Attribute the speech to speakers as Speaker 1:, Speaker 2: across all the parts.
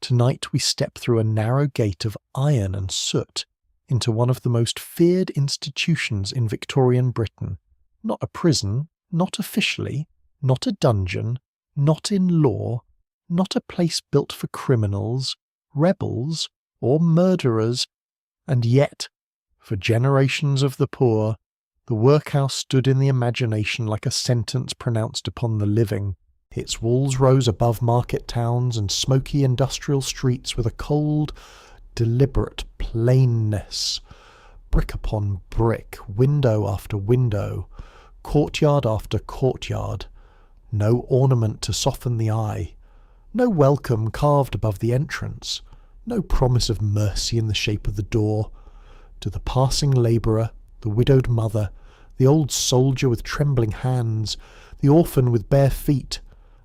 Speaker 1: Tonight we step through a narrow gate of iron and soot into one of the most feared institutions in Victorian Britain. Not a prison, not officially, not a dungeon, not in law, not a place built for criminals, rebels, or murderers, and yet, for generations of the poor, the workhouse stood in the imagination like a sentence pronounced upon the living. Its walls rose above market towns and smoky industrial streets with a cold, deliberate plainness. Brick upon brick, window after window, courtyard after courtyard. No ornament to soften the eye. No welcome carved above the entrance. No promise of mercy in the shape of the door. To the passing labourer, the widowed mother, the old soldier with trembling hands, the orphan with bare feet,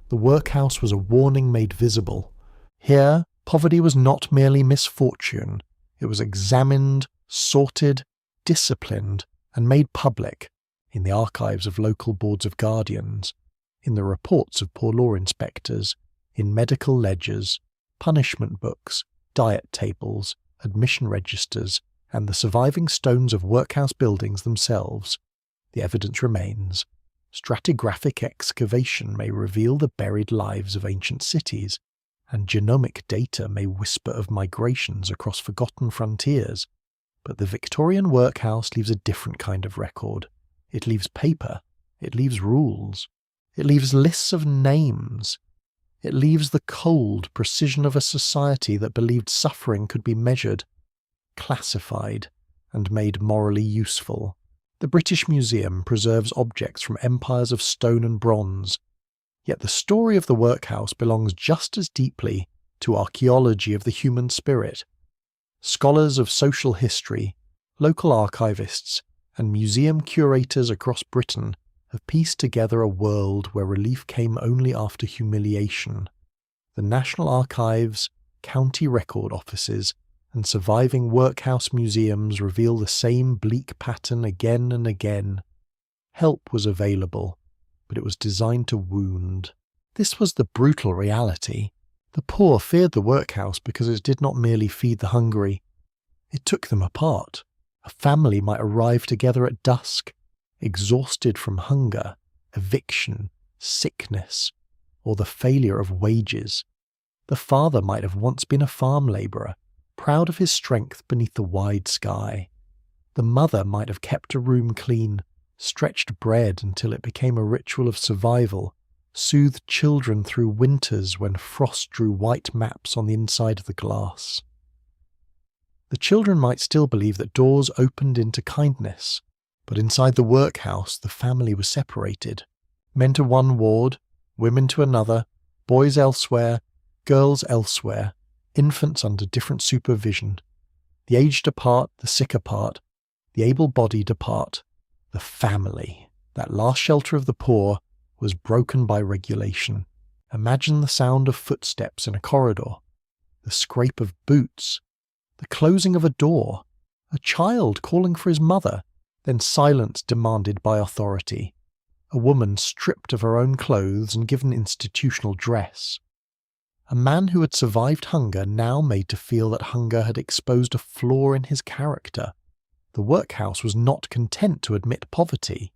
Speaker 1: the workhouse was a warning made visible. Here, poverty was not merely misfortune. It was examined, sorted, disciplined, and made public in the archives of local boards of guardians, in the reports of poor law inspectors, in medical ledgers, punishment books, diet tables, admission registers, and the surviving stones of workhouse buildings themselves. The evidence remains. Stratigraphic excavation may reveal the buried lives of ancient cities, and genomic data may whisper of migrations across forgotten frontiers. But the Victorian workhouse leaves a different kind of record. It leaves paper. It leaves rules. It leaves lists of names. It leaves the cold precision of a society that believed suffering could be measured, classified, and made morally useful. The British Museum preserves objects from empires of stone and bronze, yet the story of the workhouse belongs just as deeply to archaeology of the human spirit. Scholars of social history, local archivists, and museum curators across Britain have pieced together a world where relief came only after humiliation. The National Archives, county record offices, and surviving workhouse museums reveal the same bleak pattern again and again. Help was available, but it was designed to wound. This was the brutal reality. The poor feared the workhouse because it did not merely feed the hungry. It took them apart. A family might arrive together at dusk, exhausted from hunger, eviction, sickness, or the failure of wages. The father might have once been a farm labourer, proud of his strength beneath the wide sky. The mother might have kept a room clean, stretched bread until it became a ritual of survival, soothed children through winters when frost drew white maps on the inside of the glass. The children might still believe that doors opened into kindness, but inside the workhouse the family was separated. Men to one ward, women to another, boys elsewhere, girls elsewhere, infants under different supervision. The aged apart, the sick apart, the able-bodied apart. The family, that last shelter of the poor, was broken by regulation. Imagine the sound of footsteps in a corridor, the scrape of boots, the closing of a door, a child calling for his mother, then silence demanded by authority, a woman stripped of her own clothes and given institutional dress. A man who had survived hunger now made to feel that hunger had exposed a flaw in his character. The workhouse was not content to admit poverty.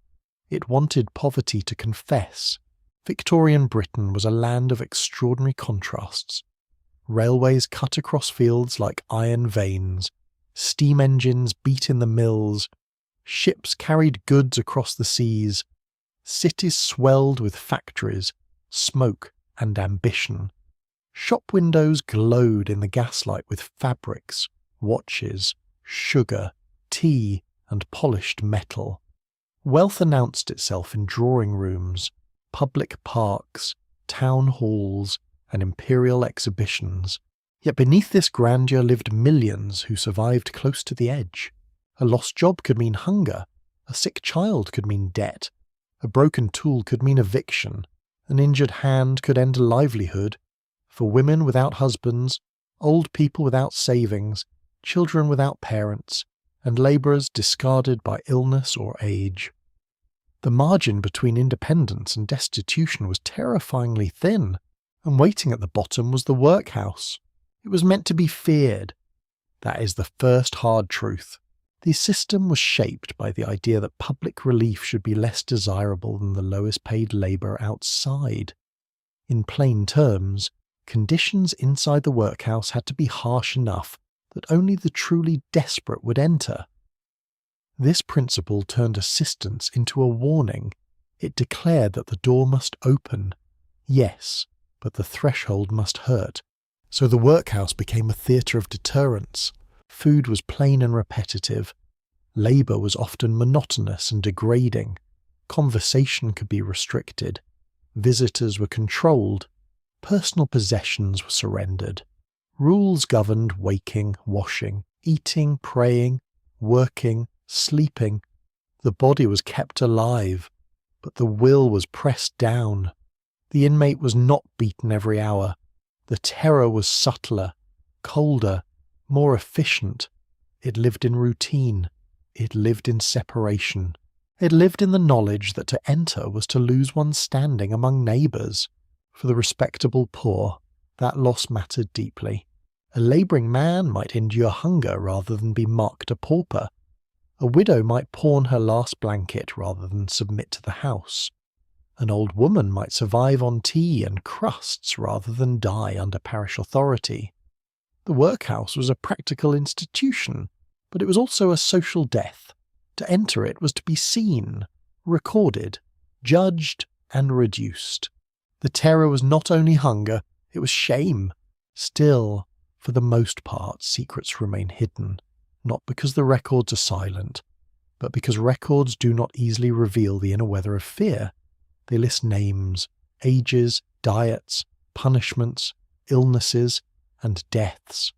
Speaker 1: It wanted poverty to confess. Victorian Britain was a land of extraordinary contrasts. Railways cut across fields like iron veins. Steam engines beat in the mills. Ships carried goods across the seas. Cities swelled with factories, smoke, and ambition. Shop windows glowed in the gaslight with fabrics, watches, sugar, tea, and polished metal. Wealth announced itself in drawing rooms, public parks, town halls, and imperial exhibitions. Yet beneath this grandeur lived millions who survived close to the edge. A lost job could mean hunger, a sick child could mean debt, a broken tool could mean eviction, an injured hand could end a livelihood. For women without husbands, old people without savings, children without parents, and labourers discarded by illness or age. The margin between independence and destitution was terrifyingly thin, and waiting at the bottom was the workhouse, It was meant to be feared. That is the first hard truth. The system was shaped by the idea that public relief should be less desirable than the lowest paid labour outside. In plain terms, conditions inside the workhouse had to be harsh enough that only the truly desperate would enter. This principle turned assistance into a warning. It declared that the door must open. Yes, but the threshold must hurt. So the workhouse became a theatre of deterrence. Food was plain and repetitive. Labour was often monotonous and degrading. Conversation could be restricted. Visitors were controlled. Personal possessions were surrendered. Rules governed waking, washing, eating, praying, working, sleeping. The body was kept alive, but the will was pressed down. The inmate was not beaten every hour. The terror was subtler, colder, more efficient. It lived in routine. It lived in separation. It lived in the knowledge that to enter was to lose one's standing among neighbours. For the respectable poor, that loss mattered deeply. A labouring man might endure hunger rather than be marked a pauper. A widow might pawn her last blanket rather than submit to the house. An old woman might survive on tea and crusts rather than die under parish authority. The workhouse was a practical institution, but it was also a social death. To enter it was to be seen, recorded, judged, and reduced. The terror was not only hunger, it was shame. Still, for the most part, secrets remain hidden, not because the records are silent, but because records do not easily reveal the inner weather of fear. They list names, ages, diets, punishments, illnesses, and deaths.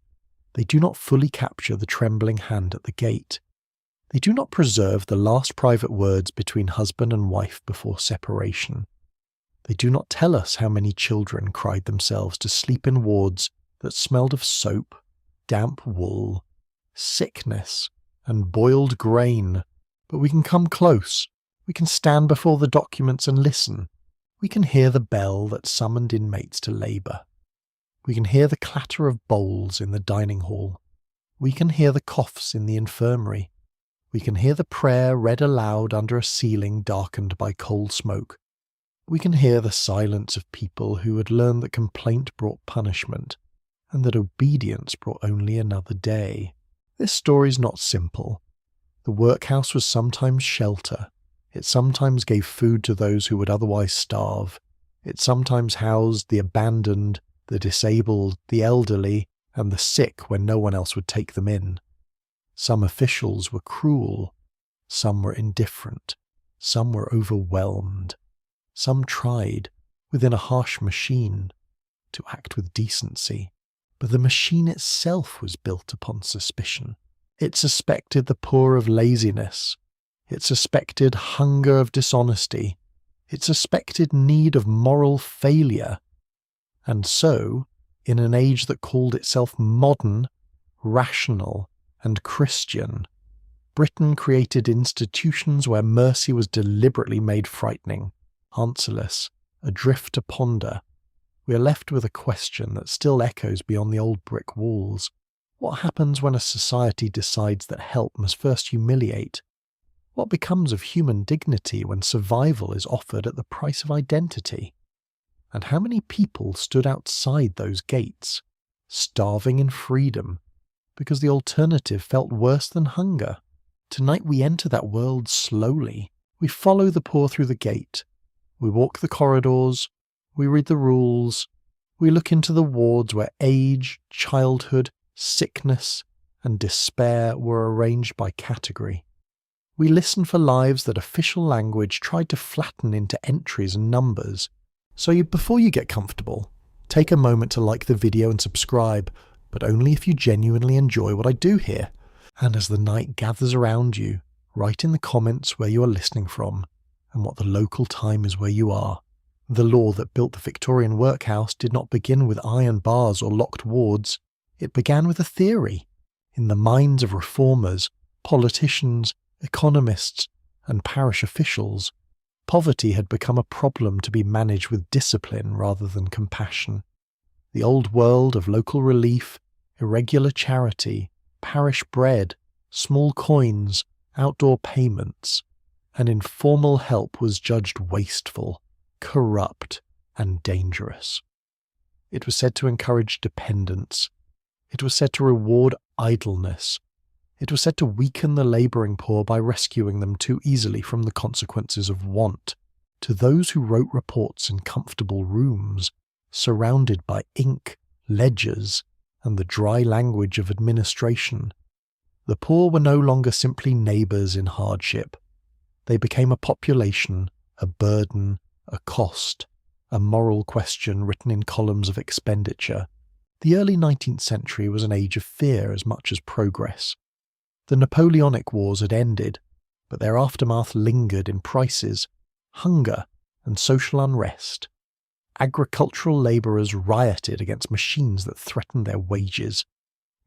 Speaker 1: They do not fully capture the trembling hand at the gate. They do not preserve the last private words between husband and wife before separation. They do not tell us how many children cried themselves to sleep in wards that smelled of soap, damp wool, sickness, and boiled grain. But we can come close. We can stand before the documents and listen. We can hear the bell that summoned inmates to labour. We can hear the clatter of bowls in the dining hall. We can hear the coughs in the infirmary. We can hear the prayer read aloud under a ceiling darkened by coal smoke. We can hear the silence of people who had learned that complaint brought punishment, and that obedience brought only another day. This story's not simple. The workhouse was sometimes shelter. It sometimes gave food to those who would otherwise starve. It sometimes housed the abandoned, the disabled, the elderly, and the sick when no one else would take them in. Some officials were cruel. Some were indifferent. Some were overwhelmed. Some tried, within a harsh machine, to act with decency. But the machine itself was built upon suspicion. It suspected the poor of laziness. It suspected hunger of dishonesty. It suspected need of moral failure. And so, in an age that called itself modern, rational, and Christian, Britain created institutions where mercy was deliberately made frightening, answerless, adrift to ponder. We are left with a question that still echoes beyond the old brick walls. What happens when a society decides that help must first humiliate? What becomes of human dignity when survival is offered at the price of identity? And how many people stood outside those gates, starving in freedom, because the alternative felt worse than hunger? Tonight we enter that world slowly. We follow the poor through the gate. We walk the corridors. We read the rules. We look into the wards where age, childhood, sickness, and despair were arranged by category. We listen for lives that official language tried to flatten into entries and numbers. So before you get comfortable, take a moment to like the video and subscribe, but only if you genuinely enjoy what I do here. And as the night gathers around you, write in the comments where you are listening from and what the local time is where you are. The law that built the Victorian workhouse did not begin with iron bars or locked wards. It began with a theory. In the minds of reformers, politicians, economists, and parish officials, poverty had become a problem to be managed with discipline rather than compassion. The old world of local relief, irregular charity, parish bread, small coins, outdoor payments, and informal help was judged wasteful, corrupt, and dangerous. It was said to encourage dependence. It was said to reward idleness. It was said to weaken the labouring poor by rescuing them too easily from the consequences of want. To those who wrote reports in comfortable rooms, surrounded by ink, ledgers, and the dry language of administration, the poor were no longer simply neighbours in hardship. They became a population, a burden, a cost, a moral question written in columns of expenditure. The early 19th century was an age of fear as much as progress. The Napoleonic Wars had ended, but their aftermath lingered in prices, hunger, and social unrest. Agricultural labourers rioted against machines that threatened their wages.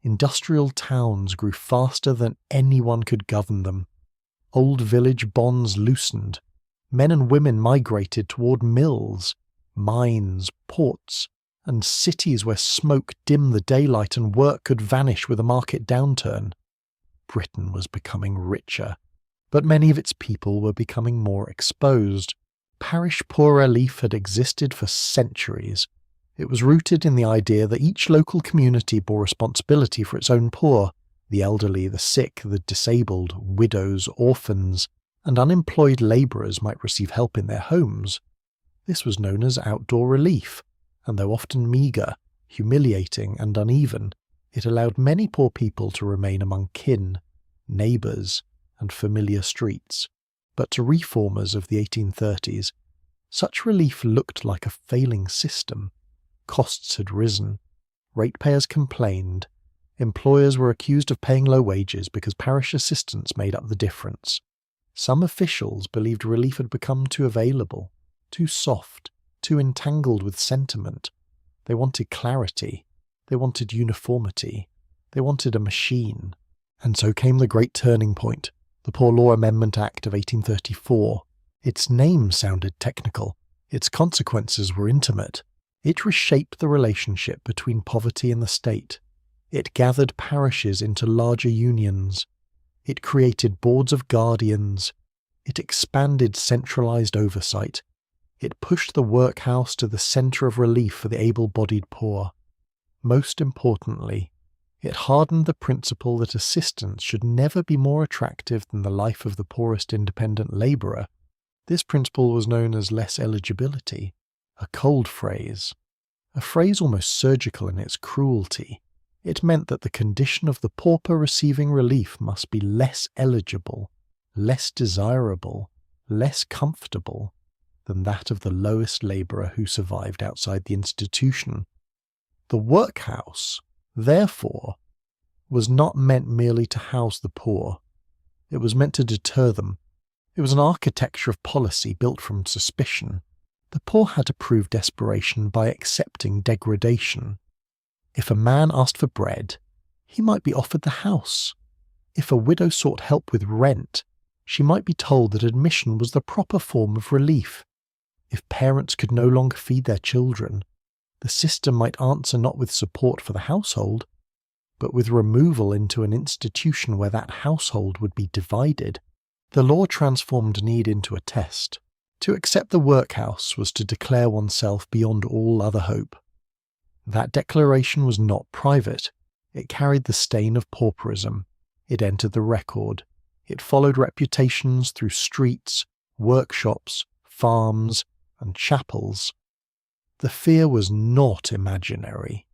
Speaker 1: Industrial towns grew faster than anyone could govern them. Old village bonds loosened. Men and women migrated toward mills, mines, ports, and cities where smoke dimmed the daylight and work could vanish with a market downturn. Britain was becoming richer, but many of its people were becoming more exposed. Parish poor relief had existed for centuries. It was rooted in the idea that each local community bore responsibility for its own poor. The elderly, the sick, the disabled, widows, orphans, and unemployed labourers might receive help in their homes. This was known as outdoor relief, and though often meagre, humiliating, and uneven, it allowed many poor people to remain among kin, neighbours, and familiar streets. But to reformers of the 1830s, such relief looked like a failing system. Costs had risen, ratepayers complained, employers were accused of paying low wages because parish assistants made up the difference. Some officials believed relief had become too available, too soft, too entangled with sentiment. They wanted clarity. They wanted uniformity. They wanted a machine. And so came the great turning point, the Poor Law Amendment Act of 1834. Its name sounded technical. Its consequences were intimate. It reshaped the relationship between poverty and the state. It gathered parishes into larger unions. It created boards of guardians. It expanded centralised oversight. It pushed the workhouse to the centre of relief for the able-bodied poor. Most importantly, it hardened the principle that assistance should never be more attractive than the life of the poorest independent labourer. This principle was known as less eligibility, a cold phrase, a phrase almost surgical in its cruelty. It meant that the condition of the pauper receiving relief must be less eligible, less desirable, less comfortable than that of the lowest labourer who survived outside the institution. The workhouse, therefore, was not meant merely to house the poor. It was meant to deter them. It was an architecture of policy built from suspicion. The poor had to prove desperation by accepting degradation. If a man asked for bread, he might be offered the house. If a widow sought help with rent, she might be told that admission was the proper form of relief. If parents could no longer feed their children, the system might answer not with support for the household, but with removal into an institution where that household would be divided. The law transformed need into a test. To accept the workhouse was to declare oneself beyond all other hope. That declaration was not private. It carried the stain of pauperism. It entered the record. It followed reputations through streets, workshops, farms, and chapels. The fear was not imaginary.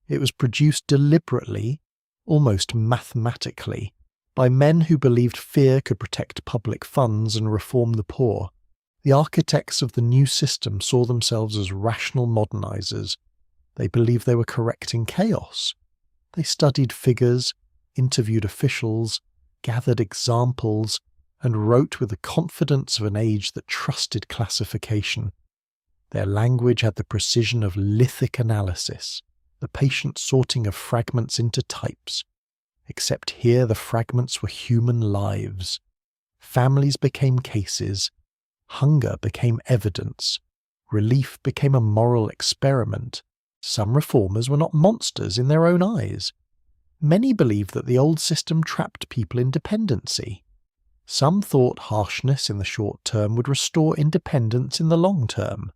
Speaker 1: It was produced deliberately, almost mathematically, by men who believed fear could protect public funds and reform the poor. The architects of the new system saw themselves as rational modernizers. They believed they were correcting chaos. They studied figures, interviewed officials, gathered examples, and wrote with the confidence of an age that trusted classification. Their language had the precision of lithic analysis, the patient sorting of fragments into types. Except here the fragments were human lives. Families became cases. Hunger became evidence. Relief became a moral experiment. Some reformers were not monsters in their own eyes. Many believed that the old system trapped people in dependency. Some thought harshness in the short term would restore independence in the long term.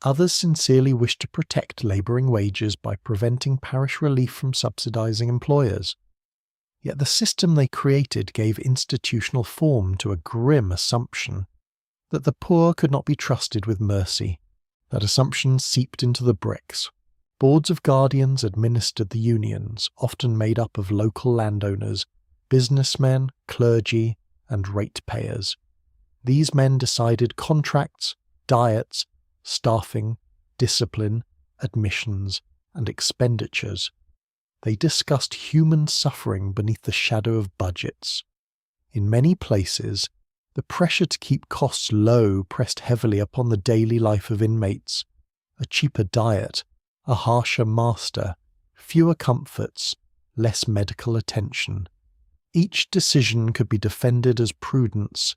Speaker 1: Others sincerely wished to protect labouring wages by preventing parish relief from subsidising employers. Yet the system they created gave institutional form to a grim assumption that the poor could not be trusted with mercy. That assumption seeped into the bricks. Boards of guardians administered the unions, often made up of local landowners, businessmen, clergy, and ratepayers. These men decided contracts, diets, staffing, discipline, admissions, and expenditures. They discussed human suffering beneath the shadow of budgets. In many places, the pressure to keep costs low pressed heavily upon the daily life of inmates. A cheaper diet, a harsher master, fewer comforts, less medical attention. Each decision could be defended as prudence.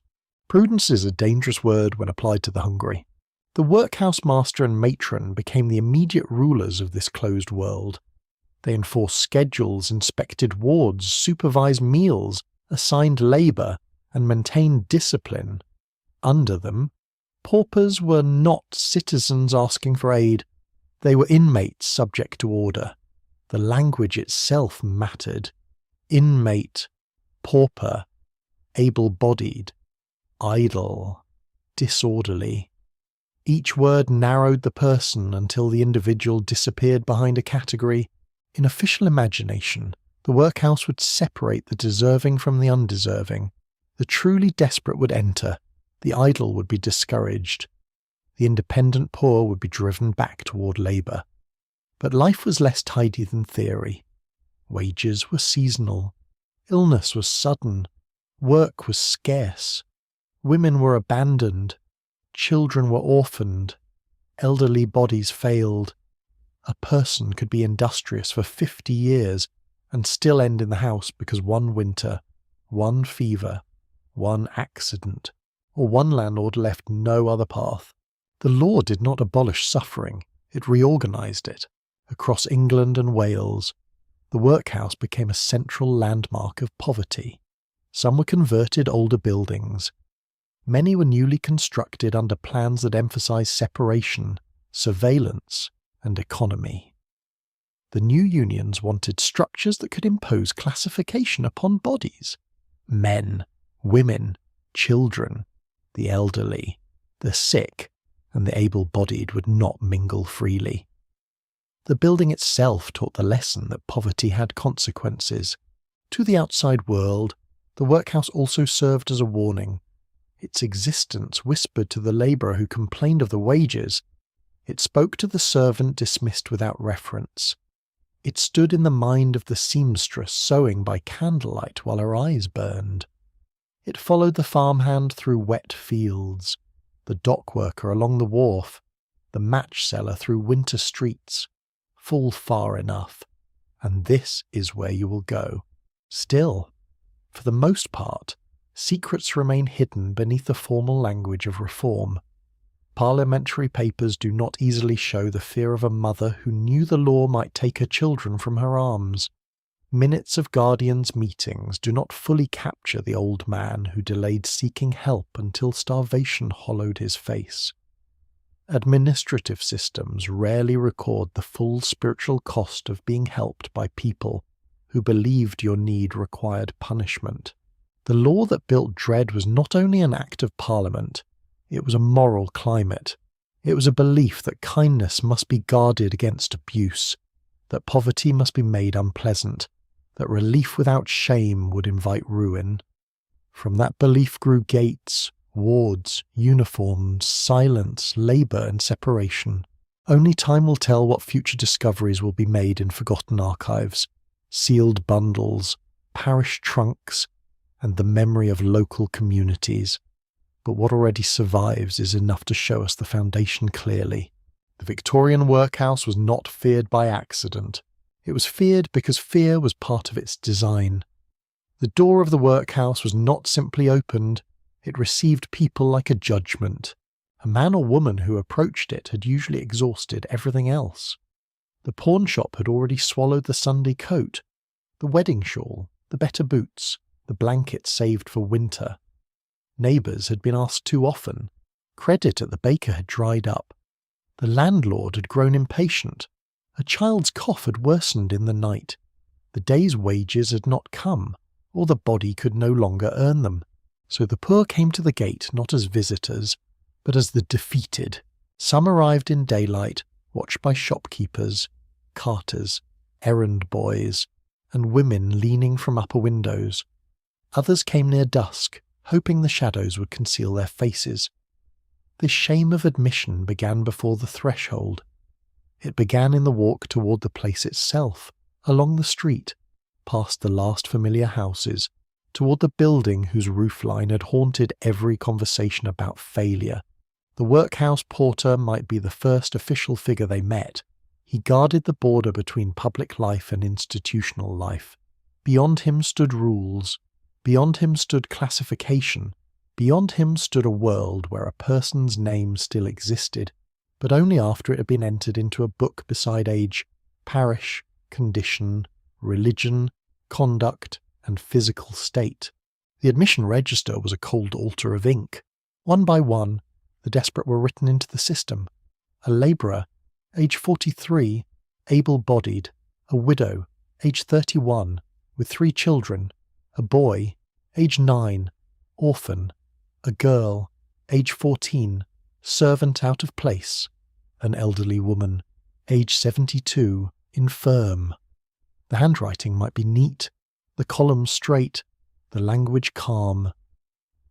Speaker 1: Prudence is a dangerous word when applied to the hungry. The workhouse master and matron became the immediate rulers of this closed world. They enforced schedules, inspected wards, supervised meals, assigned labour, and maintained discipline. Under them, paupers were not citizens asking for aid. They were inmates subject to order. The language itself mattered. Inmate, pauper, able-bodied, idle, disorderly. Each word narrowed the person until the individual disappeared behind a category. In official imagination, the workhouse would separate the deserving from the undeserving. The truly desperate would enter. The idle would be discouraged. The independent poor would be driven back toward labour. But life was less tidy than theory. Wages were seasonal. Illness was sudden. Work was scarce. Women were abandoned. Children were orphaned. Elderly bodies failed. A person could be industrious for 50 years and still end in the house because one winter, one fever, one accident, or one landlord left no other path. The law did not abolish suffering, it reorganised it. Across England and Wales, the workhouse became a central landmark of poverty. Some were converted older buildings. Many were newly constructed under plans that emphasised separation, surveillance, and economy. The new unions wanted structures that could impose classification upon bodies. Men, women, children, the elderly, the sick, and the able-bodied would not mingle freely. The building itself taught the lesson that poverty had consequences. To the outside world, the workhouse also served as a warning. Its existence whispered to the labourer who complained of the wages. It spoke to the servant dismissed without reference. It stood in the mind of the seamstress sewing by candlelight while her eyes burned. It followed the farmhand through wet fields, the dock worker along the wharf, the match seller through winter streets. Fall far enough, and this is where you will go. Still, for the most part, secrets remain hidden beneath the formal language of reform. Parliamentary papers do not easily show the fear of a mother who knew the law might take her children from her arms. Minutes of guardians' meetings do not fully capture the old man who delayed seeking help until starvation hollowed his face. Administrative systems rarely record the full spiritual cost of being helped by people who believed your need required punishment. The law that built dread was not only an act of Parliament, it was a moral climate. It was a belief that kindness must be guarded against abuse, that poverty must be made unpleasant, that relief without shame would invite ruin. From that belief grew gates, wards, uniforms, silence, labour and separation. Only time will tell what future discoveries will be made in forgotten archives, sealed bundles, parish trunks, and the memory of local communities. But what already survives is enough to show us the foundation clearly. The Victorian workhouse was not feared by accident. It was feared because fear was part of its design. The door of the workhouse was not simply opened, it received people like a judgment. A man or woman who approached it had usually exhausted everything else. The pawnshop had already swallowed the Sunday coat, the wedding shawl, the better boots, the blanket saved for winter. Neighbours had been asked too often. Credit at the baker had dried up. The landlord had grown impatient. A child's cough had worsened in the night. The day's wages had not come, or the body could no longer earn them. So the poor came to the gate not as visitors, but as the defeated. Some arrived in daylight, watched by shopkeepers, carters, errand boys, and women leaning from upper windows. Others came near dusk, hoping the shadows would conceal their faces. This shame of admission began before the threshold. It began in the walk toward the place itself, along the street, past the last familiar houses, toward the building whose roofline had haunted every conversation about failure. The workhouse porter might be the first official figure they met. He guarded the border between public life and institutional life. Beyond him stood rules. Beyond him stood classification. Beyond him stood a world where a person's name still existed, but only after it had been entered into a book beside age, parish, condition, religion, conduct, and physical state. The admission register was a cold altar of ink. One by one, the desperate were written into the system. A labourer, age 43, able-bodied, a widow, age 31, with 3 children, a boy, age 9, orphan, a girl, age 14, servant out of place, an elderly woman, age 72, infirm. The handwriting might be neat, the columns straight, the language calm.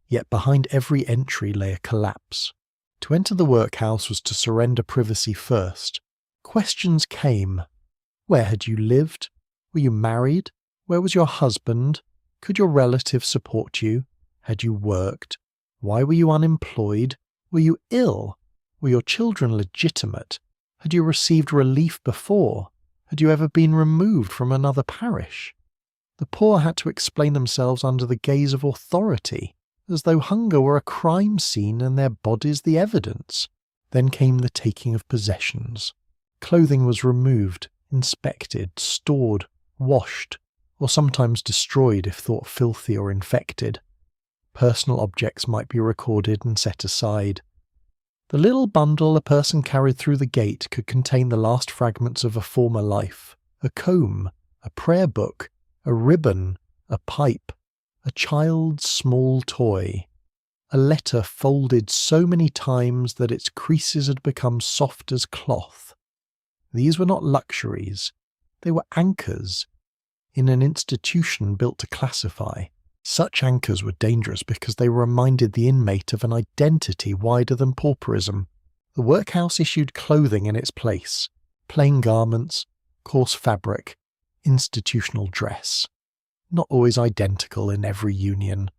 Speaker 1: Yet behind every entry lay a collapse. To enter the workhouse was to surrender privacy first. Questions came. Where had you lived? Were you married? Where was your husband? Could your relatives support you? Had you worked? Why were you unemployed? Were you ill? Were your children legitimate? Had you received relief before? Had you ever been removed from another parish? The poor had to explain themselves under the gaze of authority, as though hunger were a crime scene and their bodies the evidence. Then came the taking of possessions. Clothing was removed, inspected, stored, washed, or sometimes destroyed if thought filthy or infected. Personal objects might be recorded and set aside. The little bundle a person carried through the gate could contain the last fragments of a former life, a comb, a prayer book, a ribbon, a pipe, a child's small toy, a letter folded so many times that its creases had become soft as cloth. These were not luxuries, they were anchors in an institution built to classify. Such anchors were dangerous because they reminded the inmate of an identity wider than pauperism. The workhouse issued clothing in its place, plain garments, coarse fabric, institutional dress. Not always identical in every union,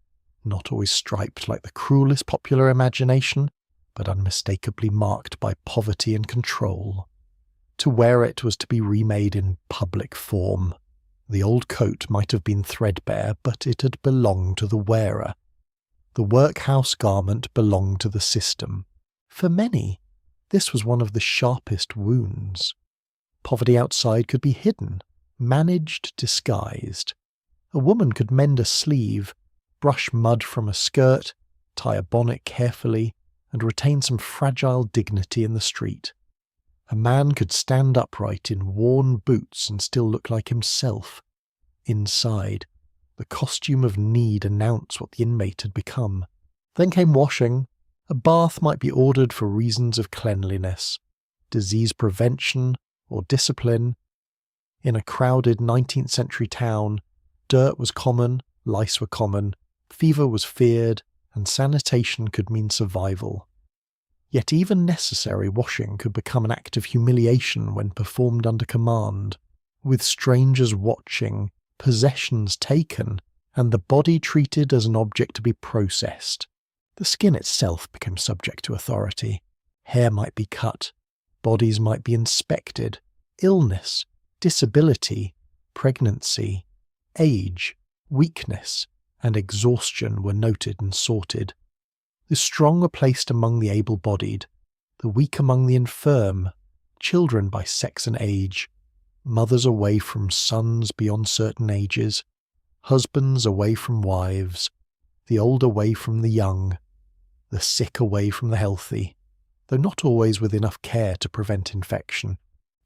Speaker 1: not always striped like the cruelest popular imagination, but unmistakably marked by poverty and control. To wear it was to be remade in public form. The old coat might have been threadbare, but it had belonged to the wearer. The workhouse garment belonged to the system. For many, this was one of the sharpest wounds. Poverty outside could be hidden, managed, disguised. A woman could mend a sleeve, brush mud from a skirt, tie a bonnet carefully, and retain some fragile dignity in the street. A man could stand upright in worn boots and still look like himself. Inside, the costume of need announced what the inmate had become. Then came washing. A bath might be ordered for reasons of cleanliness, disease prevention, or discipline. In a crowded 19th century town, dirt was common, lice were common, fever was feared, and sanitation could mean survival. Yet even necessary washing could become an act of humiliation when performed under command, with strangers watching, possessions taken, and the body treated as an object to be processed. The skin itself became subject to authority. Hair might be cut, bodies might be inspected, illness, disability, pregnancy, age, weakness, and exhaustion were noted and sorted. The strong were placed among the able-bodied, the weak among the infirm, children by sex and age, mothers away from sons beyond certain ages, husbands away from wives, the old away from the young, the sick away from the healthy, though not always with enough care to prevent infection.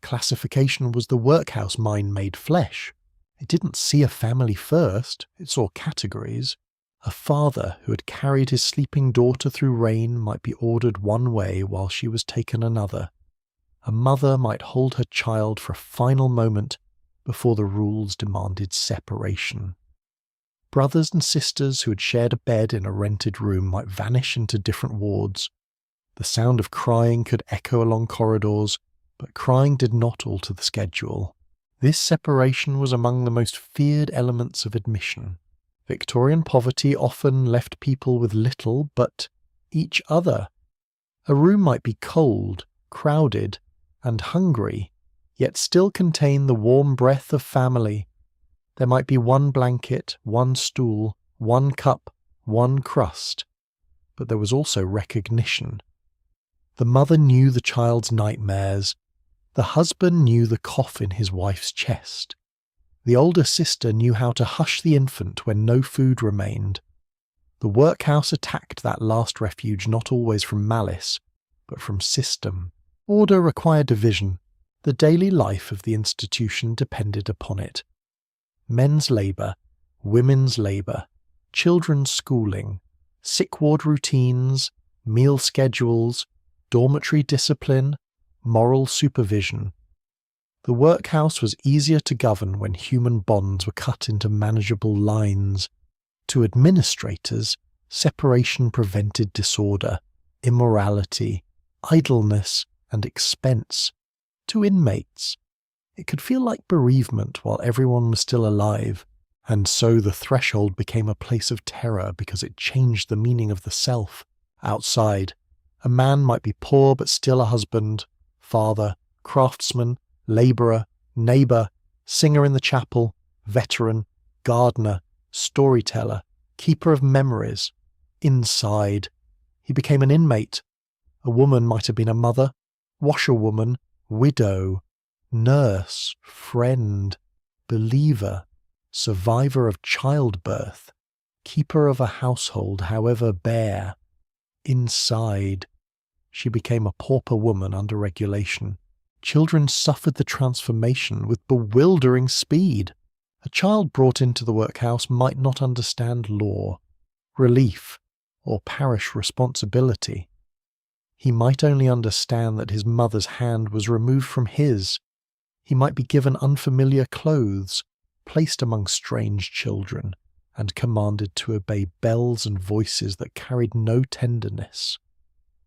Speaker 1: Classification was the workhouse mind made flesh. It didn't see a family first, it saw categories. A father who had carried his sleeping daughter through rain might be ordered one way while she was taken another. A mother might hold her child for a final moment before the rules demanded separation. Brothers and sisters who had shared a bed in a rented room might vanish into different wards. The sound of crying could echo along corridors, but crying did not alter the schedule. This separation was among the most feared elements of admission. Victorian poverty often left people with little but each other. A room might be cold, crowded, and hungry, yet still contain the warm breath of family. There might be one blanket, one stool, one cup, one crust, but there was also recognition. The mother knew the child's nightmares. The husband knew the cough in his wife's chest. The older sister knew how to hush the infant when no food remained. The workhouse attacked that last refuge not always from malice, but from system. Order required division. The daily life of the institution depended upon it. Men's labour, women's labour, children's schooling, sick ward routines, meal schedules, dormitory discipline, moral supervision. The workhouse was easier to govern when human bonds were cut into manageable lines. To administrators, separation prevented disorder, immorality, idleness, and expense. To inmates, it could feel like bereavement while everyone was still alive, and so the threshold became a place of terror because it changed the meaning of the self. Outside, a man might be poor but still a husband, father, craftsman, labourer, neighbour, singer in the chapel, veteran, gardener, storyteller, keeper of memories. Inside, he became an inmate. A woman might have been a mother, washerwoman, widow, nurse, friend, believer, survivor of childbirth, keeper of a household however bare. Inside, she became a pauper woman under regulation. Children suffered the transformation with bewildering speed. A child brought into the workhouse might not understand law, relief, or parish responsibility. He might only understand that his mother's hand was removed from his. He might be given unfamiliar clothes, placed among strange children, and commanded to obey bells and voices that carried no tenderness.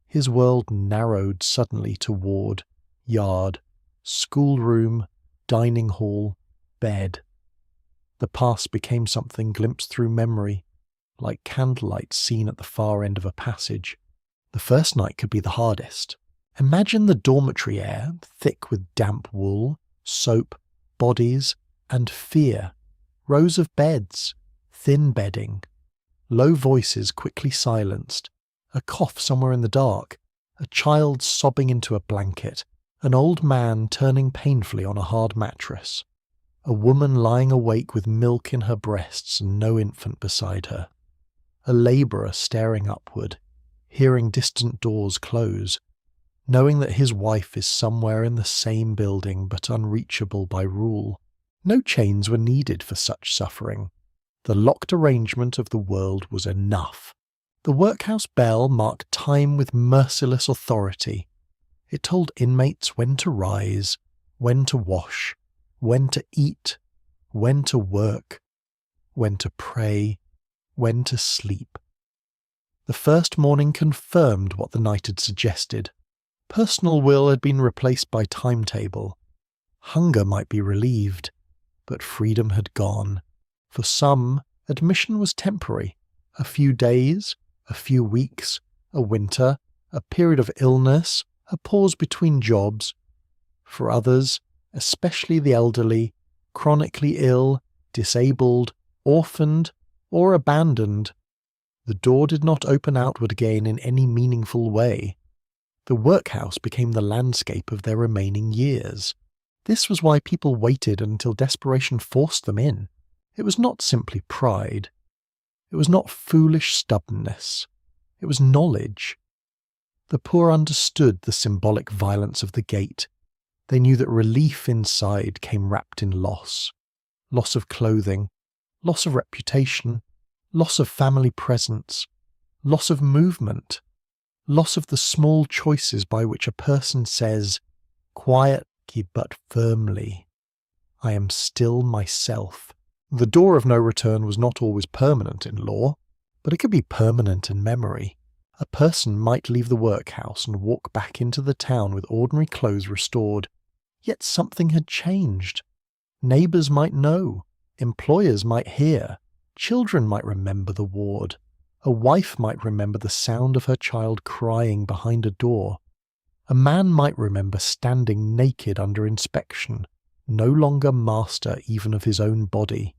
Speaker 1: His world narrowed suddenly to ward, yard, schoolroom, dining hall, bed. The past became something glimpsed through memory, like candlelight seen at the far end of a passage. The first night could be the hardest. Imagine the dormitory air, thick with damp wool, soap, bodies, and fear. Rows of beds, thin bedding, low voices quickly silenced, a cough somewhere in the dark, a child sobbing into a blanket, an old man turning painfully on a hard mattress, a woman lying awake with milk in her breasts and no infant beside her, a labourer staring upward, hearing distant doors close, knowing that his wife is somewhere in the same building but unreachable by rule. No chains were needed for such suffering. The locked arrangement of the world was enough. The workhouse bell marked time with merciless authority. It told inmates when to rise, when to wash, when to eat, when to work, when to pray, when to sleep. The first morning confirmed what the night had suggested. Personal will had been replaced by timetable. Hunger might be relieved, but freedom had gone. For some, admission was temporary. A few days, a few weeks, a winter, a period of illness, a pause between jobs. For others, especially the elderly, chronically ill, disabled, orphaned, or abandoned, the door did not open outward again in any meaningful way. The workhouse became the landscape of their remaining years. This was why people waited until desperation forced them in. It was not simply pride. It was not foolish stubbornness. It was knowledge. The poor understood the symbolic violence of the gate. They knew that relief inside came wrapped in loss. Loss of clothing, loss of reputation, loss of family presence, loss of movement, loss of the small choices by which a person says, quietly but firmly, "I am still myself." The door of no return was not always permanent in law, but it could be permanent in memory. A person might leave the workhouse and walk back into the town with ordinary clothes restored, yet something had changed. Neighbours might know, employers might hear, children might remember the ward, a wife might remember the sound of her child crying behind a door. A man might remember standing naked under inspection, no longer master even of his own body.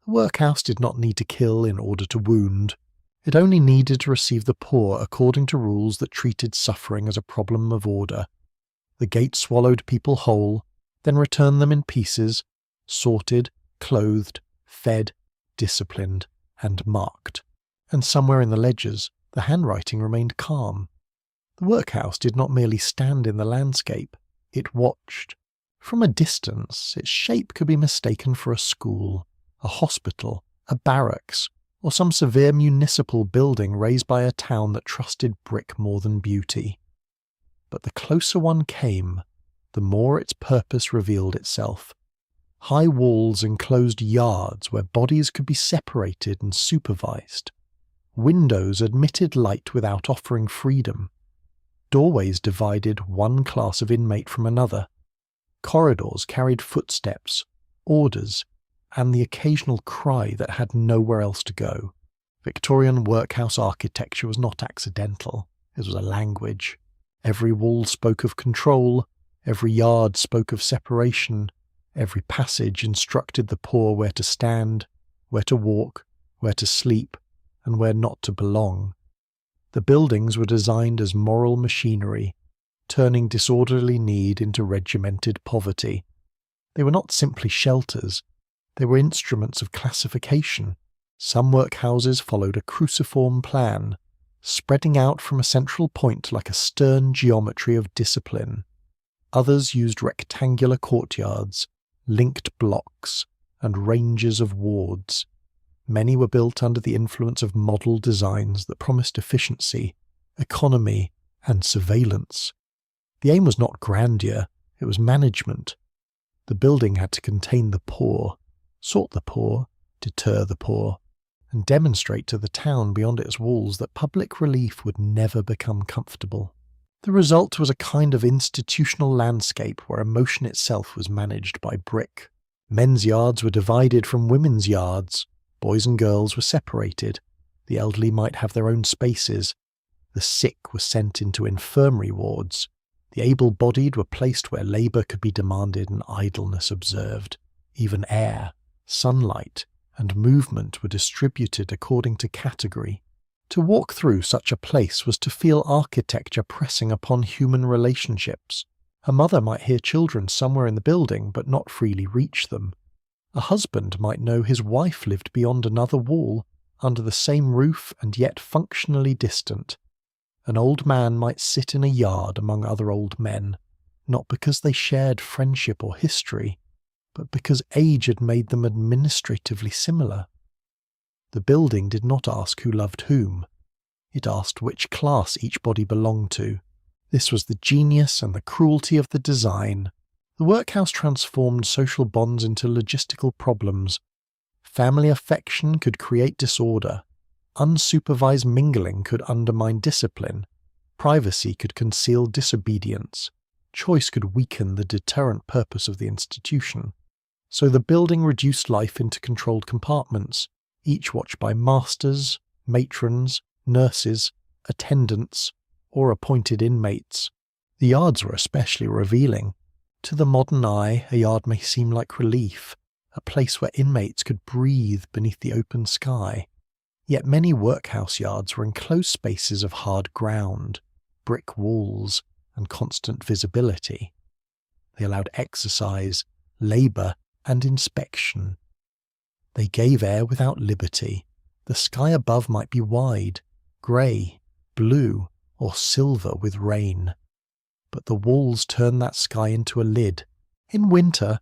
Speaker 1: The workhouse did not need to kill in order to wound. It only needed to receive the poor according to rules that treated suffering as a problem of order. The gate swallowed people whole, then returned them in pieces, sorted, clothed, fed, disciplined, and marked. And somewhere in the ledgers, the handwriting remained calm. The workhouse did not merely stand in the landscape, it watched. From a distance, its shape could be mistaken for a school, a hospital, a barracks, or some severe municipal building raised by a town that trusted brick more than beauty. But the closer one came, the more its purpose revealed itself. High walls enclosed yards where bodies could be separated and supervised. Windows admitted light without offering freedom. Doorways divided one class of inmate from another. Corridors carried footsteps, orders, and the occasional cry that had nowhere else to go. Victorian workhouse architecture was not accidental. It was a language. Every wall spoke of control, every yard spoke of separation, every passage instructed the poor where to stand, where to walk, where to sleep, and where not to belong. The buildings were designed as moral machinery, turning disorderly need into regimented poverty. They were not simply shelters. They were instruments of classification. Some workhouses followed a cruciform plan, spreading out from a central point like a stern geometry of discipline. Others used rectangular courtyards, linked blocks, and ranges of wards. Many were built under the influence of model designs that promised efficiency, economy, and surveillance. The aim was not grandeur, it was management. The building had to contain the poor, sort the poor, deter the poor, and demonstrate to the town beyond its walls that public relief would never become comfortable. The result was a kind of institutional landscape where emotion itself was managed by brick. Men's yards were divided from women's yards. Boys and girls were separated. The elderly might have their own spaces. The sick were sent into infirmary wards. The able-bodied were placed where labour could be demanded and idleness observed. Even air, sunlight, and movement were distributed according to category. To walk through such a place was to feel architecture pressing upon human relationships. A mother might hear children somewhere in the building but not freely reach them. A husband might know his wife lived beyond another wall, under the same roof and yet functionally distant. An old man might sit in a yard among other old men, not because they shared friendship or history, but because age had made them administratively similar. The building did not ask who loved whom. It asked which class each body belonged to. This was the genius and the cruelty of the design. The workhouse transformed social bonds into logistical problems. Family affection could create disorder. Unsupervised mingling could undermine discipline. Privacy could conceal disobedience. Choice could weaken the deterrent purpose of the institution. So the building reduced life into controlled compartments, each watched by masters, matrons, nurses, attendants, or appointed inmates. The yards were especially revealing. To the modern eye, a yard may seem like relief, a place where inmates could breathe beneath the open sky. Yet many workhouse yards were enclosed spaces of hard ground, brick walls, and constant visibility. They allowed exercise, labour, and inspection. They gave air without liberty. The sky above might be wide, grey, blue, or silver with rain. But the walls turned that sky into a lid. In winter,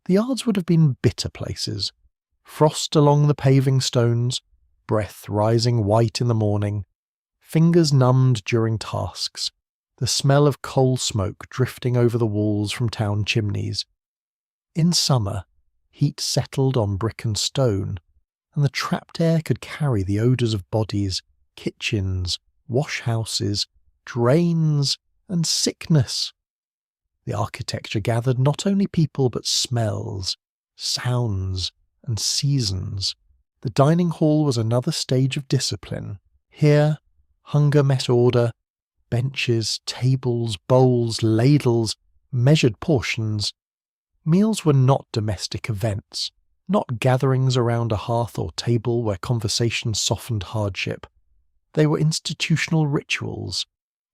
Speaker 1: the yards would have been bitter places. Frost along the paving stones, breath rising white in the morning, fingers numbed during tasks, the smell of coal smoke drifting over the walls from town chimneys. In summer, heat settled on brick and stone, and the trapped air could carry the odours of bodies, kitchens, wash-houses, drains, and sickness. The architecture gathered not only people but smells, sounds, and seasons. The dining hall was another stage of discipline. Here, hunger met order. Benches, tables, bowls, ladles, measured portions. Meals were not domestic events, not gatherings around a hearth or table where conversation softened hardship. They were institutional rituals.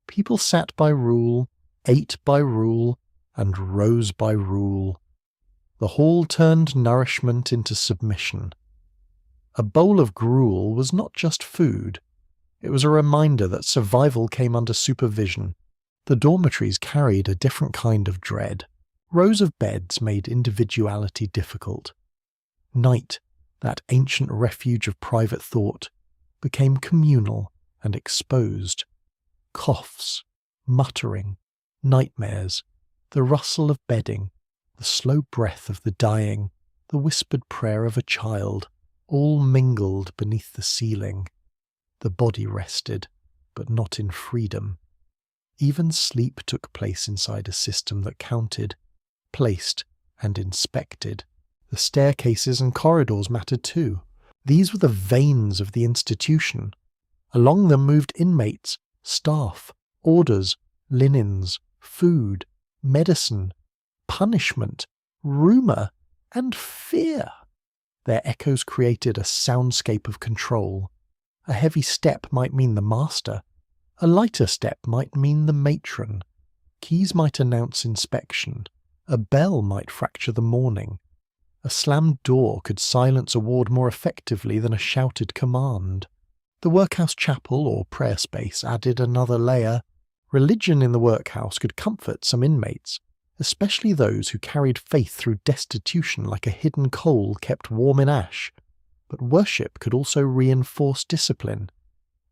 Speaker 1: People sat by rule, ate by rule, and rose by rule. The hall turned nourishment into submission. A bowl of gruel was not just food. It was a reminder that survival came under supervision. The dormitories carried a different kind of dread. Rows of beds made individuality difficult. Night, that ancient refuge of private thought, became communal and exposed. Coughs, muttering, nightmares, the rustle of bedding, the slow breath of the dying, the whispered prayer of a child, all mingled beneath the ceiling. The body rested, but not in freedom. Even sleep took place inside a system that counted, placed, and inspected. The staircases and corridors mattered too. These were the veins of the institution. Along them moved inmates, staff, orders, linens, food, medicine, punishment, rumour, and fear. Their echoes created a soundscape of control. A heavy step might mean the master. A lighter step might mean the matron. Keys might announce inspection. A bell might fracture the morning. A slammed door could silence a ward more effectively than a shouted command. The workhouse chapel or prayer space added another layer. Religion in the workhouse could comfort some inmates, especially those who carried faith through destitution like a hidden coal kept warm in ash. But worship could also reinforce discipline.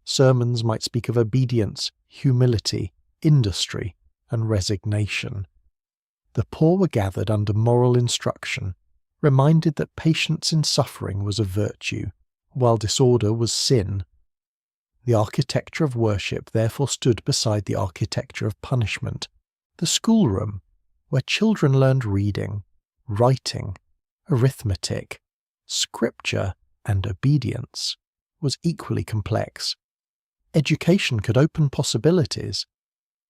Speaker 1: Sermons might speak of obedience, humility, industry, and resignation. The poor were gathered under moral instruction, reminded that patience in suffering was a virtue, while disorder was sin. The architecture of worship therefore stood beside the architecture of punishment. The schoolroom, where children learned reading, writing, arithmetic, scripture, and obedience, was equally complex. Education could open possibilities,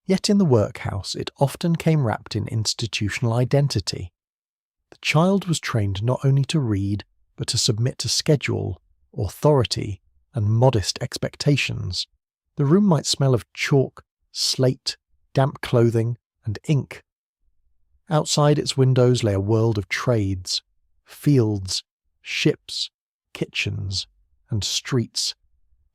Speaker 1: yet in the workhouse it often came wrapped in institutional identity. The child was trained not only to read, but to submit to schedule, authority, and modest expectations. The room might smell of chalk, slate, damp clothing, and ink. Outside its windows lay a world of trades, fields, ships, kitchens, and streets.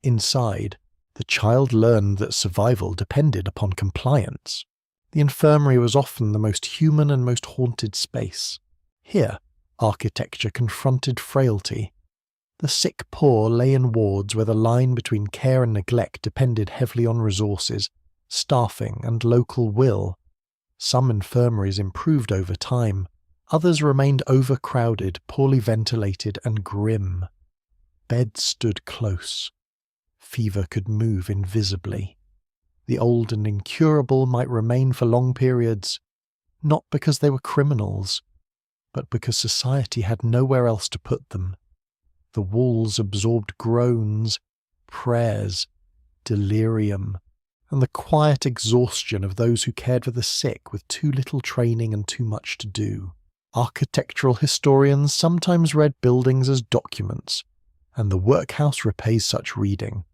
Speaker 1: Inside, the child learned that survival depended upon compliance. The infirmary was often the most human and most haunted space. Here, architecture confronted frailty. The sick poor lay in wards where the line between care and neglect depended heavily on resources, staffing, and local will. Some infirmaries improved over time. Others remained overcrowded, poorly ventilated, and grim. Beds stood close. Fever could move invisibly. The old and incurable might remain for long periods, not because they were criminals, but because society had nowhere else to put them. The walls absorbed groans, prayers, delirium, and the quiet exhaustion of those who cared for the sick with too little training and too much to do. Architectural historians sometimes read buildings as documents, and the workhouse repays such reading.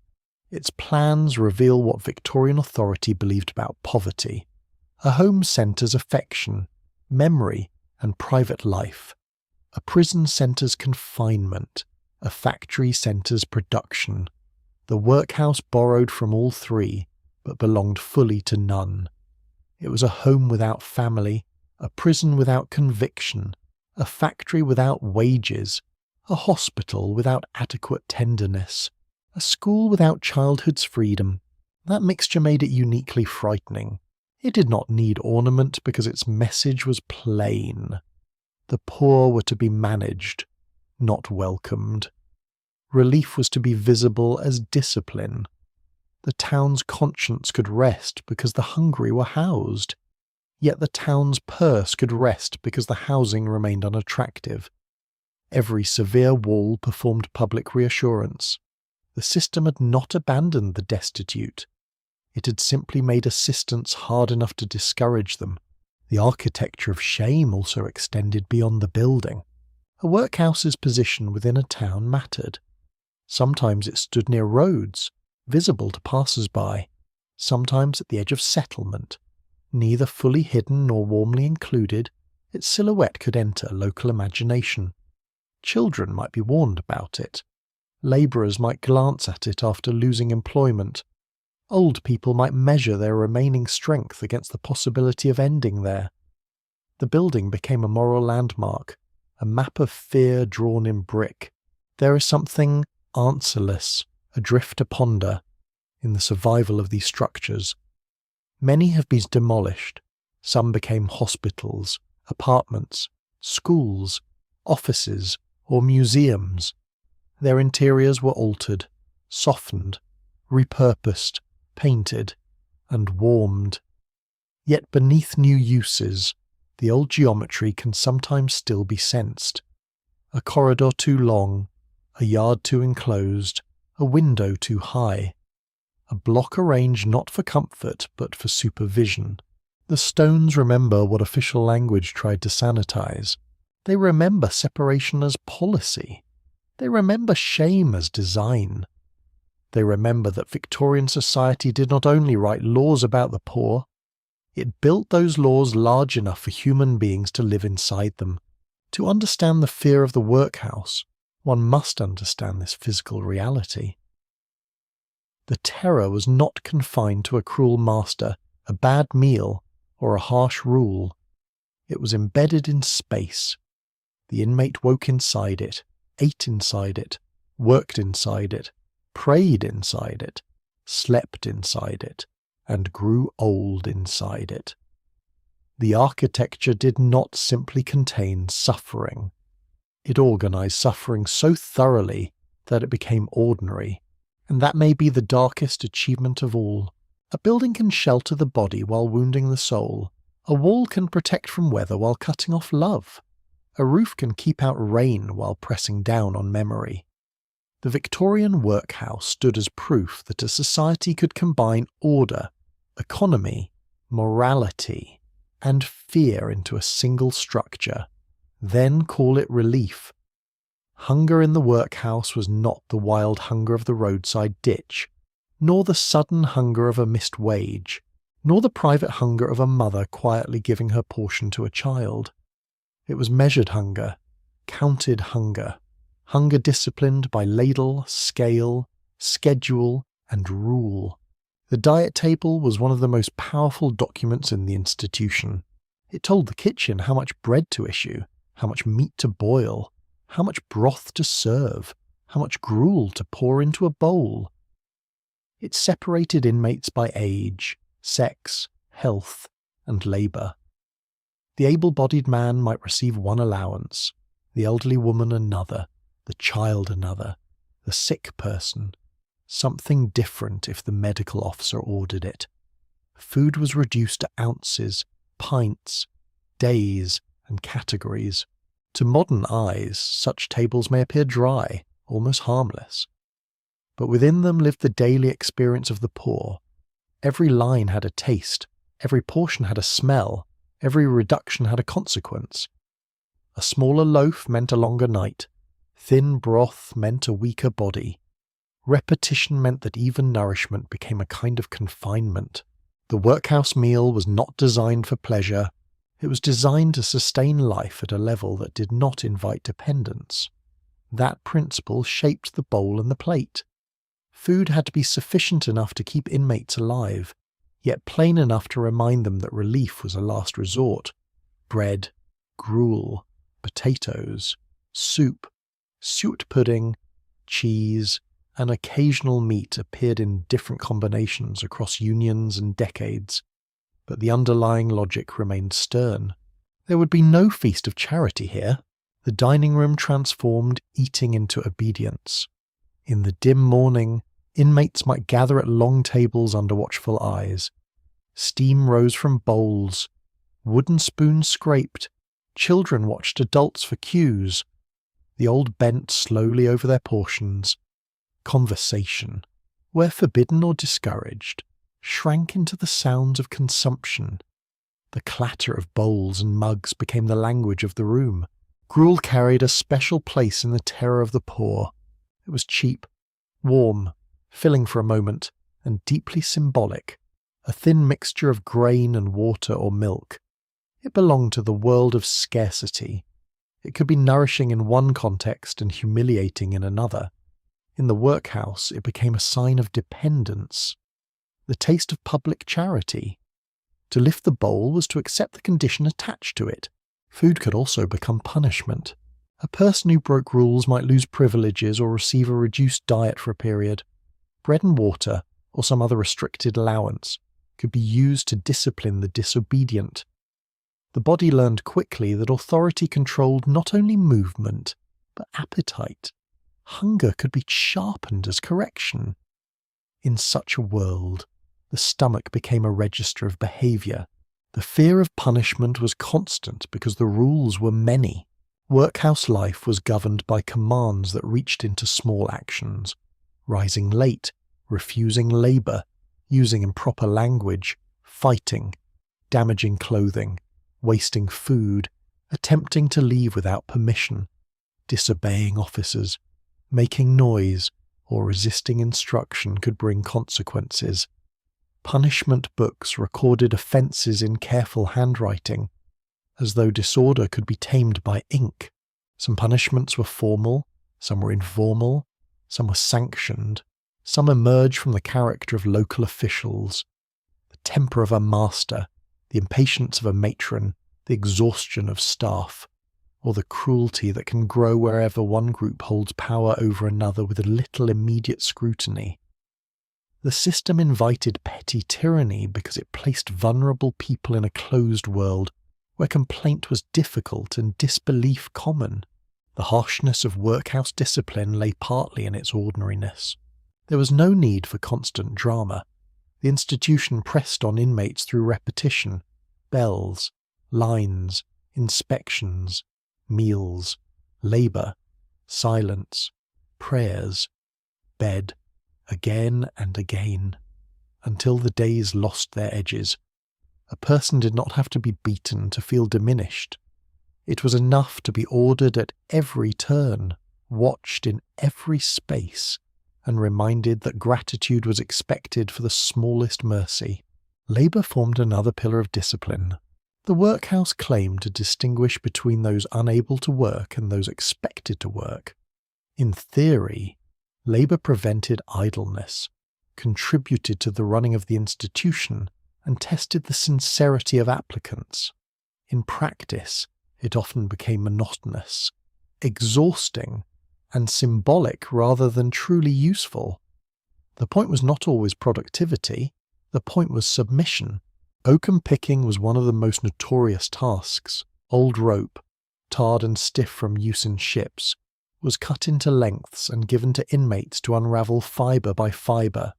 Speaker 1: Its plans reveal what Victorian authority believed about poverty. A home centres affection, memory, and private life. A prison centres confinement. A factory centres production. The workhouse borrowed from all three, but belonged fully to none. It was a home without family, a prison without conviction, a factory without wages, a hospital without adequate tenderness, a school without childhood's freedom. That mixture made it uniquely frightening. It did not need ornament because its message was plain. The poor were to be managed, not welcomed. Relief was to be visible as discipline. The town's conscience could rest because the hungry were housed. Yet the town's purse could rest because the housing remained unattractive. Every severe wall performed public reassurance. The system had not abandoned the destitute. It had simply made assistance hard enough to discourage them. The architecture of shame also extended beyond the building. A workhouse's position within a town mattered. Sometimes it stood near roads, visible to passers-by, sometimes at the edge of settlement. Neither fully hidden nor warmly included, its silhouette could enter local imagination. Children might be warned about it. Labourers might glance at it after losing employment. Old people might measure their remaining strength against the possibility of ending there. The building became a moral landmark, a map of fear drawn in brick. There is something answerless, adrift to ponder, in the survival of these structures. Many have been demolished. Some became hospitals, apartments, schools, offices, or museums. Their interiors were altered, softened, repurposed, painted, and warmed. Yet beneath new uses, the old geometry can sometimes still be sensed. A corridor too long, a yard too enclosed, a window too high. A block arranged not for comfort but for supervision. The stones remember what official language tried to sanitize. They remember separation as policy. They remember shame as design. They remember that Victorian society did not only write laws about the poor, it built those laws large enough for human beings to live inside them. To understand the fear of the workhouse, one must understand this physical reality. The terror was not confined to a cruel master, a bad meal, or a harsh rule. It was embedded in space. The inmate woke inside it, ate inside it, worked inside it, prayed inside it, slept inside it, and grew old inside it. The architecture did not simply contain suffering. It organized suffering so thoroughly that it became ordinary. And that may be the darkest achievement of all. A building can shelter the body while wounding the soul. A wall can protect from weather while cutting off love. A roof can keep out rain while pressing down on memory. The Victorian workhouse stood as proof that a society could combine order, economy, morality, and fear into a single structure, then call it relief. Hunger in the workhouse was not the wild hunger of the roadside ditch, nor the sudden hunger of a missed wage, nor the private hunger of a mother quietly giving her portion to a child. It was measured hunger, counted hunger, hunger disciplined by ladle, scale, schedule, and rule. The diet table was one of the most powerful documents in the institution. It told the kitchen how much bread to issue, how much meat to boil, how much broth to serve, how much gruel to pour into a bowl. It separated inmates by age, sex, health, and labour. The able-bodied man might receive one allowance, the elderly woman another, the child another, the sick person something different if the medical officer ordered it. Food was reduced to ounces, pints, days, and categories. To modern eyes, such tables may appear dry, almost harmless. But within them lived the daily experience of the poor. Every line had a taste, every portion had a smell, every reduction had a consequence. A smaller loaf meant a longer night. Thin broth meant a weaker body. Repetition meant that even nourishment became a kind of confinement. The workhouse meal was not designed for pleasure. It was designed to sustain life at a level that did not invite dependence. That principle shaped the bowl and the plate. Food had to be sufficient enough to keep inmates alive, yet plain enough to remind them that relief was a last resort. Bread, gruel, potatoes, soup, suet pudding, cheese, and occasional meat appeared in different combinations across unions and decades, but the underlying logic remained stern. There would be no feast of charity here. The dining room transformed eating into obedience. In the dim morning, inmates might gather at long tables under watchful eyes. Steam rose from bowls. Wooden spoons scraped. Children watched adults for cues. The old bent slowly over their portions. Conversation, where forbidden or discouraged, shrank into the sounds of consumption. The clatter of bowls and mugs became the language of the room. Gruel carried a special place in the terror of the poor. It was cheap, warm, filling for a moment, and deeply symbolic, a thin mixture of grain and water or milk. It belonged to the world of scarcity. It could be nourishing in one context and humiliating in another. In the workhouse, it became a sign of dependence, the taste of public charity. To lift the bowl was to accept the condition attached to it. Food could also become punishment. A person who broke rules might lose privileges or receive a reduced diet for a period. Bread and water, or some other restricted allowance, could be used to discipline the disobedient. The body learned quickly that authority controlled not only movement, but appetite. Hunger could be sharpened as correction. In such a world, the stomach became a register of behaviour. The fear of punishment was constant because the rules were many. Workhouse life was governed by commands that reached into small actions. Rising late, refusing labour, using improper language, fighting, damaging clothing, wasting food, attempting to leave without permission, disobeying officers, making noise, or resisting instruction could bring consequences. Punishment books recorded offences in careful handwriting, as though disorder could be tamed by ink. Some punishments were formal, some were informal, some were sanctioned, some emerged from the character of local officials. The temper of a master, the impatience of a matron, the exhaustion of staff, or the cruelty that can grow wherever one group holds power over another with little immediate scrutiny. The system invited petty tyranny because it placed vulnerable people in a closed world where complaint was difficult and disbelief common. The harshness of workhouse discipline lay partly in its ordinariness. There was no need for constant drama. The institution pressed on inmates through repetition, bells, lines, inspections, meals, labour, silence, prayers, bed, again and again, until the days lost their edges. A person did not have to be beaten to feel diminished. It was enough to be ordered at every turn, watched in every space, and reminded that gratitude was expected for the smallest mercy. Labour formed another pillar of discipline. The workhouse claimed to distinguish between those unable to work and those expected to work. In theory, labour prevented idleness, contributed to the running of the institution, and tested the sincerity of applicants. In practice, it often became monotonous, exhausting, and symbolic rather than truly useful. The point was not always productivity, the point was submission. Oakum picking was one of the most notorious tasks. Old rope, tarred and stiff from use in ships, was cut into lengths and given to inmates to unravel fibre by fibre.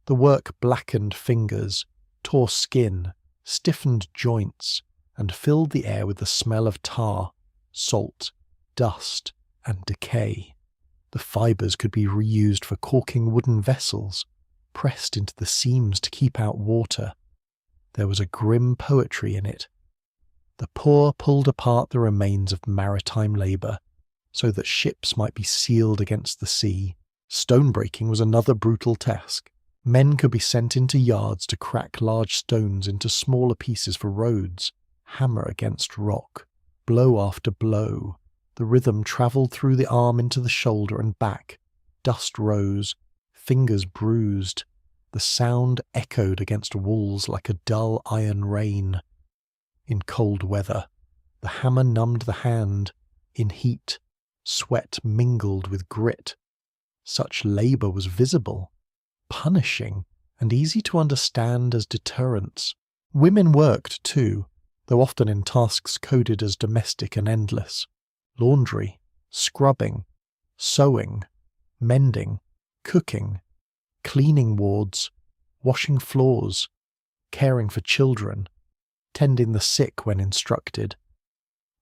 Speaker 1: The work blackened fingers, tore skin, stiffened joints, and filled the air with the smell of tar, salt, dust, and decay. The fibres could be reused for caulking wooden vessels, pressed into the seams to keep out water. There was a grim poetry in it. The poor pulled apart the remains of maritime labour, so that ships might be sealed against the sea. Stone-breaking was another brutal task. Men could be sent into yards to crack large stones into smaller pieces for roads, hammer against rock, blow after blow. The rhythm travelled through the arm into the shoulder and back. Dust rose, fingers bruised. The sound echoed against walls like a dull iron rain. In cold weather, the hammer numbed the hand. In heat, sweat mingled with grit. Such labour was visible, punishing, and easy to understand as deterrents. Women worked too, though often in tasks coded as domestic and endless. Laundry, scrubbing, sewing, mending, cooking, cleaning wards, washing floors, caring for children, tending the sick when instructed.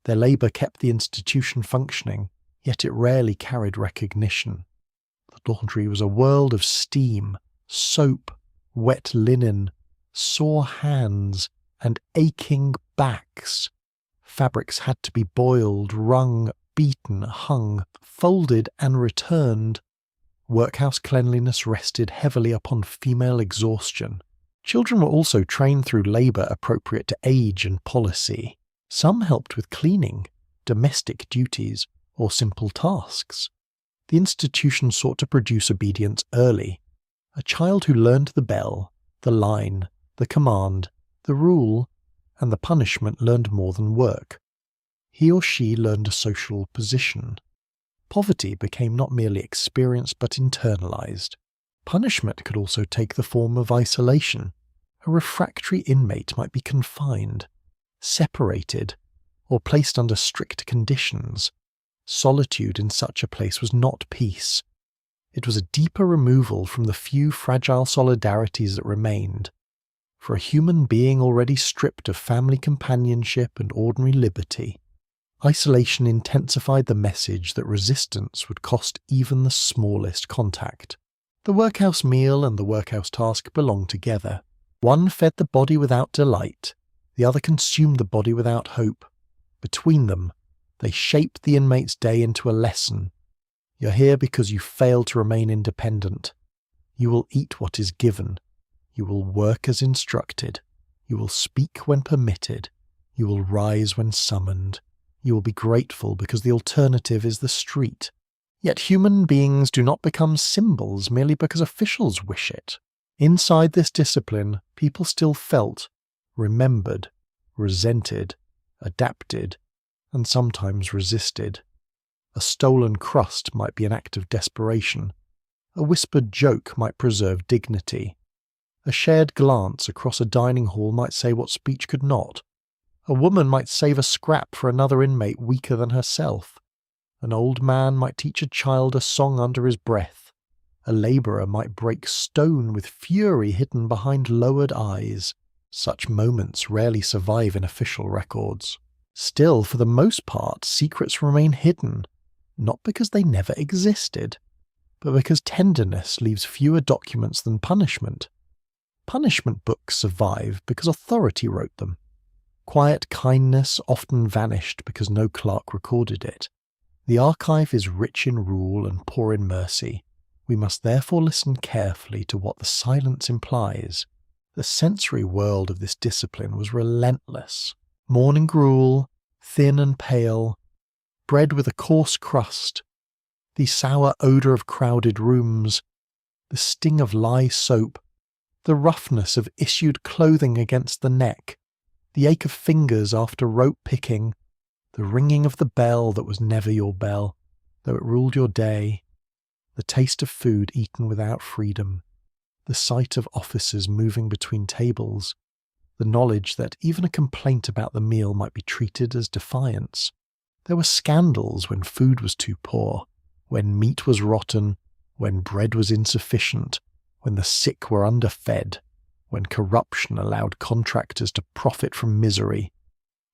Speaker 1: Their labour kept the institution functioning, yet it rarely carried recognition. The laundry was a world of steam, soap, wet linen, sore hands, and aching backs. Fabrics had to be boiled, wrung, beaten, hung, folded, and returned. Workhouse cleanliness rested heavily upon female exhaustion. Children were also trained through labour appropriate to age and policy. Some helped with cleaning, domestic duties, or simple tasks. The institution sought to produce obedience early. A child who learned the bell, the line, the command, the rule, and the punishment learned more than work. He or she learned a social position. Poverty became not merely experienced but internalized. Punishment could also take the form of isolation. A refractory inmate might be confined, separated, or placed under strict conditions. Solitude in such a place was not peace. It was a deeper removal from the few fragile solidarities that remained. For a human being already stripped of family companionship and ordinary liberty, isolation intensified the message that resistance would cost even the smallest contact. The workhouse meal and the workhouse task belonged together. One fed the body without delight, the other consumed the body without hope. Between them, they shaped the inmate's day into a lesson. You're here because you failed to remain independent. You will eat what is given. You will work as instructed. You will speak when permitted. You will rise when summoned. You will be grateful because the alternative is the street. Yet human beings do not become symbols merely because officials wish it. Inside this discipline, people still felt, remembered, resented, adapted, and sometimes resisted. A stolen crust might be an act of desperation. A whispered joke might preserve dignity. A shared glance across a dining hall might say what speech could not. A woman might save a scrap for another inmate weaker than herself. An old man might teach a child a song under his breath. A labourer might break stone with fury hidden behind lowered eyes. Such moments rarely survive in official records. Still, for the most part, secrets remain hidden, not because they never existed, but because tenderness leaves fewer documents than punishment. Punishment books survive because authority wrote them. Quiet kindness often vanished because no clerk recorded it. The archive is rich in rule and poor in mercy. We must therefore listen carefully to what the silence implies. The sensory world of this discipline was relentless. Morning gruel, thin and pale, bread with a coarse crust, the sour odour of crowded rooms, the sting of lye soap, the roughness of issued clothing against the neck, the ache of fingers after rope picking, the ringing of the bell that was never your bell, though it ruled your day, the taste of food eaten without freedom, the sight of officers moving between tables, the knowledge that even a complaint about the meal might be treated as defiance. There were scandals when food was too poor, when meat was rotten, when bread was insufficient, when the sick were underfed, when corruption allowed contractors to profit from misery.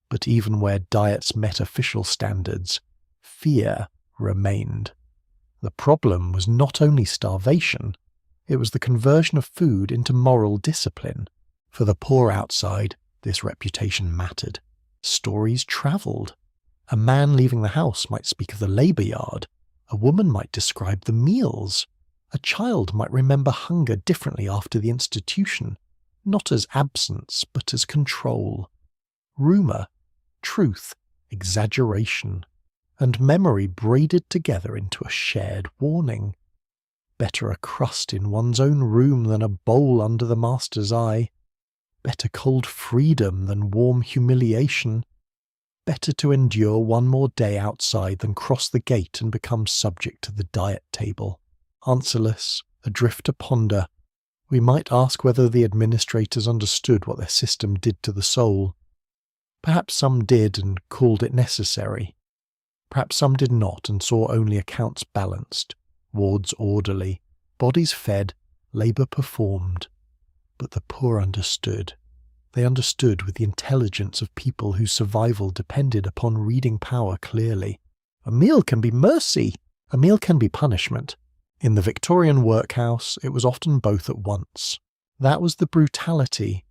Speaker 1: But even where diets met official standards, fear remained. The problem was not only starvation, it was the conversion of food into moral discipline. For the poor outside, this reputation mattered. Stories travelled. A man leaving the house might speak of the labour yard. A woman might describe the meals. A child might remember hunger differently after the institution, not as absence, but as control. Rumour, truth, exaggeration, and memory braided together into a shared warning. Better a crust in one's own room than a bowl under the master's eye. Better cold freedom than warm humiliation. Better to endure one more day outside than cross the gate and become subject to the diet table. Answerless, adrift to ponder, we might ask whether the administrators understood what their system did to the soul. Perhaps some did and called it necessary. Perhaps some did not and saw only accounts balanced, wards orderly, bodies fed, labour performed. But the poor understood. They understood with the intelligence of people whose survival depended upon reading power clearly. A meal can be mercy. A meal can be punishment. In the Victorian workhouse, it was often both at once. That was the brutality.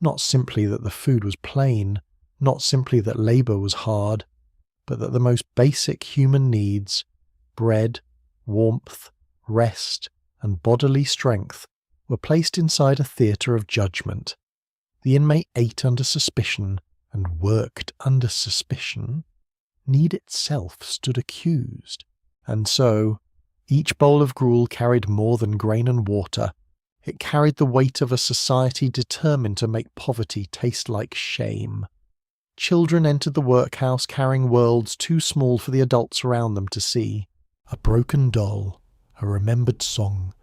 Speaker 1: Not simply that the food was plain, not simply that labour was hard, but that the most basic human needs, bread, warmth, rest, and bodily strength, were placed inside a theatre of judgment. The inmate ate under suspicion and worked under suspicion. Need itself stood accused. And so, each bowl of gruel carried more than grain and water. It carried the weight of a society determined to make poverty taste like shame. Children entered the workhouse carrying worlds too small for the adults around them to see. A broken doll, a remembered song,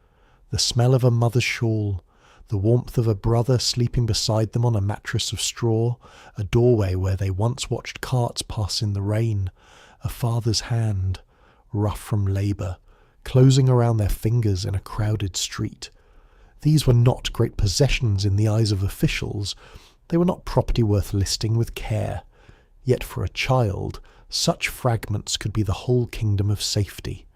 Speaker 1: the smell of a mother's shawl, the warmth of a brother sleeping beside them on a mattress of straw, a doorway where they once watched carts pass in the rain, a father's hand, rough from labour, closing around their fingers in a crowded street. These were not great possessions in the eyes of officials. They were not property worth listing with care. Yet for a child, such fragments could be the whole kingdom of safety.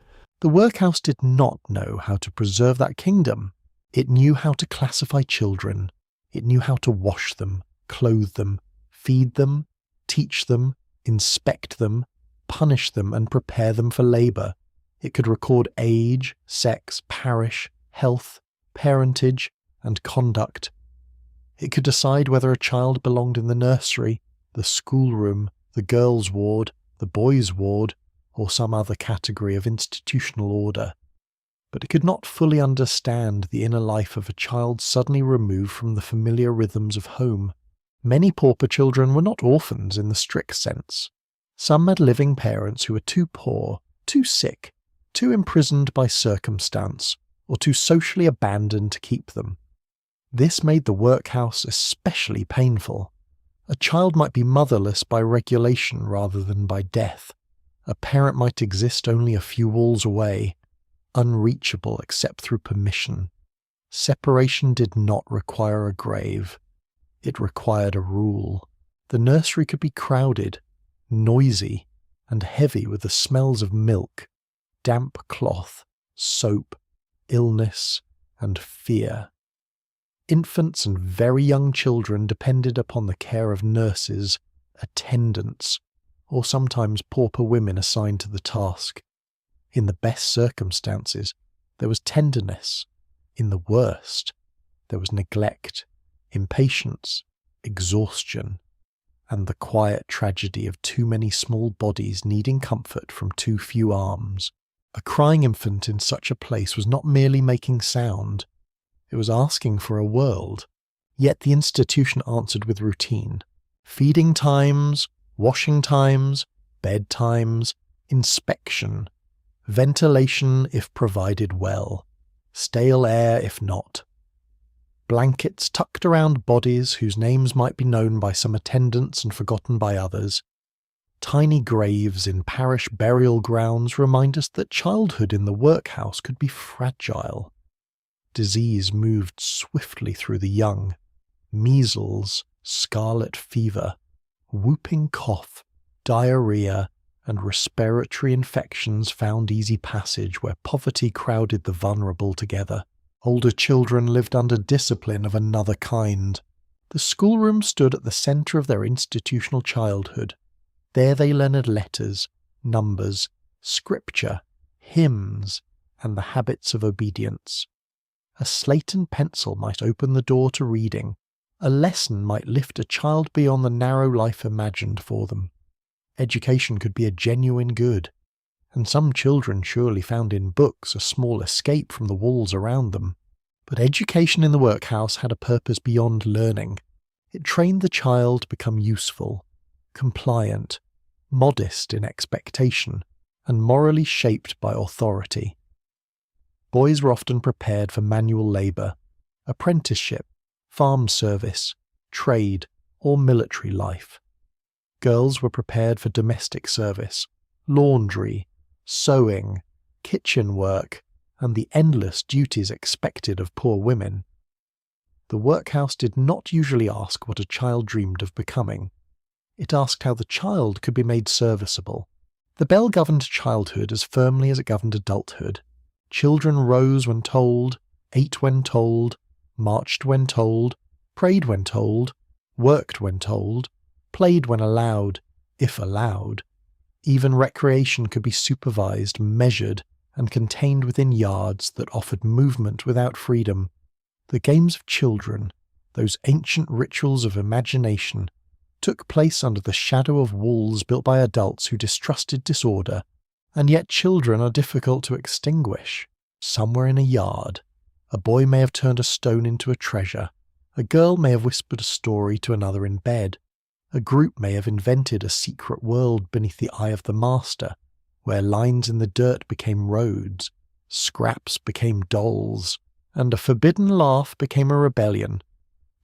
Speaker 1: The workhouse did not know how to preserve that kingdom. It knew how to classify children. It knew how to wash them, clothe them, feed them, teach them, inspect them, punish them, and prepare them for labour. It could record age, sex, parish, health, parentage, and conduct. It could decide whether a child belonged in the nursery, the schoolroom, the girls' ward, the boys' ward, or some other category of institutional order. But it could not fully understand the inner life of a child suddenly removed from the familiar rhythms of home. Many pauper children were not orphans in the strict sense. Some had living parents who were too poor, too sick, too imprisoned by circumstance, or too socially abandoned to keep them. This made the workhouse especially painful. A child might be motherless by regulation rather than by death. A parent might exist only a few walls away, unreachable except through permission. Separation did not require a grave. It required a rule. The nursery could be crowded, noisy, and heavy with the smells of milk, damp cloth, soap, illness, and fear. Infants and very young children depended upon the care of nurses, attendants, or sometimes pauper women assigned to the task. In the best circumstances, there was tenderness. In the worst, there was neglect, impatience, exhaustion, and the quiet tragedy of too many small bodies needing comfort from too few arms. A crying infant in such a place was not merely making sound, it was asking for a world. Yet the institution answered with routine. Feeding times, washing times, bed times, inspection, ventilation if provided well, stale air if not. Blankets tucked around bodies whose names might be known by some attendants and forgotten by others. Tiny graves in parish burial grounds remind us that childhood in the workhouse could be fragile. Disease moved swiftly through the young. Measles, scarlet fever, whooping cough, diarrhea, and respiratory infections found easy passage where poverty crowded the vulnerable together. Older children lived under discipline of another kind. The schoolroom stood at the centre of their institutional childhood. There they learned letters, numbers, scripture, hymns, and the habits of obedience. A slate and pencil might open the door to reading. A lesson might lift a child beyond the narrow life imagined for them. Education could be a genuine good, and some children surely found in books a small escape from the walls around them. But education in the workhouse had a purpose beyond learning. It trained the child to become useful, compliant, modest in expectation, and morally shaped by authority. Boys were often prepared for manual labour, apprenticeship, farm service, trade, or military life. Girls were prepared for domestic service, laundry, sewing, kitchen work, and the endless duties expected of poor women. The workhouse did not usually ask what a child dreamed of becoming. It asked how the child could be made serviceable. The bell governed childhood as firmly as it governed adulthood. Children rose when told, ate when told, marched when told, prayed when told, worked when told, played when allowed, if allowed. Even recreation could be supervised, measured, and contained within yards that offered movement without freedom. The games of children, those ancient rituals of imagination, took place under the shadow of walls built by adults who distrusted disorder, and yet children are difficult to extinguish. Somewhere in a yard, a boy may have turned a stone into a treasure, a girl may have whispered a story to another in bed, a group may have invented a secret world beneath the eye of the master, where lines in the dirt became roads, scraps became dolls, and a forbidden laugh became a rebellion.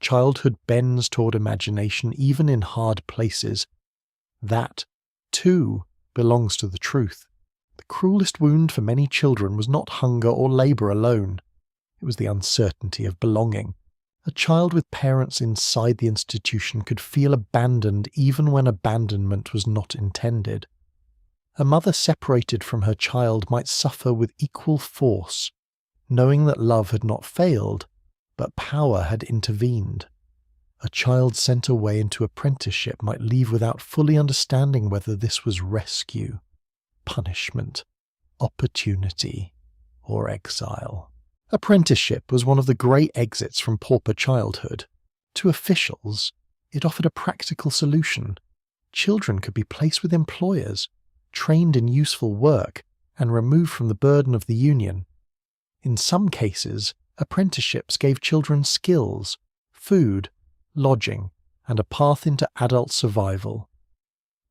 Speaker 1: Childhood bends toward imagination even in hard places. That, too, belongs to the truth. The cruelest wound for many children was not hunger or labour alone. It was the uncertainty of belonging. A child with parents inside the institution could feel abandoned even when abandonment was not intended. A mother separated from her child might suffer with equal force, knowing that love had not failed, but power had intervened. A child sent away into apprenticeship might leave without fully understanding whether this was rescue, punishment, opportunity, or exile. Apprenticeship was one of the great exits from pauper childhood. To officials, it offered a practical solution. Children could be placed with employers, trained in useful work, and removed from the burden of the union. In some cases, apprenticeships gave children skills, food, lodging, and a path into adult survival.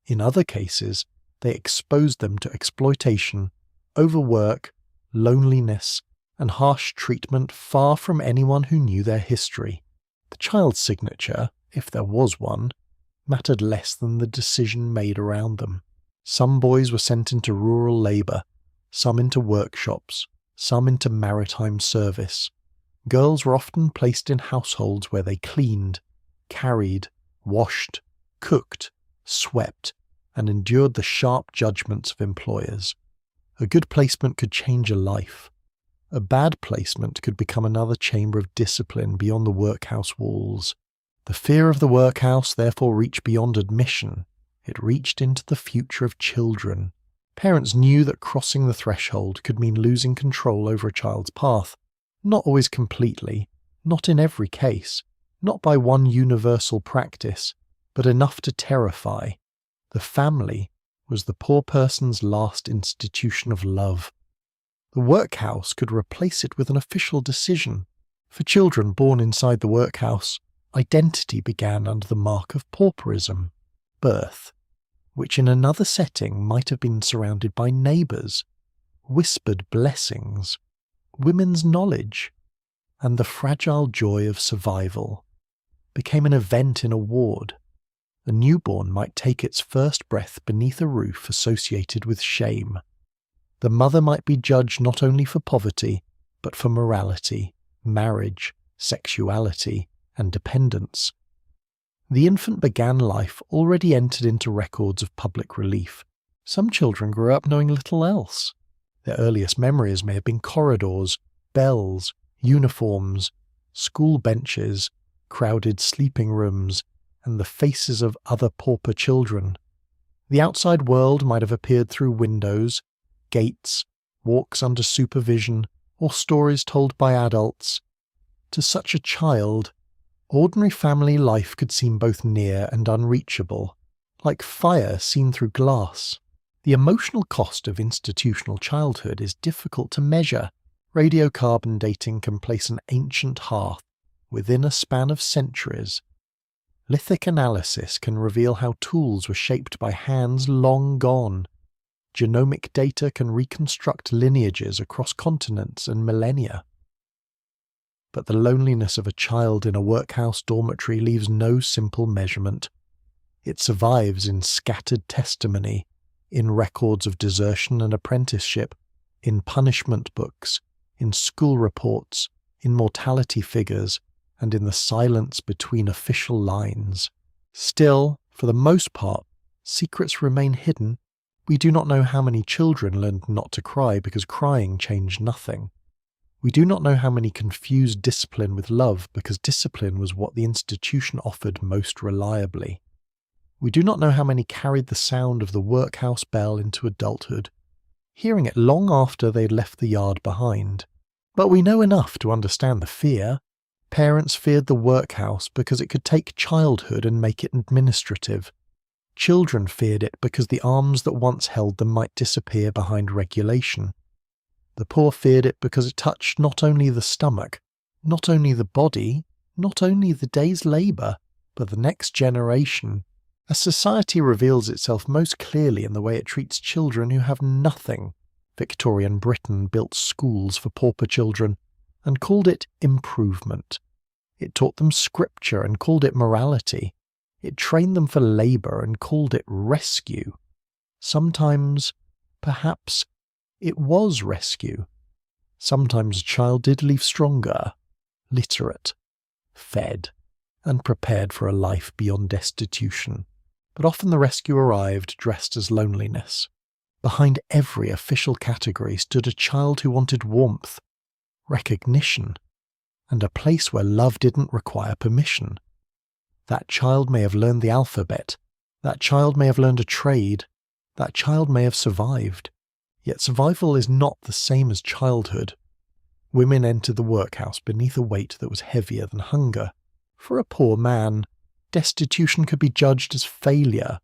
Speaker 1: In other cases, they exposed them to exploitation, overwork, loneliness, and harsh treatment far from anyone who knew their history. The child's signature, if there was one, mattered less than the decision made around them. Some boys were sent into rural labour, some into workshops, some into maritime service. Girls were often placed in households where they cleaned, carried, washed, cooked, swept, and endured the sharp judgments of employers. A good placement could change a life. A bad placement could become another chamber of discipline beyond the workhouse walls. The fear of the workhouse therefore reached beyond admission. It reached into the future of children. Parents knew that crossing the threshold could mean losing control over a child's path. Not always completely, not in every case, not by one universal practice, but enough to terrify. The family was the poor person's last institution of love. The workhouse could replace it with an official decision. For children born inside the workhouse, identity began under the mark of pauperism, birth, which in another setting might have been surrounded by neighbours, whispered blessings, women's knowledge, and the fragile joy of survival, became an event in a ward. The newborn might take its first breath beneath a roof associated with shame. The mother might be judged not only for poverty, but for morality, marriage, sexuality, and dependence. The infant began life already entered into records of public relief. Some children grew up knowing little else. Their earliest memories may have been corridors, bells, uniforms, school benches, crowded sleeping rooms, and the faces of other pauper children. The outside world might have appeared through windows, gates, walks under supervision, or stories told by adults. To such a child, ordinary family life could seem both near and unreachable, like fire seen through glass. The emotional cost of institutional childhood is difficult to measure. Radiocarbon dating can place an ancient hearth within a span of centuries. Lithic analysis can reveal how tools were shaped by hands long gone. Genomic data can reconstruct lineages across continents and millennia. But the loneliness of a child in a workhouse dormitory leaves no simple measurement. It survives in scattered testimony, in records of desertion and apprenticeship, in punishment books, in school reports, in mortality figures, and in the silence between official lines. Still, for the most part, secrets remain hidden. We do not know how many children learned not to cry because crying changed nothing. We do not know how many confused discipline with love because discipline was what the institution offered most reliably. We do not know how many carried the sound of the workhouse bell into adulthood, hearing it long after they had left the yard behind. But we know enough to understand the fear. Parents feared the workhouse because it could take childhood and make it administrative. Children feared it because the arms that once held them might disappear behind regulation. The poor feared it because it touched not only the stomach, not only the body, not only the day's labour, but the next generation. A society reveals itself most clearly in the way it treats children who have nothing. Victorian Britain built schools for pauper children and called it improvement. It taught them scripture and called it morality. It trained them for labour and called it rescue. Sometimes, perhaps, it was rescue. Sometimes a child did leave stronger, literate, fed, and prepared for a life beyond destitution. But often the rescue arrived dressed as loneliness. Behind every official category stood a child who wanted warmth, recognition, and a place where love didn't require permission. That child may have learned the alphabet, that child may have learned a trade, that child may have survived. Yet survival is not the same as childhood. Women entered the workhouse beneath a weight that was heavier than hunger. For a poor man, destitution could be judged as failure.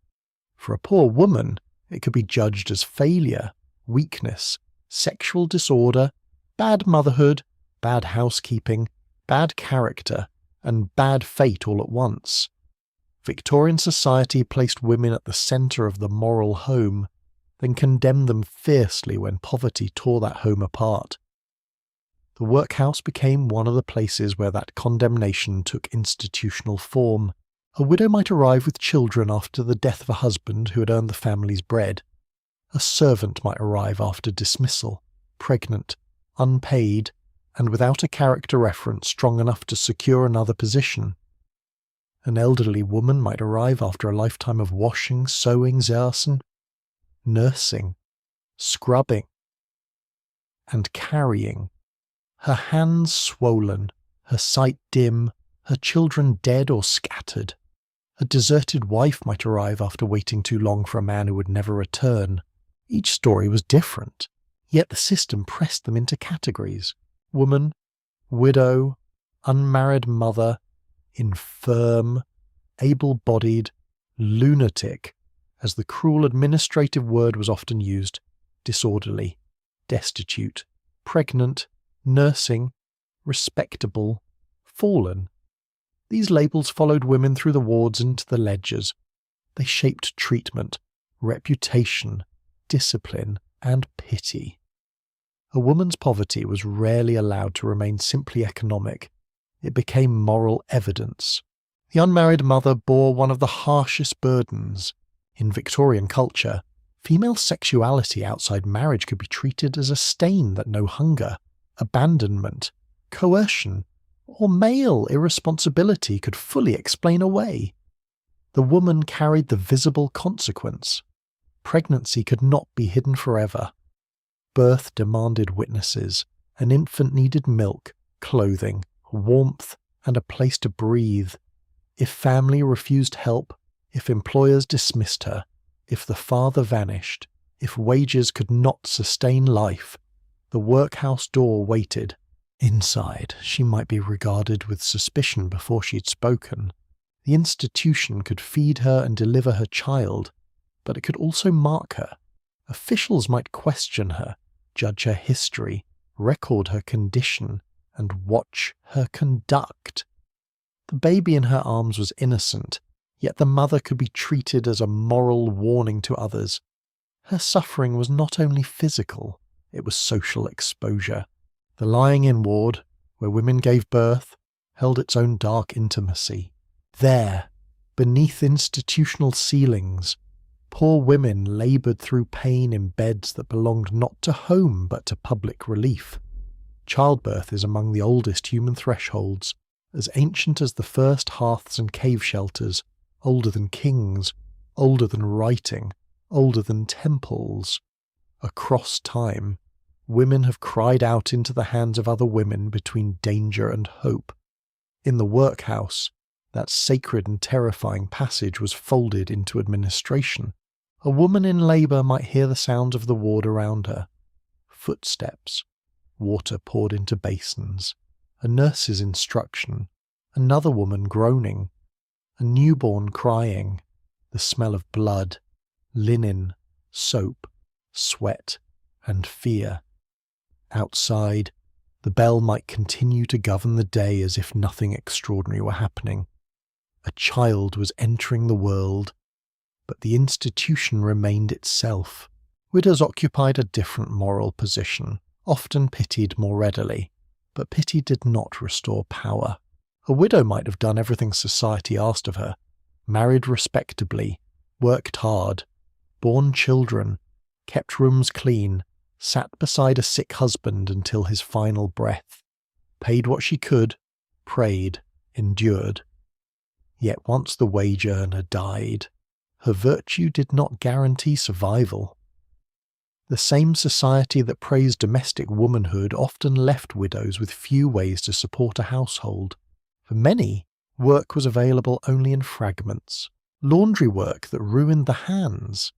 Speaker 1: For a poor woman, it could be judged as failure, weakness, sexual disorder, bad motherhood, bad housekeeping, bad character, and bad fate all at once. Victorian society placed women at the centre of the moral home, then condemned them fiercely when poverty tore that home apart. The workhouse became one of the places where that condemnation took institutional form. A widow might arrive with children after the death of a husband who had earned the family's bread. A servant might arrive after dismissal, pregnant, unpaid, and without a character reference strong enough to secure another position. An elderly woman might arrive after a lifetime of washing, sewing, zersen, nursing, scrubbing, and carrying, her hands swollen, her sight dim, her children dead or scattered. A deserted wife might arrive after waiting too long for a man who would never return. Each story was different, yet the system pressed them into categories: woman, widow, unmarried mother, infirm, able-bodied, lunatic, as the cruel administrative word was often used, disorderly, destitute, pregnant, nursing, respectable, fallen. These labels followed women through the wards into the ledgers. They shaped treatment, reputation, discipline, and pity. A woman's poverty was rarely allowed to remain simply economic. It became moral evidence. The unmarried mother bore one of the harshest burdens. In Victorian culture, female sexuality outside marriage could be treated as a stain that no hunger, abandonment, coercion, or male irresponsibility could fully explain away. The woman carried the visible consequence. Pregnancy could not be hidden forever. Birth demanded witnesses. An infant needed milk, clothing, warmth, and a place to breathe. If family refused help, if employers dismissed her, if the father vanished, if wages could not sustain life, The workhouse door waited. Inside, she might be regarded with suspicion before she'd spoken. The institution could feed her and deliver her child, but it could also mark her. Officials might question her, judge her history, record her condition, and watch her conduct. The baby in her arms was innocent, yet the mother could be treated as a moral warning to others. Her suffering was not only physical, it was social exposure. The lying-in ward, where women gave birth, held its own dark intimacy. There, beneath institutional ceilings, poor women laboured through pain in beds that belonged not to home but to public relief. Childbirth is among the oldest human thresholds, as ancient as the first hearths and cave shelters, older than kings, older than writing, older than temples. Across time, women have cried out into the hands of other women between danger and hope. In the workhouse, that sacred and terrifying passage was folded into administration. A woman in labour might hear the sounds of the ward around her. Footsteps, water poured into basins, a nurse's instruction, another woman groaning, a newborn crying, the smell of blood, linen, soap, sweat, and fear. Outside, the bell might continue to govern the day as if nothing extraordinary were happening. A child was entering the world, but the institution remained itself. Widows occupied a different moral position, often pitied more readily, but pity did not restore power. A widow might have done everything society asked of her, married respectably, worked hard, borne children, kept rooms clean, sat beside a sick husband until his final breath, paid what she could, prayed, endured. Yet once the wage earner died, her virtue did not guarantee survival. The same society that praised domestic womanhood often left widows with few ways to support a household. For many, work was available only in fragments. Laundry work that ruined the hands.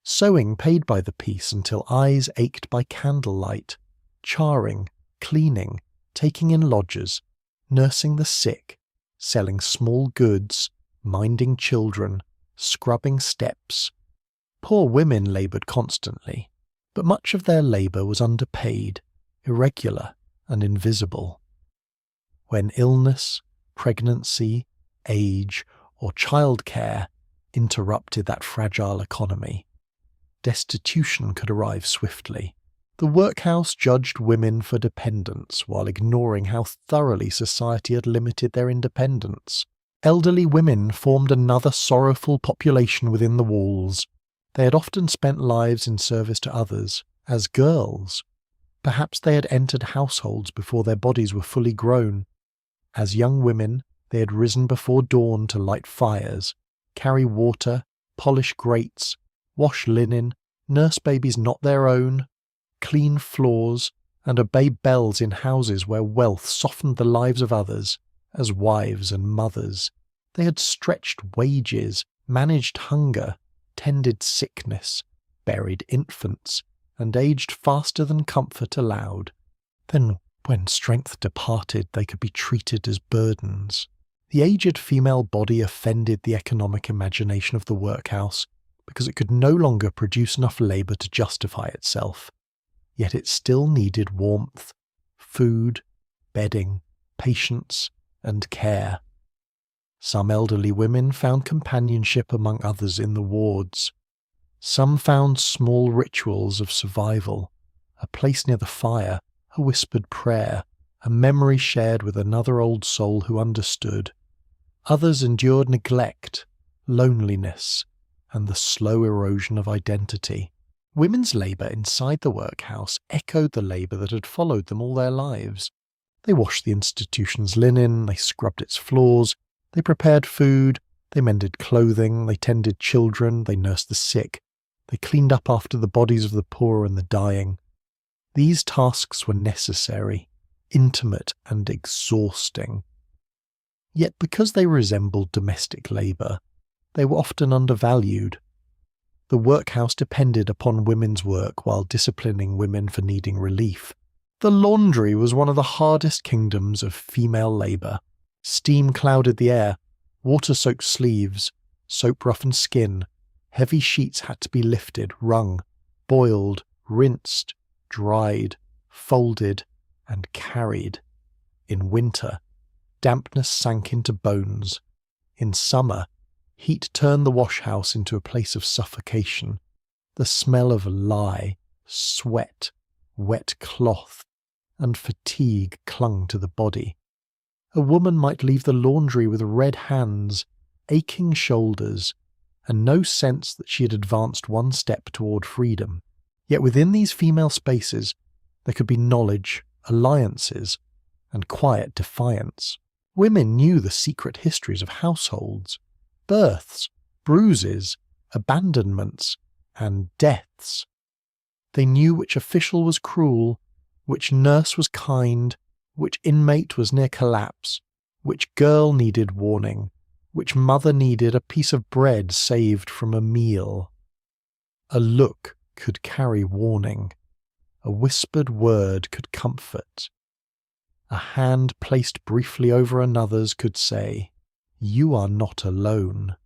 Speaker 1: Sewing paid by the piece until eyes ached by candlelight. Charring, cleaning, taking in lodgers, nursing the sick, selling small goods, minding children, scrubbing steps. Poor women laboured constantly, but much of their labour was underpaid, irregular, and invisible. When illness, pregnancy, age, or childcare interrupted that fragile economy, destitution could arrive swiftly. The workhouse judged women for dependence while ignoring how thoroughly society had limited their independence. Elderly women formed another sorrowful population within the walls. They had often spent lives in service to others, as girls. Perhaps they had entered households before their bodies were fully grown. As young women, they had risen before dawn to light fires, carry water, polish grates, wash linen, nurse babies not their own, clean floors, and obey bells in houses where wealth softened the lives of others, as wives and mothers. They had stretched wages, managed hunger, tended sickness, buried infants, and aged faster than comfort allowed. Then, when strength departed, they could be treated as burdens. The aged female body offended the economic imagination of the workhouse because it could no longer produce enough labour to justify itself. Yet it still needed warmth, food, bedding, patience, and care. Some elderly women found companionship among others in the wards. Some found small rituals of survival, a place near the fire, a whispered prayer, a memory shared with another old soul who understood. Others endured neglect, loneliness, and the slow erosion of identity. Women's labour inside the workhouse echoed the labour that had followed them all their lives. They washed the institution's linen, they scrubbed its floors, they prepared food, they mended clothing, they tended children, they nursed the sick, they cleaned up after the bodies of the poor and the dying. These tasks were necessary, intimate and exhausting. Yet because they resembled domestic labour, they were often undervalued. The workhouse depended upon women's work while disciplining women for needing relief. The laundry was one of the hardest kingdoms of female labour. Steam clouded the air, water-soaked sleeves, soap-roughened skin. Heavy sheets had to be lifted, wrung, boiled, rinsed, dried, folded, and carried. In winter, dampness sank into bones. In summer, heat turned the wash-house into a place of suffocation. The smell of lye, sweat, wet cloth, and fatigue clung to the body. A woman might leave the laundry with red hands, aching shoulders, and no sense that she had advanced one step toward freedom. Yet within these female spaces, there could be knowledge, alliances, and quiet defiance. Women knew the secret histories of households, births, bruises, abandonments, and deaths. They knew which official was cruel, which nurse was kind, which inmate was near collapse, which girl needed warning, which mother needed a piece of bread saved from a meal. A look could carry warning. A whispered word could comfort. A hand placed briefly over another's could say, "You are not alone,"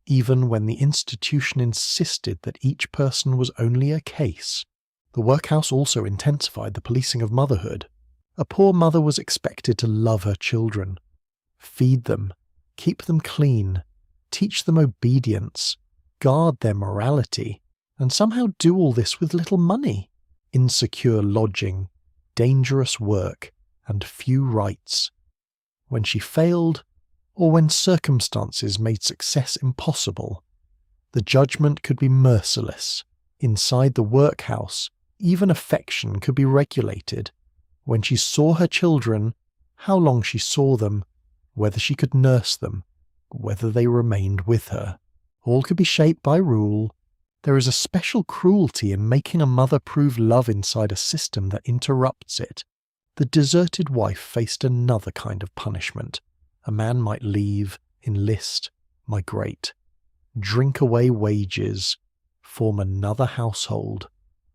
Speaker 1: even when the institution insisted that each person was only a case. The workhouse also intensified the policing of motherhood. A poor mother was expected to love her children, feed them, keep them clean, teach them obedience, guard their morality, and somehow do all this with little money. Insecure lodging, dangerous work, and few rights. When she failed, or when circumstances made success impossible, the judgment could be merciless. Inside the workhouse, even affection could be regulated. When she saw her children, how long she saw them, whether she could nurse them, whether they remained with her. All could be shaped by rule. There is a special cruelty in making a mother prove love inside a system that interrupts it. The deserted wife faced another kind of punishment. A man might leave, enlist, migrate, drink away wages, form another household,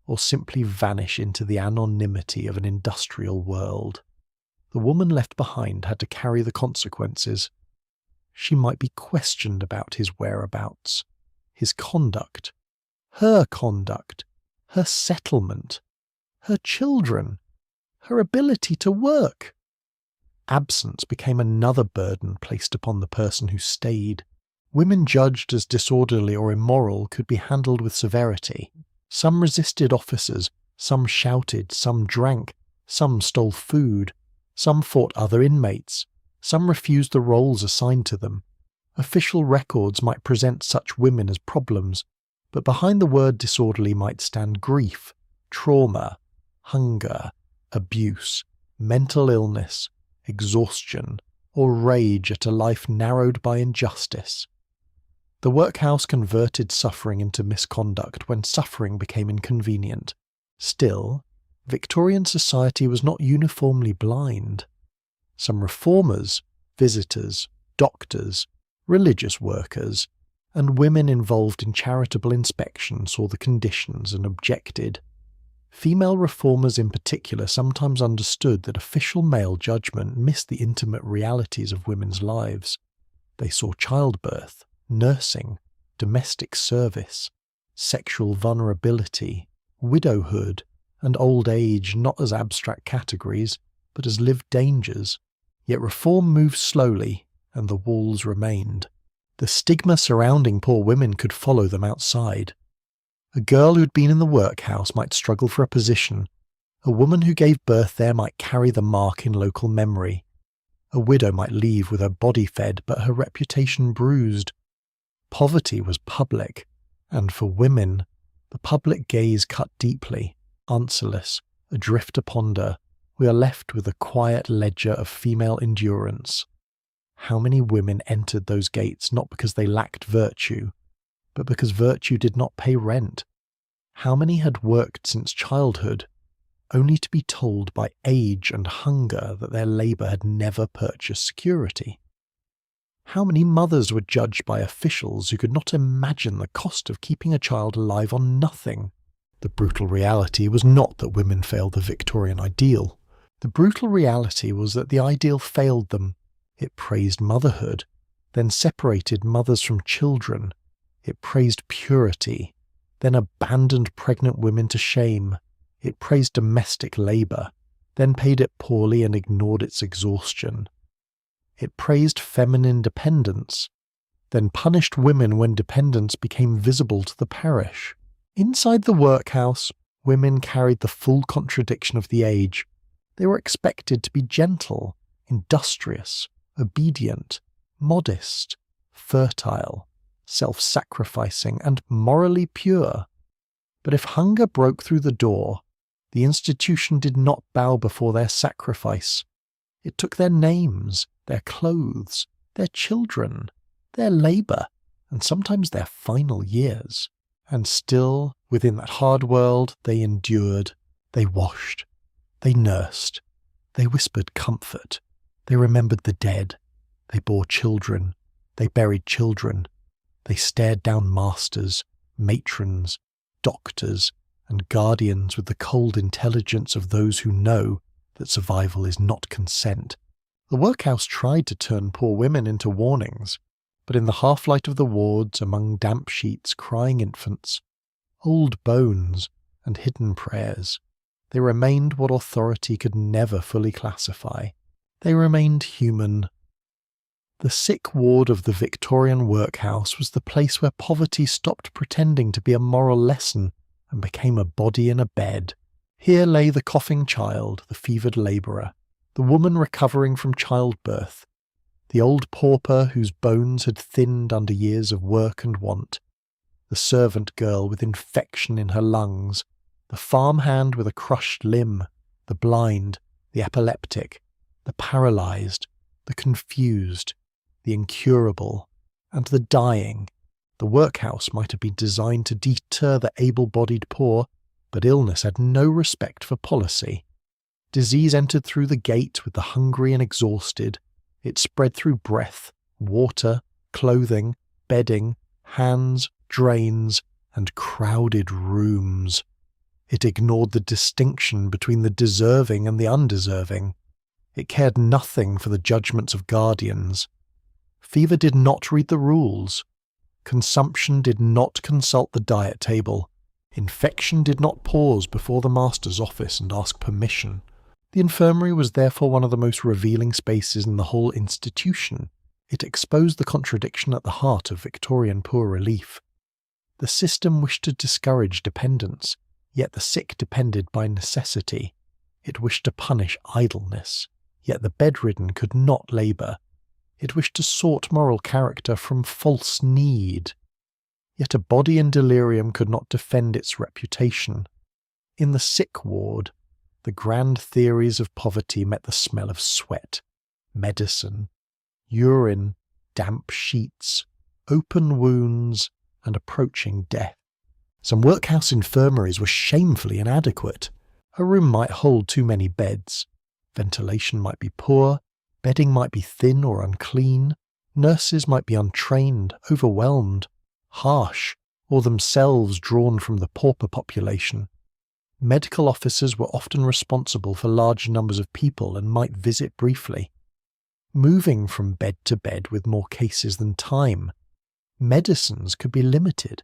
Speaker 1: or simply vanish into the anonymity of an industrial world. The woman left behind had to carry the consequences. She might be questioned about his whereabouts, his conduct, her settlement, her children, her ability to work. Absence became another burden placed upon the person who stayed. Women judged as disorderly or immoral could be handled with severity. Some resisted officers, some shouted, some drank, some stole food, some fought other inmates, some refused the roles assigned to them. Official records might present such women as problems, but behind the word disorderly might stand grief, trauma, hunger, abuse, mental illness, exhaustion, or rage at a life narrowed by injustice. The workhouse converted suffering into misconduct when suffering became inconvenient. Still, Victorian society was not uniformly blind. Some reformers, visitors, doctors, religious workers, and women involved in charitable inspection saw the conditions and objected. Female reformers in particular sometimes understood that official male judgment missed the intimate realities of women's lives. They saw childbirth, nursing, domestic service, sexual vulnerability, widowhood, and old age not as abstract categories, but as lived dangers. Yet reform moved slowly, and the walls remained. The stigma surrounding poor women could follow them outside. A girl who'd been in the workhouse might struggle for a position. A woman who gave birth there might carry the mark in local memory. A widow might leave with her body fed but her reputation bruised. Poverty was public, and for women, the public gaze cut deeply, answerless, adrift to ponder. We are left with a quiet ledger of female endurance. How many women entered those gates not because they lacked virtue, but because virtue did not pay rent? How many had worked since childhood, only to be told by age and hunger that their labour had never purchased security? How many mothers were judged by officials who could not imagine the cost of keeping a child alive on nothing? The brutal reality was not that women failed the Victorian ideal. The brutal reality was that the ideal failed them. It praised motherhood, then separated mothers from children. It praised purity, then abandoned pregnant women to shame. It praised domestic labour, then paid it poorly and ignored its exhaustion. It praised feminine dependence, then punished women when dependence became visible to the parish. Inside the workhouse, women carried the full contradiction of the age. They were expected to be gentle, industrious, obedient, modest, fertile, self-sacrificing, and morally pure. But if hunger broke through the door, the institution did not bow before their sacrifice. It took their names, their clothes, their children, their labour, and sometimes their final years. And still, within that hard world, they endured, they washed, they nursed, they whispered comfort, they remembered the dead, they bore children, they buried children, they stared down masters, matrons, doctors, and guardians with the cold intelligence of those who know that survival is not consent. The workhouse tried to turn poor women into warnings, but in the half-light of the wards, among damp sheets, crying infants, old bones, and hidden prayers, they remained what authority could never fully classify. They remained human. The sick ward of the Victorian workhouse was the place where poverty stopped pretending to be a moral lesson and became a body in a bed. Here lay the coughing child, the fevered labourer, the woman recovering from childbirth, the old pauper whose bones had thinned under years of work and want, the servant girl with infection in her lungs, the farmhand with a crushed limb, the blind, the epileptic, the paralysed, the confused, the incurable, and the dying. The workhouse might have been designed to deter the able-bodied poor, but illness had no respect for policy. Disease entered through the gate with the hungry and exhausted. It spread through breath, water, clothing, bedding, hands, drains, and crowded rooms. It ignored the distinction between the deserving and the undeserving. It cared nothing for the judgments of guardians. Fever did not read the rules. Consumption did not consult the diet table. Infection did not pause before the master's office and ask permission. The infirmary was therefore one of the most revealing spaces in the whole institution. It exposed the contradiction at the heart of Victorian poor relief. The system wished to discourage dependence, yet the sick depended by necessity. It wished to punish idleness, yet the bedridden could not labour. It wished to sort moral character from false need, yet a body in delirium could not defend its reputation. In the sick ward, the grand theories of poverty met the smell of sweat, medicine, urine, damp sheets, open wounds, and approaching death. Some workhouse infirmaries were shamefully inadequate. A room might hold too many beds. Ventilation might be poor, bedding might be thin or unclean, nurses might be untrained, overwhelmed, harsh, or themselves drawn from the pauper population. Medical officers were often responsible for large numbers of people and might visit briefly. Moving from bed to bed with more cases than time, medicines could be limited.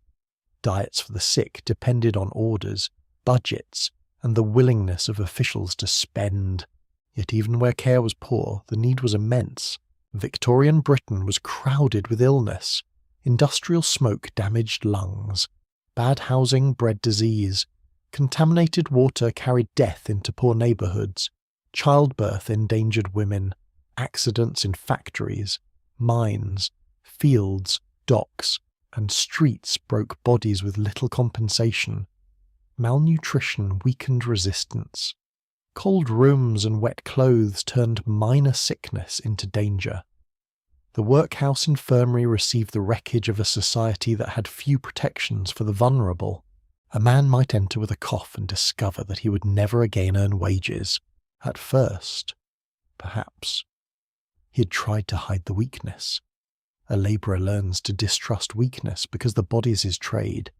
Speaker 1: Diets for the sick depended on orders, budgets, and the willingness of officials to spend. Yet even where care was poor, the need was immense. Victorian Britain was crowded with illness. Industrial smoke damaged lungs. Bad housing bred disease. Contaminated water carried death into poor neighbourhoods. Childbirth endangered women. Accidents in factories, mines, fields, docks, and streets broke bodies with little compensation. Malnutrition weakened resistance. Cold rooms and wet clothes turned minor sickness into danger. The workhouse infirmary received the wreckage of a society that had few protections for the vulnerable. A man might enter with a cough and discover that he would never again earn wages. At first, perhaps, he had tried to hide the weakness. A labourer learns to distrust weakness because the body's his trade.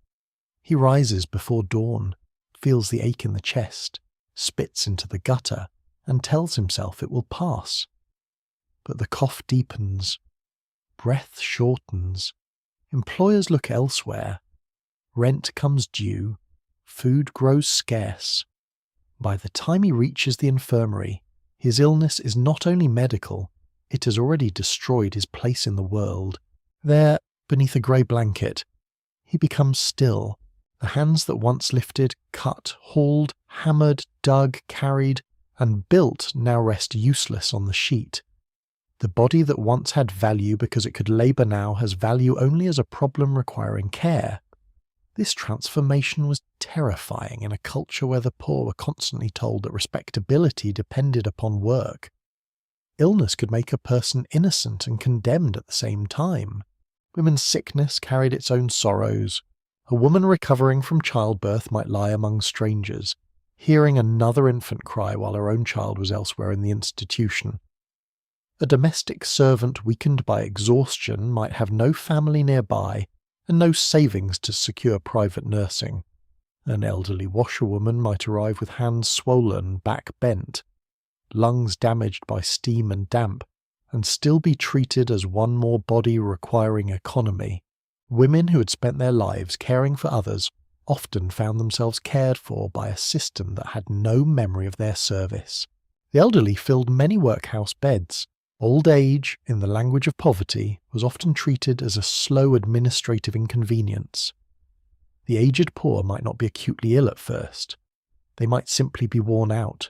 Speaker 1: He rises before dawn, feels the ache in the chest, spits into the gutter, and tells himself it will pass. But the cough deepens, breath shortens, employers look elsewhere, rent comes due, food grows scarce. By the time he reaches the infirmary, his illness is not only medical, it has already destroyed his place in the world. There, beneath a grey blanket, he becomes still. The hands that once lifted, cut, hauled, hammered, dug, carried, and built now rest useless on the sheet. The body that once had value because it could labour now has value only as a problem requiring care. This transformation was terrifying in a culture where the poor were constantly told that respectability depended upon work. Illness could make a person innocent and condemned at the same time. Women's sickness carried its own sorrows. A woman recovering from childbirth might lie among strangers, hearing another infant cry while her own child was elsewhere in the institution. A domestic servant weakened by exhaustion might have no family nearby and no savings to secure private nursing. An elderly washerwoman might arrive with hands swollen, back bent, lungs damaged by steam and damp, and still be treated as one more body requiring economy. Women who had spent their lives caring for others often found themselves cared for by a system that had no memory of their service. The elderly filled many workhouse beds. Old age, in the language of poverty, was often treated as a slow administrative inconvenience. The aged poor might not be acutely ill at first. They might simply be worn out,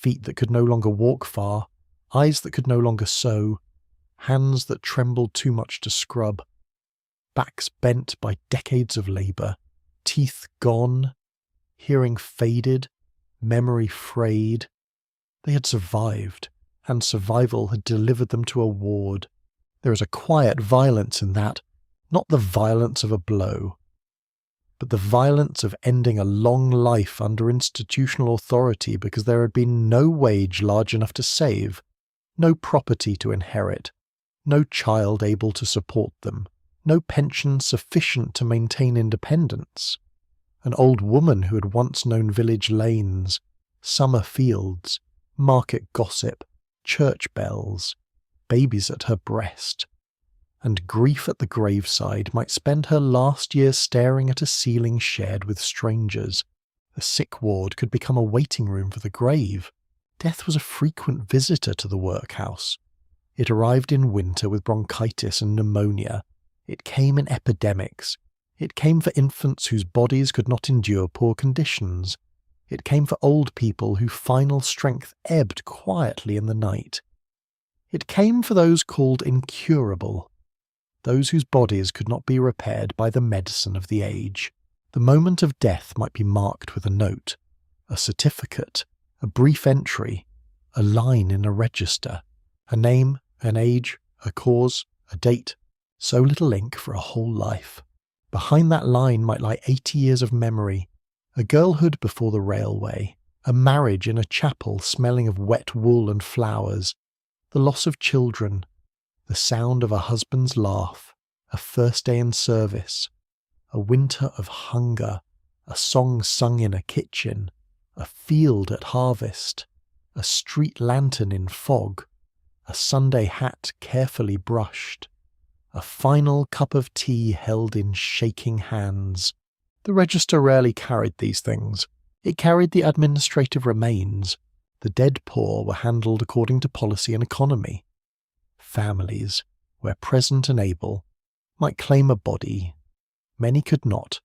Speaker 1: feet that could no longer walk far, eyes that could no longer sew, hands that trembled too much to scrub, backs bent by decades of labour, teeth gone, hearing faded, memory frayed. They had survived, and survival had delivered them to a ward. There is a quiet violence in that, not the violence of a blow, but the violence of ending a long life under institutional authority because there had been no wage large enough to save, no property to inherit, no child able to support them, no pension sufficient to maintain independence. An old woman who had once known village lanes, summer fields, market gossip, church bells, babies at her breast, and grief at the graveside might spend her last years staring at a ceiling shared with strangers. The sick ward could become a waiting room for the grave. Death was a frequent visitor to the workhouse. It arrived in winter with bronchitis and pneumonia. It came in epidemics. It came for infants whose bodies could not endure poor conditions. It came for old people whose final strength ebbed quietly in the night. It came for those called incurable, those whose bodies could not be repaired by the medicine of the age. The moment of death might be marked with a note, a certificate, a brief entry, a line in a register, a name, an age, a cause, a date, so little ink for a whole life. Behind that line might lie 80 years of memory, a girlhood before the railway, a marriage in a chapel smelling of wet wool and flowers, the loss of children, the sound of a husband's laugh, a first day in service, a winter of hunger, a song sung in a kitchen, a field at harvest, a street lantern in fog, a Sunday hat carefully brushed, a final cup of tea held in shaking hands. The register rarely carried these things. It carried the administrative remains. The dead poor were handled according to policy and economy. Families, where present and able, might claim a body. Many could not.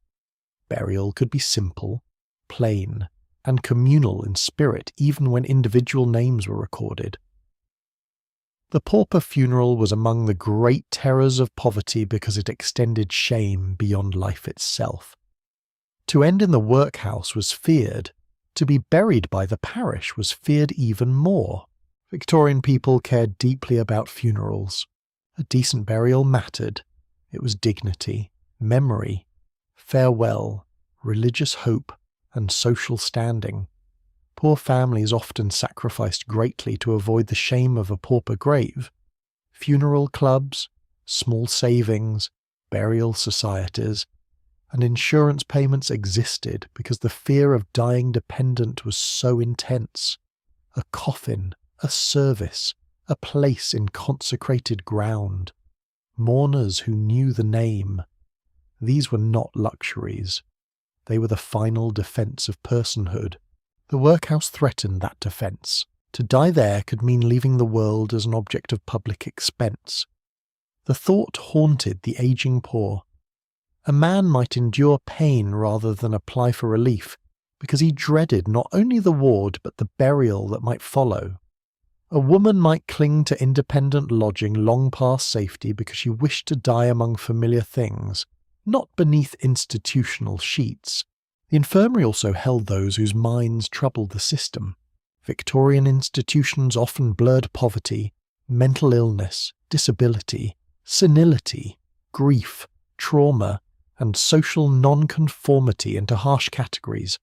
Speaker 1: Burial could be simple, plain, and communal in spirit even when individual names were recorded. The pauper funeral was among the great terrors of poverty because it extended shame beyond life itself. To end in the workhouse was feared. To be buried by the parish was feared even more. Victorian people cared deeply about funerals. A decent burial mattered. It was dignity, memory, farewell, religious hope, and social standing. Poor families often sacrificed greatly to avoid the shame of a pauper grave. Funeral clubs, small savings, burial societies, and insurance payments existed because the fear of dying dependent was so intense. A coffin, a service, a place in consecrated ground, mourners who knew the name. These were not luxuries. They were the final defence of personhood. The workhouse threatened that defence. To die there could mean leaving the world as an object of public expense. The thought haunted the ageing poor. A man might endure pain rather than apply for relief, because he dreaded not only the ward but the burial that might follow. A woman might cling to independent lodging long past safety because she wished to die among familiar things, not beneath institutional sheets. The infirmary also held those whose minds troubled the system. Victorian institutions often blurred poverty, mental illness, disability, senility, grief, trauma, and social nonconformity into harsh categories.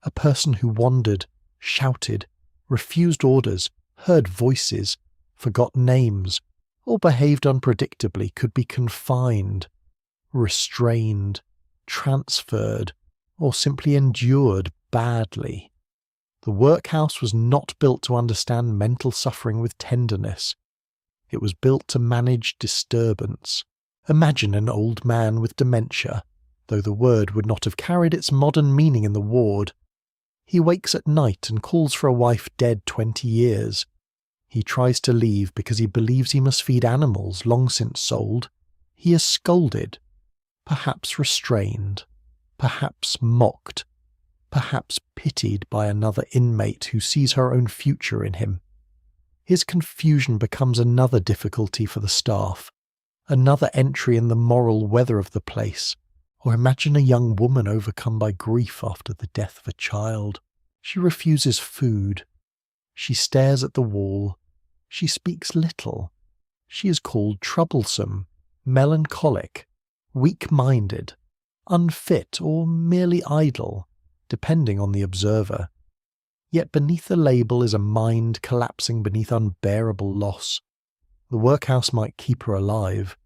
Speaker 1: A person who wandered, shouted, refused orders, heard voices, forgot names, or behaved unpredictably could be confined, restrained, transferred, or simply endured badly. The workhouse was not built to understand mental suffering with tenderness. It was built to manage disturbance. Imagine an old man with dementia, though the word would not have carried its modern meaning in the ward. He wakes at night and calls for a wife dead 20 years. He tries to leave because he believes he must feed animals long since sold. He is scolded, perhaps restrained, perhaps mocked, perhaps pitied by another inmate who sees her own future in him. His confusion becomes another difficulty for the staff, another entry in the moral weather of the place. Or imagine a young woman overcome by grief after the death of a child. She refuses food. She stares at the wall. She speaks little. She is called troublesome, melancholic, weak-minded, unfit, or merely idle, depending on the observer. Yet beneath the label is a mind collapsing beneath unbearable loss. The workhouse might keep her alive,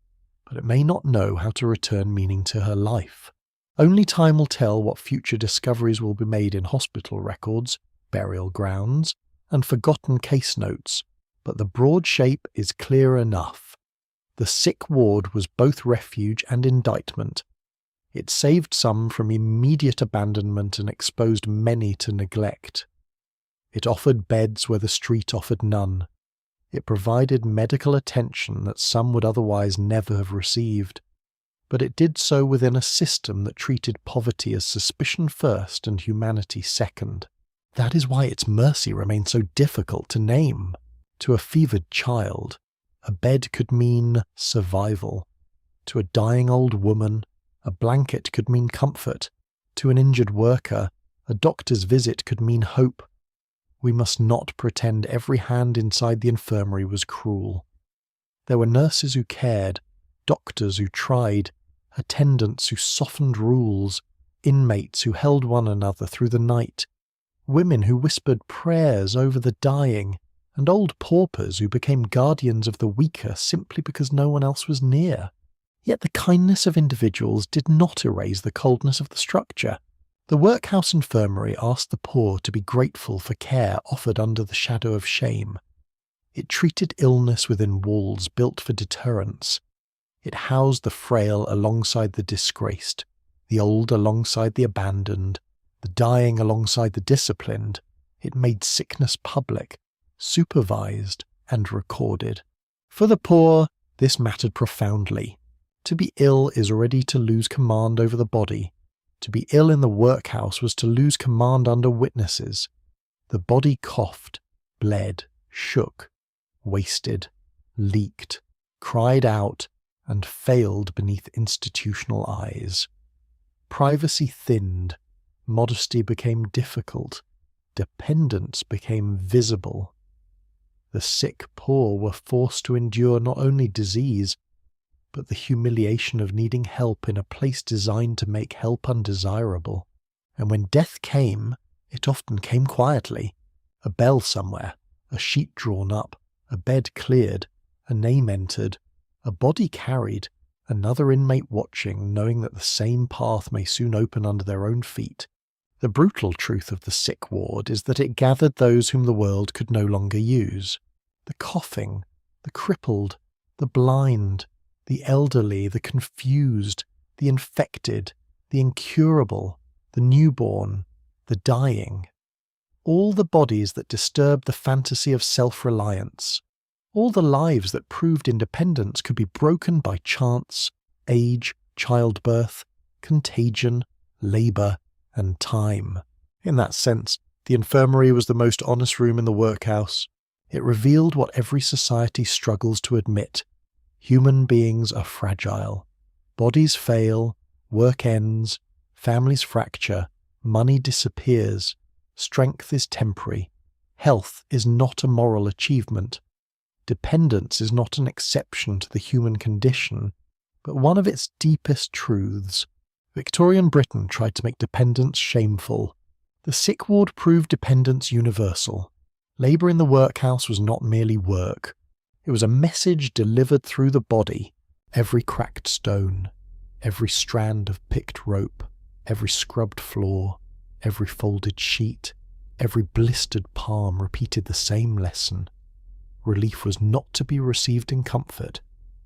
Speaker 1: but it may not know how to return meaning to her life. Only time will tell what future discoveries will be made in hospital records, burial grounds, and forgotten case notes, but the broad shape is clear enough. The sick ward was both refuge and indictment. It saved some from immediate abandonment and exposed many to neglect. It offered beds where the street offered none. It provided medical attention that some would otherwise never have received, but it did so within a system that treated poverty as suspicion first and humanity second. That is why its mercy remains so difficult to name. To a fevered child, a bed could mean survival. To a dying old woman, a blanket could mean comfort. To an injured worker, a doctor's visit could mean hope. We must not pretend every hand inside the infirmary was cruel. There were nurses who cared, doctors who tried, attendants who softened rules, inmates who held one another through the night, women who whispered prayers over the dying, and old paupers who became guardians of the weaker simply because no one else was near. Yet the kindness of individuals did not erase the coldness of the structure. The workhouse infirmary asked the poor to be grateful for care offered under the shadow of shame. It treated illness within walls built for deterrence. It housed the frail alongside the disgraced, the old alongside the abandoned, the dying alongside the disciplined. It made sickness public, supervised, and recorded. For the poor, this mattered profoundly. To be ill is already to lose command over the body. To be ill in the workhouse was to lose command under witnesses. The body coughed, bled, shook, wasted, leaked, cried out, and failed beneath institutional eyes. Privacy thinned, modesty became difficult, dependence became visible. The sick poor were forced to endure not only disease, but the humiliation of needing help in a place designed to make help undesirable. And when death came, it often came quietly. A bell somewhere, a sheet drawn up, a bed cleared, a name entered, A body carried, another inmate watching, knowing that the same path may soon open under their own feet. The brutal truth of the sick ward is that it gathered those whom the world could no longer use. The coughing, the crippled, the blind, the elderly, the confused, the infected, the incurable, the newborn, the dying. All the bodies that disturbed the fantasy of self-reliance. All the lives that proved independence could be broken by chance, age, childbirth, contagion, labour, and time. In that sense, the infirmary was the most honest room in the workhouse. It revealed what every society struggles to admit. Human beings are fragile. Bodies fail, work ends, families fracture, money disappears, strength is temporary, health is not a moral achievement. Dependence is not an exception to the human condition, but one of its deepest truths. Victorian Britain tried to make dependence shameful. The sick ward proved dependence universal. Labour in the workhouse was not merely work. It was a message delivered through the body. Every cracked stone, every strand of picked rope, every scrubbed floor, every folded sheet, every blistered palm repeated the same lesson. Relief was not to be received in comfort.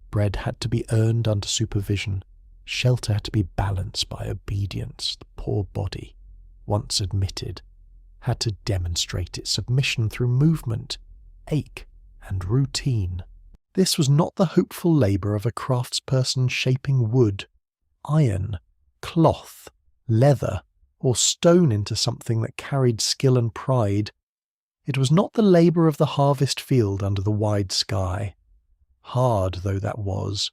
Speaker 1: Bread had to be earned under supervision. Shelter had to be balanced by obedience. The poor body, once admitted, had to demonstrate its submission through movement, ache, and routine. This was not the hopeful labour of a craftsperson shaping wood, iron, cloth, leather, or stone into something that carried skill and pride. It was not the labour of the harvest field under the wide sky, hard though that was,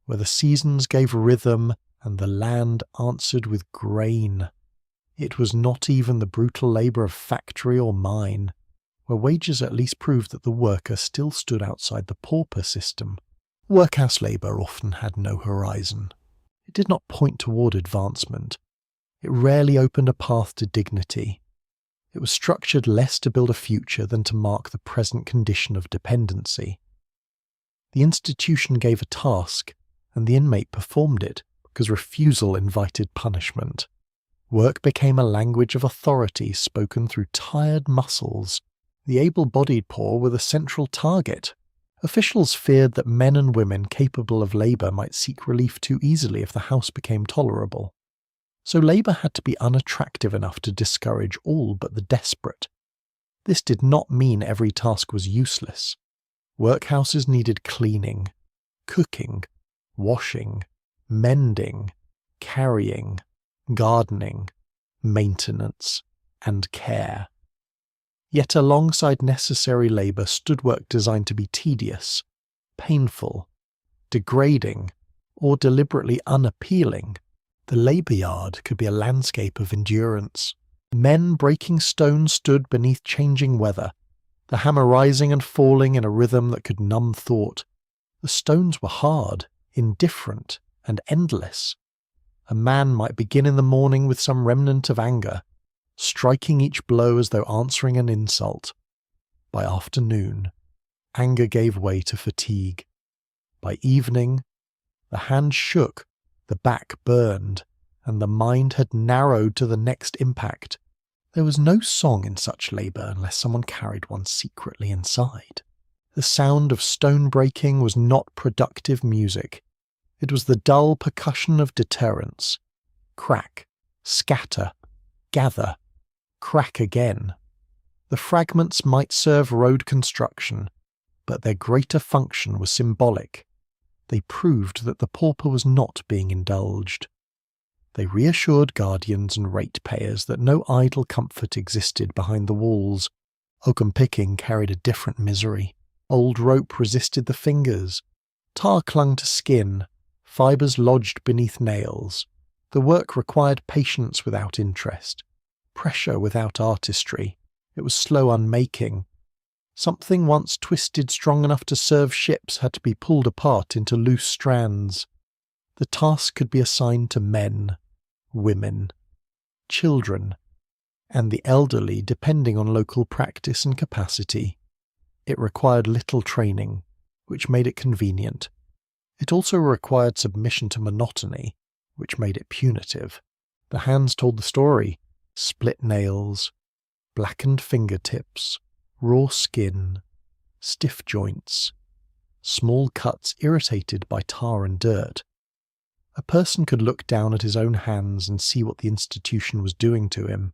Speaker 1: where the seasons gave rhythm and the land answered with grain. It was not even the brutal labour of factory or mine, where wages at least proved that the worker still stood outside the pauper system. Workhouse labour often had no horizon. It did not point toward advancement. It rarely opened a path to dignity. It was structured less to build a future than to mark the present condition of dependency. The institution gave a task, and the inmate performed it because refusal invited punishment. Work became a language of authority spoken through tired muscles. The able-bodied poor were the central target. Officials feared that men and women capable of labour might seek relief too easily if the house became tolerable. So labour had to be unattractive enough to discourage all but the desperate. This did not mean every task was useless. Workhouses needed cleaning, cooking, washing, mending, carrying, gardening, maintenance, and care. Yet alongside necessary labour stood work designed to be tedious, painful, degrading, or deliberately unappealing. The labour yard could be a landscape of endurance. Men breaking stone stood beneath changing weather, the hammer rising and falling in a rhythm that could numb thought. The stones were hard, indifferent, and endless. A man might begin in the morning with some remnant of anger, striking each blow as though answering an insult. By afternoon, anger gave way to fatigue. By evening, the hand shook, the back burned, and the mind had narrowed to the next impact. There was no song in such labour unless someone carried one secretly inside. The sound of stone breaking was not productive music. It was the dull percussion of deterrence. Crack, scatter, gather, crack again. The fragments might serve road construction, but their greater function was symbolic. They proved that the pauper was not being indulged. They reassured guardians and ratepayers that no idle comfort existed behind the walls. Oakum picking carried a different misery. Old rope resisted the fingers. Tar clung to skin. Fibres lodged beneath nails. The work required patience without interest, pressure without artistry. It was slow unmaking. Something once twisted strong enough to serve ships had to be pulled apart into loose strands. The task could be assigned to men, women, children, and the elderly depending on local practice and capacity. It required little training, which made it convenient. It also required submission to monotony, which made it punitive. The hands told the story: split nails, blackened fingertips, raw skin, stiff joints, small cuts irritated by tar and dirt. A person could look down at his own hands and see what the institution was doing to him.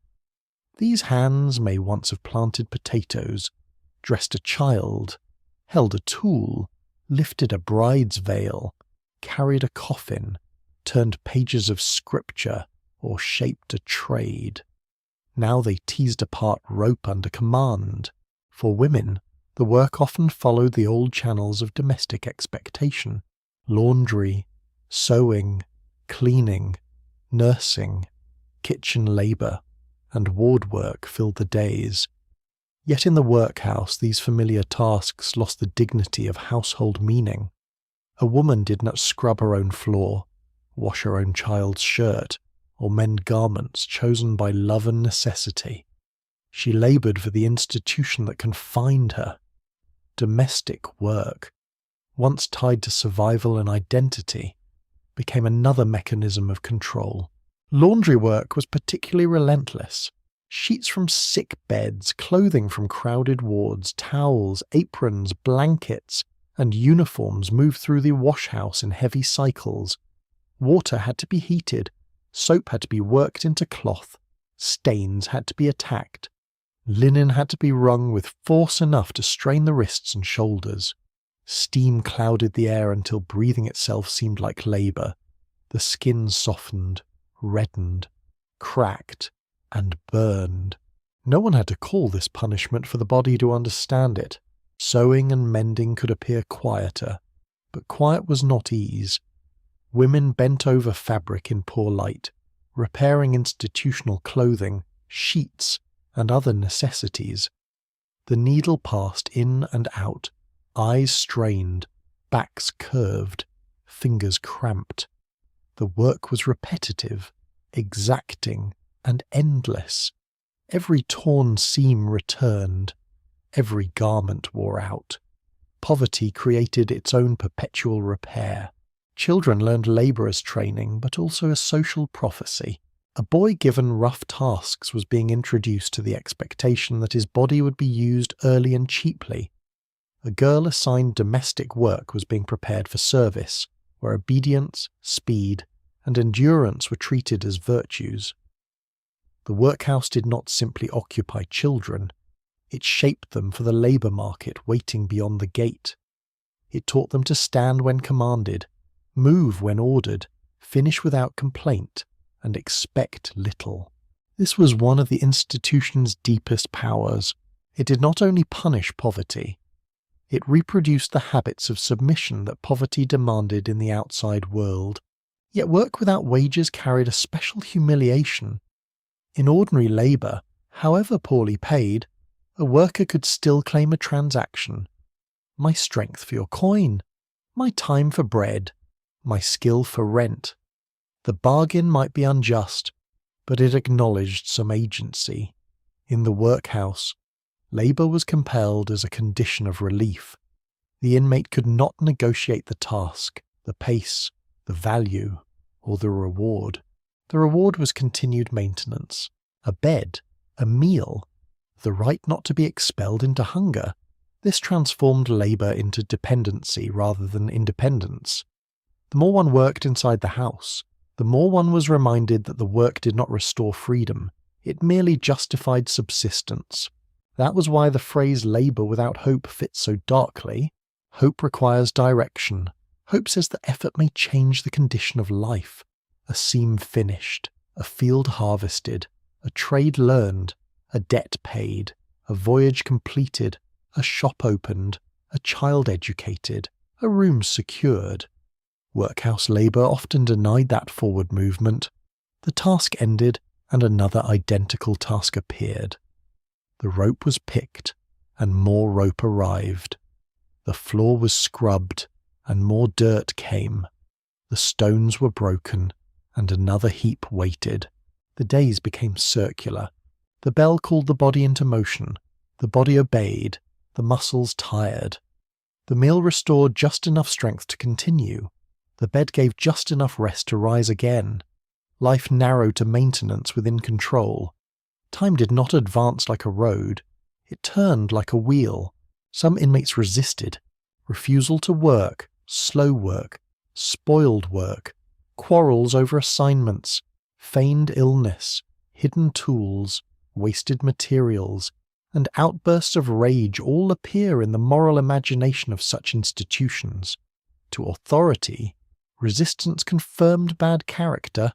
Speaker 1: These hands may once have planted potatoes, dressed a child, held a tool, lifted a bride's veil, carried a coffin, turned pages of scripture, or shaped a trade. Now they teased apart rope under command. For women, the work often followed the old channels of domestic expectation: laundry, sewing, cleaning, nursing, kitchen labour, and ward work filled the days. Yet in the workhouse these familiar tasks lost the dignity of household meaning. A woman did not scrub her own floor, wash her own child's shirt, or mend garments chosen by love and necessity. She laboured for the institution that confined her. Domestic work, once tied to survival and identity, became another mechanism of control. Laundry work was particularly relentless. Sheets from sick beds, clothing from crowded wards, towels, aprons, blankets, and uniforms moved through the washhouse in heavy cycles. Water had to be heated, soap had to be worked into cloth, stains had to be attacked, linen had to be wrung with force enough to strain the wrists and shoulders. Steam clouded the air until breathing itself seemed like labour. The skin softened, reddened, cracked, and burned. No one had to call this punishment for the body to understand it. Sewing and mending could appear quieter, but quiet was not ease. Women bent over fabric in poor light, repairing institutional clothing, sheets, and other necessities. The needle passed in and out, eyes strained, backs curved, fingers cramped. The work was repetitive, exacting, and endless. Every torn seam returned, every garment wore out. Poverty created its own perpetual repair. Children learned labour as training, but also as social prophecy. A boy given rough tasks was being introduced to the expectation that his body would be used early and cheaply. A girl assigned domestic work was being prepared for service, where obedience, speed, and endurance were treated as virtues. The workhouse did not simply occupy children, it shaped them for the labour market waiting beyond the gate. It taught them to stand when commanded, move when ordered, finish without complaint, and expect little. This was one of the institution's deepest powers. It did not only punish poverty, it reproduced the habits of submission that poverty demanded in the outside world. Yet work without wages carried a special humiliation. In ordinary labour, however poorly paid, a worker could still claim a transaction. My strength for your coin, my time for bread, my skill for rent. The bargain might be unjust, but it acknowledged some agency. In the workhouse, labour was compelled as a condition of relief. The inmate could not negotiate the task, the pace, the value, or the reward. The reward was continued maintenance, a bed, a meal, the right not to be expelled into hunger. This transformed labour into dependency rather than independence. The more one worked inside the house, the more one was reminded that the work did not restore freedom, it merely justified subsistence. That was why the phrase labour without hope fits so darkly. Hope requires direction. Hope says that effort may change the condition of life. A seam finished, a field harvested, a trade learned, a debt paid, a voyage completed, a shop opened, a child educated, a room secured. Workhouse labour often denied that forward movement. The task ended and another identical task appeared. The rope was picked and more rope arrived. The floor was scrubbed and more dirt came. The stones were broken and another heap waited. The days became circular. The bell called the body into motion. The body obeyed. The muscles tired. The meal restored just enough strength to continue. The bed gave just enough rest to rise again. Life narrowed to maintenance within control. Time did not advance like a road. It turned like a wheel. Some inmates resisted. Refusal to work, slow work, spoiled work, quarrels over assignments, feigned illness, hidden tools, wasted materials, and outbursts of rage all appear in the moral imagination of such institutions. To authority, resistance confirmed bad character.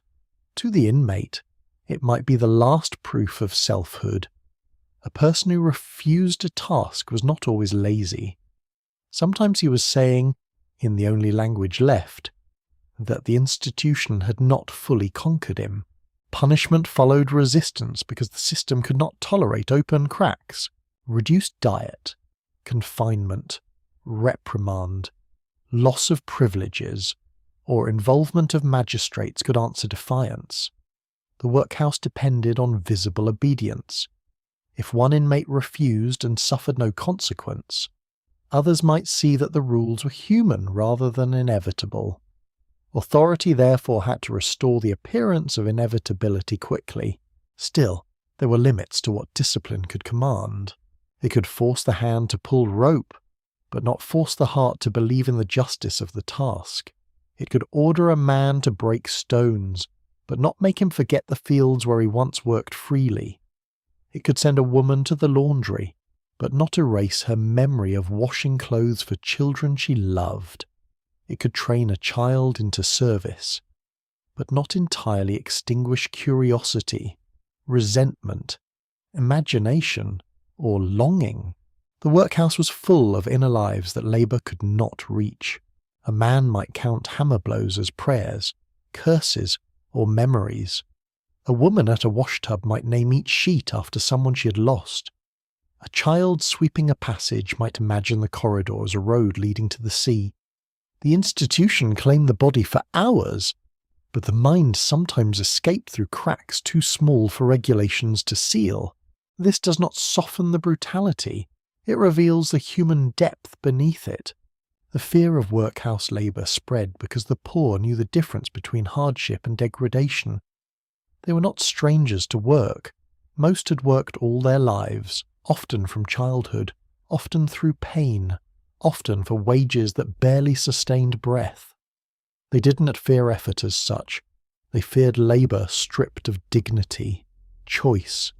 Speaker 1: To the inmate, it might be the last proof of selfhood. A person who refused a task was not always lazy. Sometimes he was saying, in the only language left, that the institution had not fully conquered him. Punishment followed resistance because the system could not tolerate open cracks. Reduced diet, confinement, reprimand, loss of privileges, or involvement of magistrates could answer defiance. The workhouse depended on visible obedience. If one inmate refused and suffered no consequence, others might see that the rules were human rather than inevitable. Authority therefore had to restore the appearance of inevitability quickly. Still, there were limits to what discipline could command. It could force the hand to pull rope, but not force the heart to believe in the justice of the task. It could order a man to break stones, but not make him forget the fields where he once worked freely. It could send a woman to the laundry, but not erase her memory of washing clothes for children she loved. It could train a child into service, but not entirely extinguish curiosity, resentment, imagination, or longing. The workhouse was full of inner lives that labour could not reach. A man might count hammer blows as prayers, curses, or memories. A woman at a washtub might name each sheet after someone she had lost. A child sweeping a passage might imagine the corridor as a road leading to the sea. The institution claimed the body for hours, but the mind sometimes escaped through cracks too small for regulations to seal. This does not soften the brutality, it reveals the human depth beneath it. The fear of workhouse labour spread because the poor knew the difference between hardship and degradation. They were not strangers to work. Most had worked all their lives, often from childhood, often through pain, often for wages that barely sustained breath. They did not fear effort as such. They feared labour stripped of dignity, choice,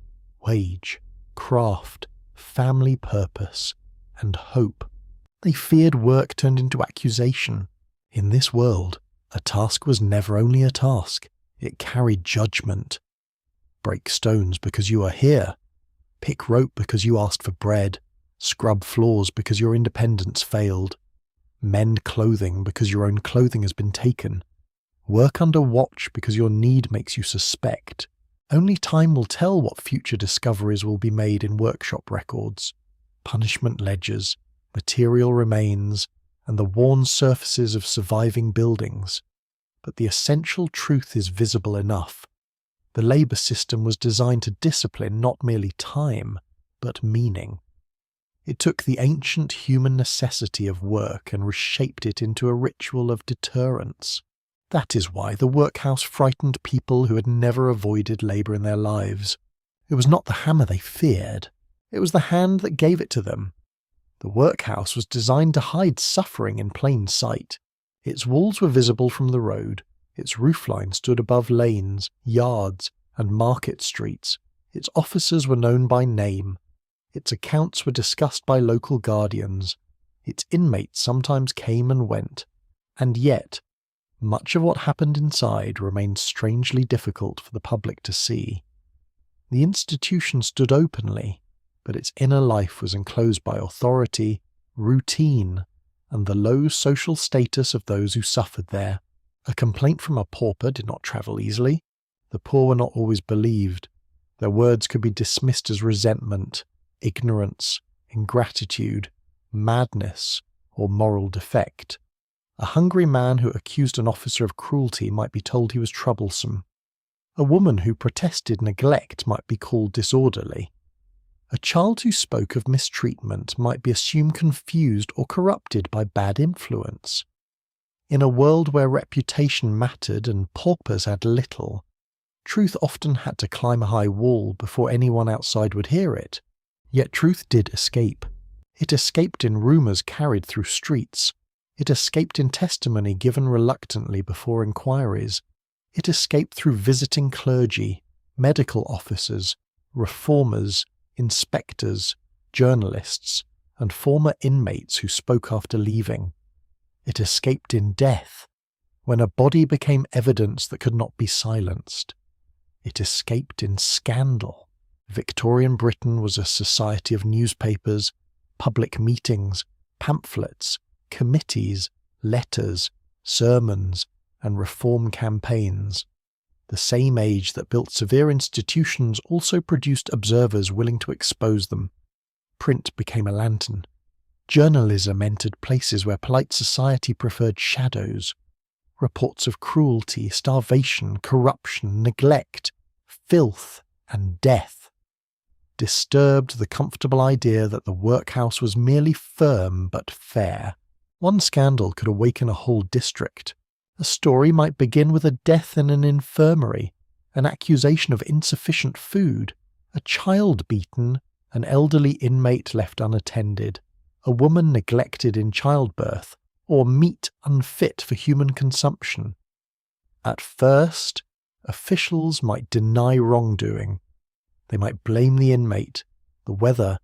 Speaker 1: wage, craft, family purpose, and hope. They feared work turned into accusation. In this world, a task was never only a task. It carried judgment. Break stones because you are here. Pick rope because you asked for bread. Scrub floors because your independence failed. Mend clothing because your own clothing has been taken. Work under watch because your need makes you suspect. Only time will tell what future discoveries will be made in workshop records, punishment ledgers, material remains, and the worn surfaces of surviving buildings. But the essential truth is visible enough. The labour system was designed to discipline not merely time, but meaning. It took the ancient human necessity of work and reshaped it into a ritual of deterrence. That is why the workhouse frightened people who had never avoided labour in their lives. It was not the hammer they feared, it was the hand that gave it to them. The workhouse was designed to hide suffering in plain sight. Its walls were visible from the road, its roofline stood above lanes, yards, and market streets. Its officers were known by name. Its accounts were discussed by local guardians. Its inmates sometimes came and went. And yet, much of what happened inside remained strangely difficult for the public to see. The institution stood openly, but its inner life was enclosed by authority, routine, and the low social status of those who suffered there. A complaint from a pauper did not travel easily. The poor were not always believed. Their words could be dismissed as resentment, ignorance, ingratitude, madness, or moral defect. A hungry man who accused an officer of cruelty might be told he was troublesome. A woman who protested neglect might be called disorderly. A child who spoke of mistreatment might be assumed confused or corrupted by bad influence. In a world where reputation mattered and paupers had little, truth often had to climb a high wall before anyone outside would hear it. Yet truth did escape. It escaped in rumours carried through streets. It escaped in testimony given reluctantly before inquiries. It escaped through visiting clergy, medical officers, reformers, inspectors, journalists, and former inmates who spoke after leaving. It escaped in death, when a body became evidence that could not be silenced. It escaped in scandal. Victorian Britain was a society of newspapers, public meetings, pamphlets, committees, letters, sermons, and reform campaigns. The same age that built severe institutions also produced observers willing to expose them. Print became a lantern. Journalism entered places where polite society preferred shadows. Reports of cruelty, starvation, corruption, neglect, filth, and death disturbed the comfortable idea that the workhouse was merely firm but fair. One scandal could awaken a whole district. A story might begin with a death in an infirmary, an accusation of insufficient food, a child beaten, an elderly inmate left unattended, a woman neglected in childbirth, or meat unfit for human consumption. At first, officials might deny wrongdoing. They might blame the inmate, the weather,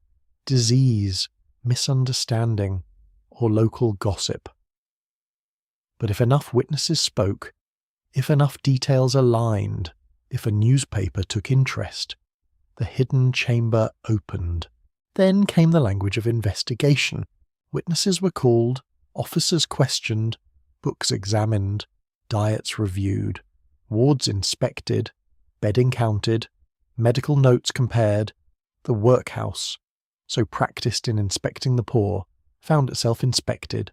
Speaker 1: disease, misunderstanding, or local gossip. But if enough witnesses spoke, if enough details aligned, if a newspaper took interest, the hidden chamber opened. Then came the language of investigation. Witnesses were called, officers questioned, books examined, diets reviewed, wards inspected, bedding counted, medical notes compared. The workhouse, so practised in inspecting the poor, found itself inspected.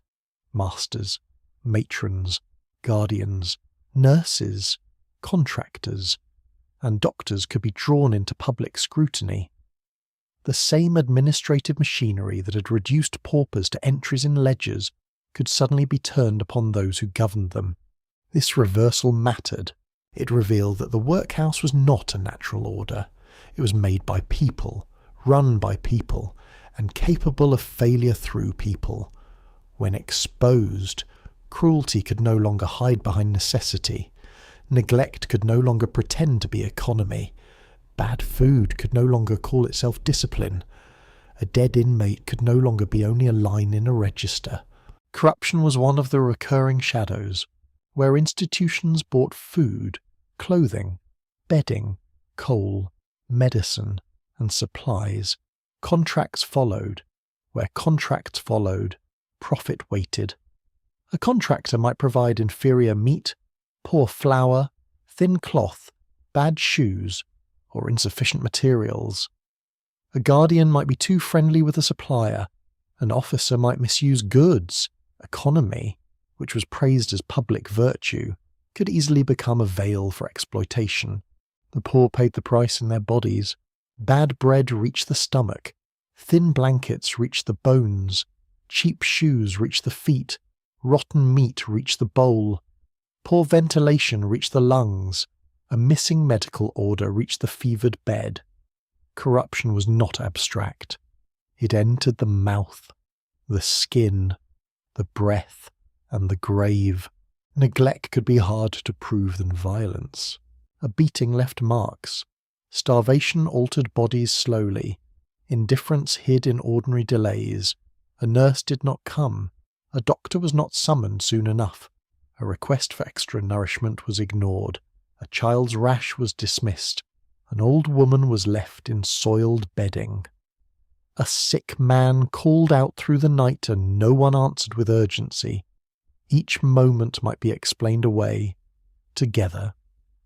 Speaker 1: Masters, matrons, guardians, nurses, contractors, and doctors could be drawn into public scrutiny. The same administrative machinery that had reduced paupers to entries in ledgers could suddenly be turned upon those who governed them. This reversal mattered. It revealed that the workhouse was not a natural order. It was made by people, run by people, and capable of failure through people. When exposed, cruelty could no longer hide behind necessity. Neglect could no longer pretend to be economy. Bad food could no longer call itself discipline. A dead inmate could no longer be only a line in a register. Corruption was one of the recurring shadows, where institutions bought food, clothing, bedding, coal, medicine, and supplies. Contracts followed. Where contracts followed, profit waited. A contractor might provide inferior meat, poor flour, thin cloth, bad shoes, or insufficient materials. A guardian might be too friendly with a supplier. An officer might misuse goods. Economy, which was praised as public virtue, could easily become a veil for exploitation. The poor paid the price in their bodies. Bad bread reached the stomach. Thin blankets reached the bones. Cheap shoes reached the feet. Rotten meat reached the bowl. Poor ventilation reached the lungs. A missing medical order reached the fevered bed. Corruption was not abstract. It entered the mouth, the skin, the breath, and the grave. Neglect could be harder to prove than violence. A beating left marks. Starvation altered bodies slowly. Indifference hid in ordinary delays. A nurse did not come. A doctor was not summoned soon enough. A request for extra nourishment was ignored. A child's rash was dismissed. An old woman was left in soiled bedding. A sick man called out through the night and no one answered with urgency. Each moment might be explained away. Together,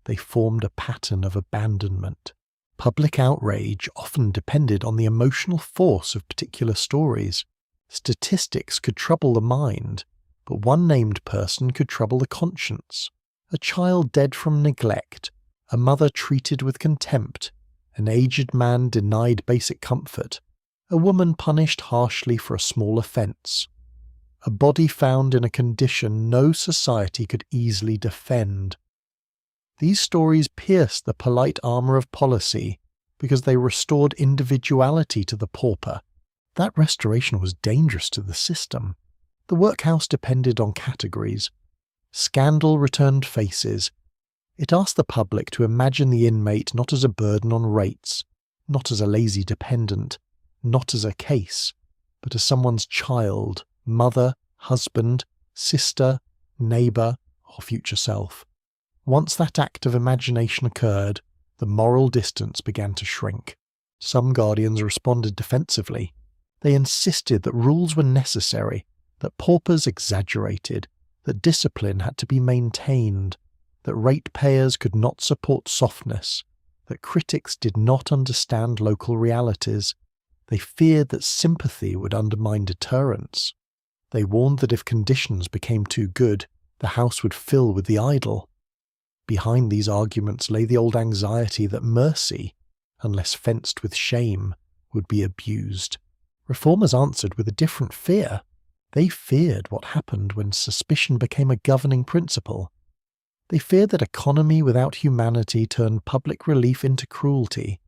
Speaker 1: they formed a pattern of abandonment. Public outrage often depended on the emotional force of particular stories. Statistics could trouble the mind, but one named person could trouble the conscience. A child dead from neglect, a mother treated with contempt, an aged man denied basic comfort, a woman punished harshly for a small offence, a body found in a condition no society could easily defend. These stories pierced the polite armour of policy because they restored individuality to the pauper. That restoration was dangerous to the system. The workhouse depended on categories. Scandal returned faces. It asked the public to imagine the inmate not as a burden on rates, not as a lazy dependent, not as a case, but as someone's child, mother, husband, sister, neighbour, or future self. Once that act of imagination occurred, the moral distance began to shrink. Some guardians responded defensively. They insisted that rules were necessary, that paupers exaggerated, that discipline had to be maintained, that ratepayers could not support softness, that critics did not understand local realities. They feared that sympathy would undermine deterrence. They warned that if conditions became too good, the house would fill with the idle. Behind these arguments lay the old anxiety that mercy, unless fenced with shame, would be abused. Reformers answered with a different fear. They feared what happened when suspicion became a governing principle. They feared that economy without humanity turned public relief into cruelty.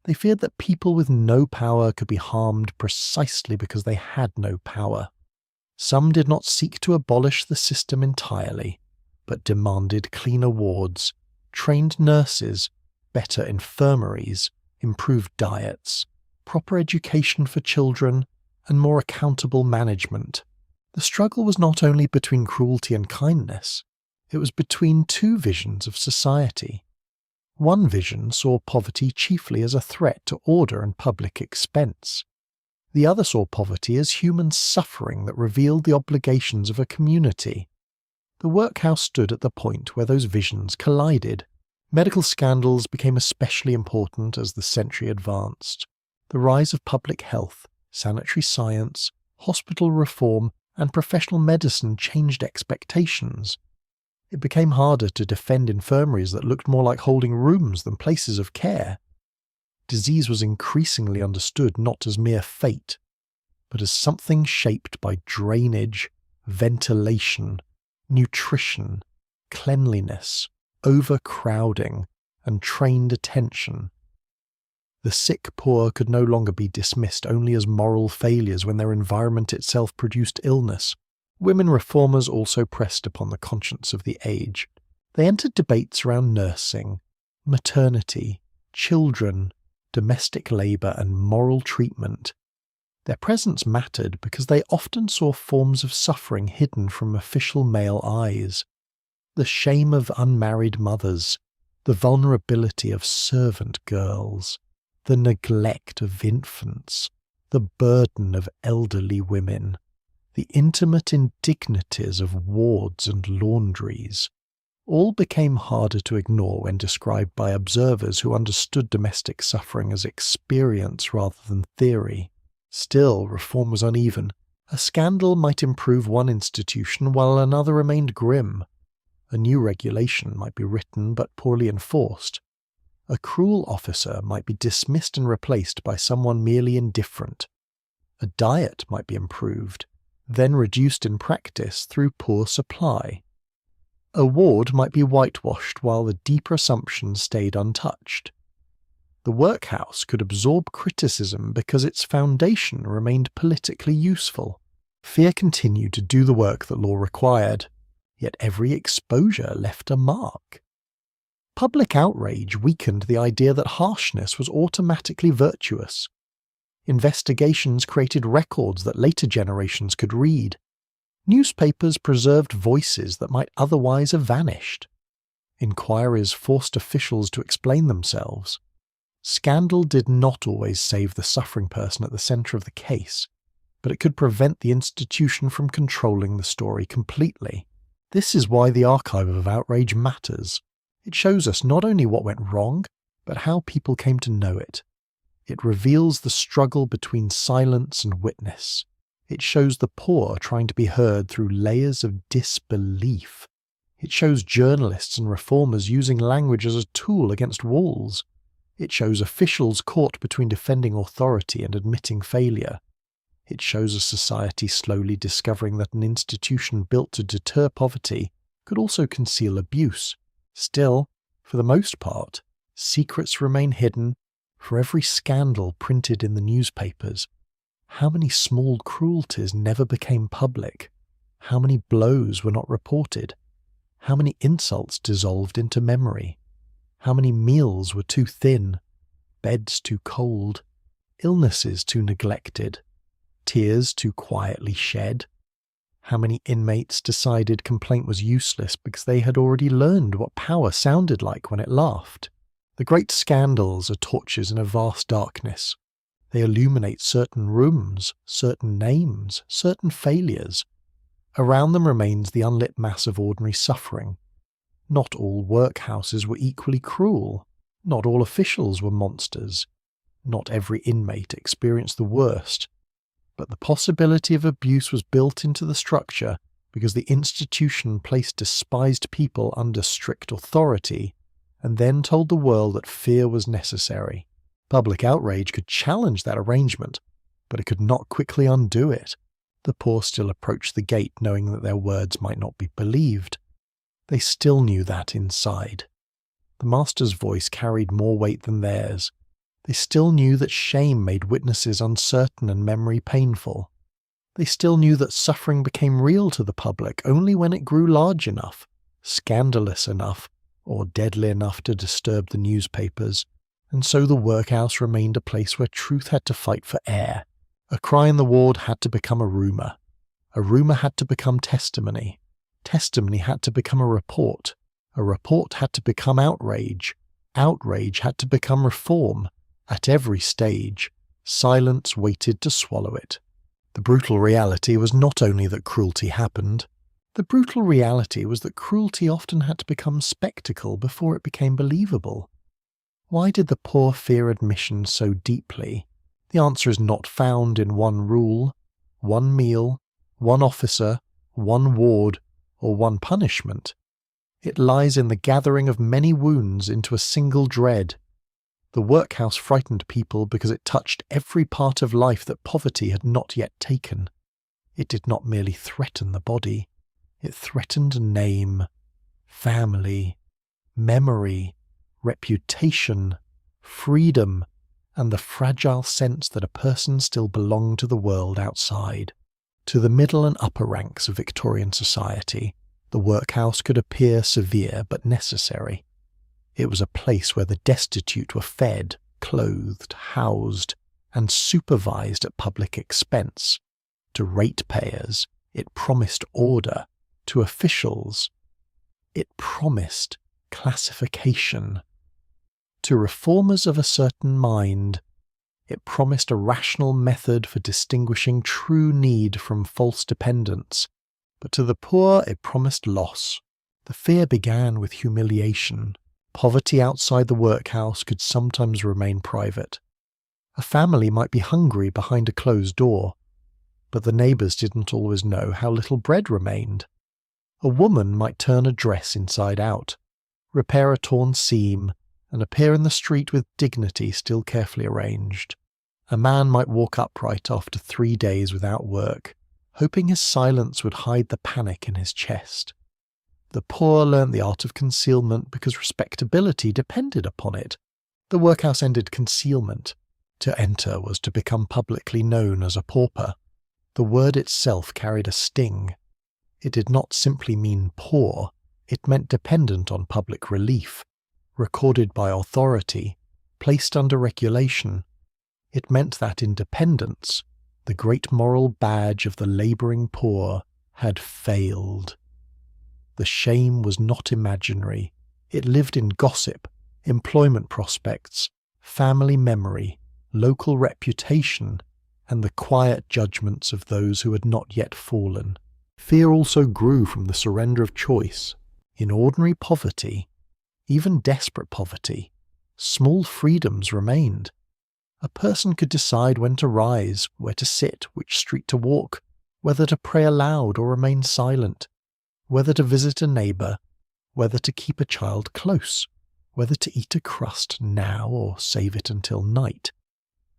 Speaker 1: They feared that people with no power could be harmed precisely because they had no power. Some did not seek to abolish the system entirely, but demanded cleaner wards, trained nurses, better infirmaries, improved diets, proper education for children, and more accountable management. The struggle was not only between cruelty and kindness, it was between two visions of society. One vision saw poverty chiefly as a threat to order and public expense. The other saw poverty as human suffering that revealed the obligations of a community. The workhouse stood at the point where those visions collided. Medical scandals became especially important as the century advanced. The rise of public health, sanitary science, hospital reform, and professional medicine changed expectations. It became harder to defend infirmaries that looked more like holding rooms than places of care. Disease was increasingly understood not as mere fate, but as something shaped by drainage, ventilation, nutrition, cleanliness, overcrowding, and trained attention. The sick poor could no longer be dismissed only as moral failures when their environment itself produced illness. Women reformers also pressed upon the conscience of the age. They entered debates around nursing, maternity, children, domestic labour, and moral treatment. Their presence mattered because they often saw forms of suffering hidden from official male eyes. The shame of unmarried mothers, the vulnerability of servant girls, the neglect of infants, the burden of elderly women, the intimate indignities of wards and laundries, all became harder to ignore when described by observers who understood domestic suffering as experience rather than theory. Still, reform was uneven. A scandal might improve one institution while another remained grim. A new regulation might be written but poorly enforced. A cruel officer might be dismissed and replaced by someone merely indifferent. A diet might be improved, then reduced in practice through poor supply. A ward might be whitewashed while the deeper assumptions stayed untouched. The workhouse could absorb criticism because its foundation remained politically useful. Fear continued to do the work that law required, yet every exposure left a mark. Public outrage weakened the idea that harshness was automatically virtuous. Investigations created records that later generations could read. Newspapers preserved voices that might otherwise have vanished. Inquiries forced officials to explain themselves. Scandal did not always save the suffering person at the centre of the case, but it could prevent the institution from controlling the story completely. This is why the archive of outrage matters. It shows us not only what went wrong, but how people came to know it. It reveals the struggle between silence and witness. It shows the poor trying to be heard through layers of disbelief. It shows journalists and reformers using language as a tool against walls. It shows officials caught between defending authority and admitting failure. It shows a society slowly discovering that an institution built to deter poverty could also conceal abuse. Still, for the most part, secrets remain hidden. For every scandal printed in the newspapers, how many small cruelties never became public? How many blows were not reported? How many insults dissolved into memory? How many meals were too thin, beds too cold, illnesses too neglected, tears too quietly shed? How many inmates decided complaint was useless because they had already learned what power sounded like when it laughed? The great scandals are torches in a vast darkness. They illuminate certain rooms, certain names, certain failures. Around them remains the unlit mass of ordinary suffering. Not all workhouses were equally cruel. Not all officials were monsters. Not every inmate experienced the worst. But the possibility of abuse was built into the structure because the institution placed despised people under strict authority and then told the world that fear was necessary. Public outrage could challenge that arrangement, but it could not quickly undo it. The poor still approached the gate knowing that their words might not be believed. They still knew that inside. The master's voice carried more weight than theirs. They still knew that shame made witnesses uncertain and memory painful. They still knew that suffering became real to the public only when it grew large enough, scandalous enough, or deadly enough to disturb the newspapers, and so the workhouse remained a place where truth had to fight for air. A cry in the ward had to become a rumour had to become testimony had to become a report had to become outrage had to become reform. At every stage, silence waited to swallow it. The brutal reality was not only that cruelty happened, the brutal reality was that cruelty often had to become spectacle before it became believable. Why did the poor fear admission so deeply? The answer is not found in one rule, one meal, one officer, one ward, or one punishment. It lies in the gathering of many wounds into a single dread. The workhouse frightened people because it touched every part of life that poverty had not yet taken. It did not merely threaten the body. It threatened name, family, memory, reputation, freedom, and the fragile sense that a person still belonged to the world outside. To the middle and upper ranks of Victorian society, the workhouse could appear severe but necessary. It was a place where the destitute were fed, clothed, housed, and supervised at public expense. To ratepayers, it promised order. To officials, it promised classification. To reformers of a certain mind, it promised a rational method for distinguishing true need from false dependence. But to the poor it promised loss. The fear began with humiliation. Poverty outside the workhouse could sometimes remain private. A family might be hungry behind a closed door, but the neighbours didn't always know how little bread remained. A woman might turn a dress inside out, repair a torn seam, and appear in the street with dignity still carefully arranged. A man might walk upright after 3 days without work, hoping his silence would hide the panic in his chest. The poor learnt the art of concealment because respectability depended upon it. The workhouse ended concealment. To enter was to become publicly known as a pauper. The word itself carried a sting. It did not simply mean poor, it meant dependent on public relief, recorded by authority, placed under regulation. It meant that independence, the great moral badge of the labouring poor, had failed. The shame was not imaginary. It lived in gossip, employment prospects, family memory, local reputation, and the quiet judgments of those who had not yet fallen. Fear also grew from the surrender of choice. In ordinary poverty, even desperate poverty, small freedoms remained. A person could decide when to rise, where to sit, which street to walk, whether to pray aloud or remain silent, whether to visit a neighbour, whether to keep a child close. whether to eat a crust now or save it until night.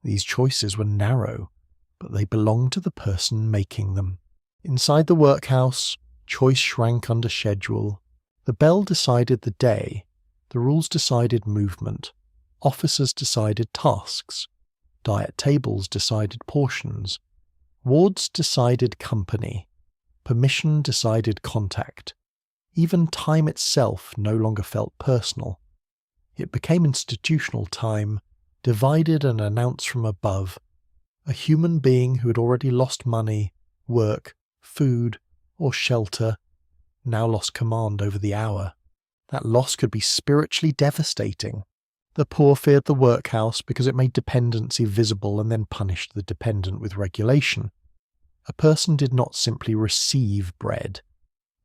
Speaker 1: These choices were narrow, but they belonged to the person making them. Inside the workhouse, choice shrank under schedule. The bell decided the day, the rules decided movement, officers decided tasks, diet tables decided portions, wards decided company, permission decided contact. Even time itself no longer felt personal. It became institutional time, divided and announced from above. A human being who had already lost money, work, food, or shelter, now lost command over the hour. That loss could be spiritually devastating. The poor feared the workhouse because it made dependency visible and then punished the dependent with regulation. A person did not simply receive bread.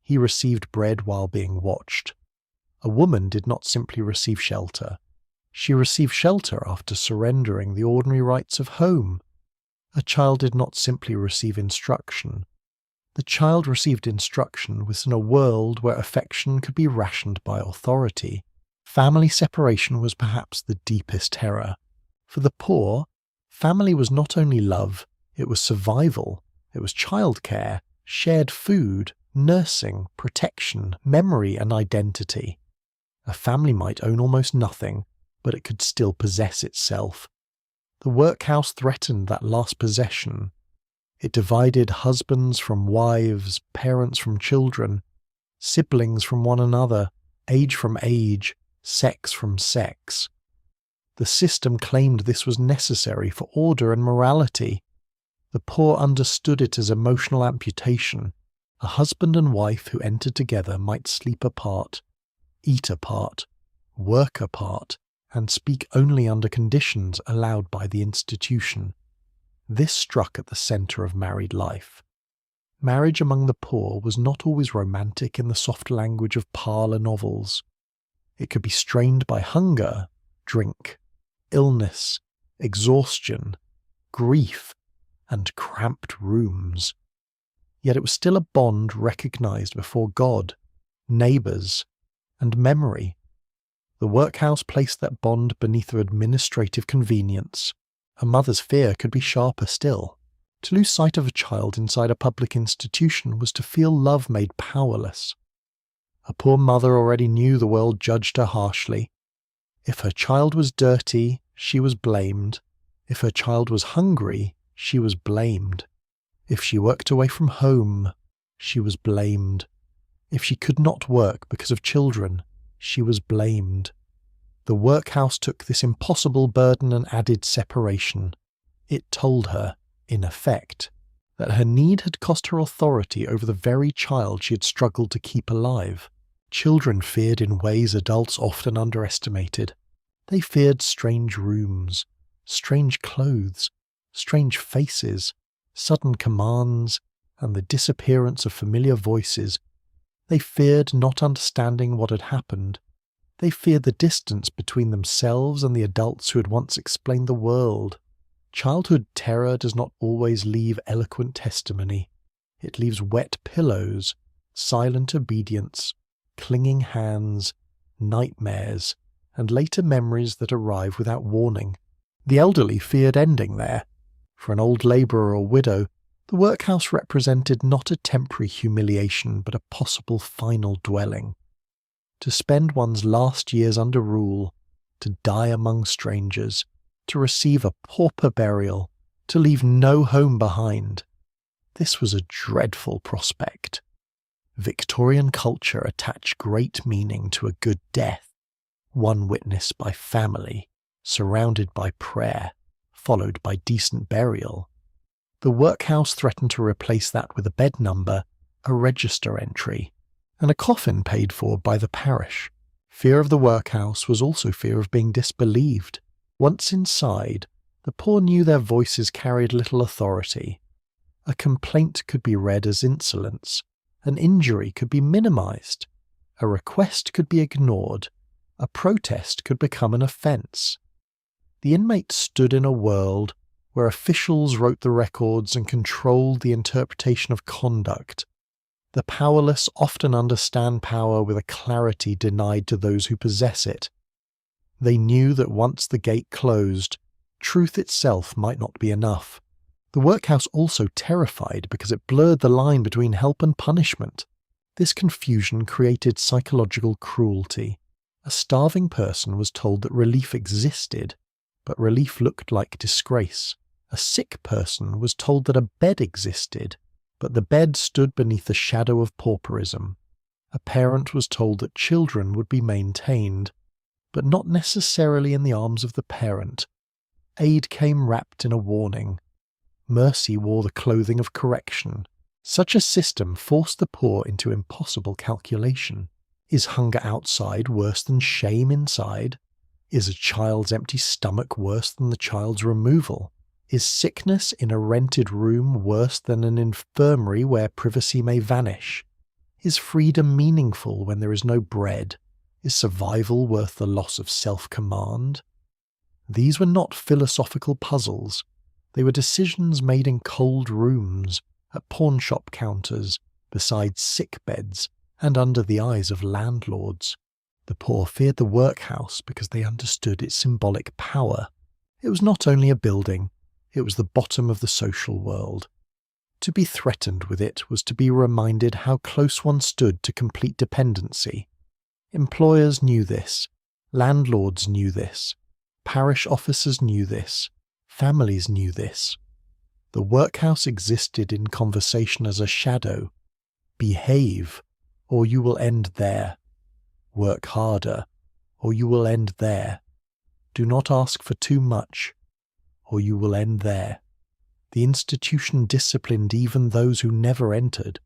Speaker 1: He received bread while being watched. A woman did not simply receive shelter. She received shelter after surrendering the ordinary rights of home. A child did not simply receive instruction. The child received instruction within a world where affection could be rationed by authority. Family separation was perhaps the deepest terror. For the poor, family was not only love, it was survival, it was childcare, shared food, nursing, protection, memory and identity. A family might own almost nothing, but it could still possess itself. The workhouse threatened that last possession. It divided husbands from wives, parents from children, siblings from one another, age from age, sex from sex. The system claimed this was necessary for order and morality. The poor understood it as emotional amputation. A husband and wife who entered together might sleep apart, eat apart, work apart, and speak only under conditions allowed by the institution. This struck at the centre of married life. Marriage among the poor was not always romantic in the soft language of parlour novels. It could be strained by hunger, drink, illness, exhaustion, grief, and cramped rooms. Yet it was still a bond recognised before God, neighbours, and memory. The workhouse placed that bond beneath an administrative convenience. A mother's fear could be sharper still. To lose sight of a child inside a public institution was to feel love made powerless. A poor mother already knew the world judged her harshly. If her child was dirty, she was blamed. If her child was hungry, she was blamed. If she worked away from home, she was blamed. If she could not work because of children, she was blamed. The workhouse took this impossible burden and added separation. It told her, in effect, that her need had cost her authority over the very child she had struggled to keep alive. Children feared in ways adults often underestimated. They feared strange rooms, strange clothes, strange faces, sudden commands, and the disappearance of familiar voices. They feared not understanding what had happened. They feared the distance between themselves and the adults who had once explained the world. Childhood terror does not always leave eloquent testimony. It leaves wet pillows, silent obedience, clinging hands, nightmares, and later memories that arrive without warning. The elderly feared ending there. For an old labourer or widow, the workhouse represented not a temporary humiliation but a possible final dwelling. To spend one's last years under rule, to die among strangers, to receive a pauper burial, to leave no home behind. This was a dreadful prospect. Victorian culture attached great meaning to a good death, one witnessed by family, surrounded by prayer, followed by decent burial. The workhouse threatened to replace that with a bed number, a register entry, and a coffin paid for by the parish. Fear of the workhouse was also fear of being disbelieved. Once inside, the poor knew their voices carried little authority. A complaint could be read as insolence, an injury could be minimized, a request could be ignored, a protest could become an offense. The inmate stood in a world where officials wrote the records and controlled the interpretation of conduct. The powerless often understand power with a clarity denied to those who possess it. They knew that once the gate closed, truth itself might not be enough. The workhouse also terrified because it blurred the line between help and punishment. This confusion created psychological cruelty. A starving person was told that relief existed, but relief looked like disgrace. A sick person was told that a bed existed, but the bed stood beneath the shadow of pauperism. A parent was told that children would be maintained, but not necessarily in the arms of the parent. Aid came wrapped in a warning. Mercy wore the clothing of correction. Such a system forced the poor into impossible calculation. Is hunger outside worse than shame inside? Is a child's empty stomach worse than the child's removal? Is sickness in a rented room worse than an infirmary where privacy may vanish? Is freedom meaningful when there is no bread? Is survival worth the loss of self-command? These were not philosophical puzzles. They were decisions made in cold rooms, at pawnshop counters, beside sick beds, and under the eyes of landlords. The poor feared the workhouse because they understood its symbolic power. It was not only a building, it was the bottom of the social world. To be threatened with it was to be reminded how close one stood to complete dependency. Employers knew this, landlords knew this, parish officers knew this, families knew this. The workhouse existed in conversation as a shadow. Behave, or you will end there. Work harder, or you will end there. Do not ask for too much, or you will end there. The institution disciplined even those who never entered.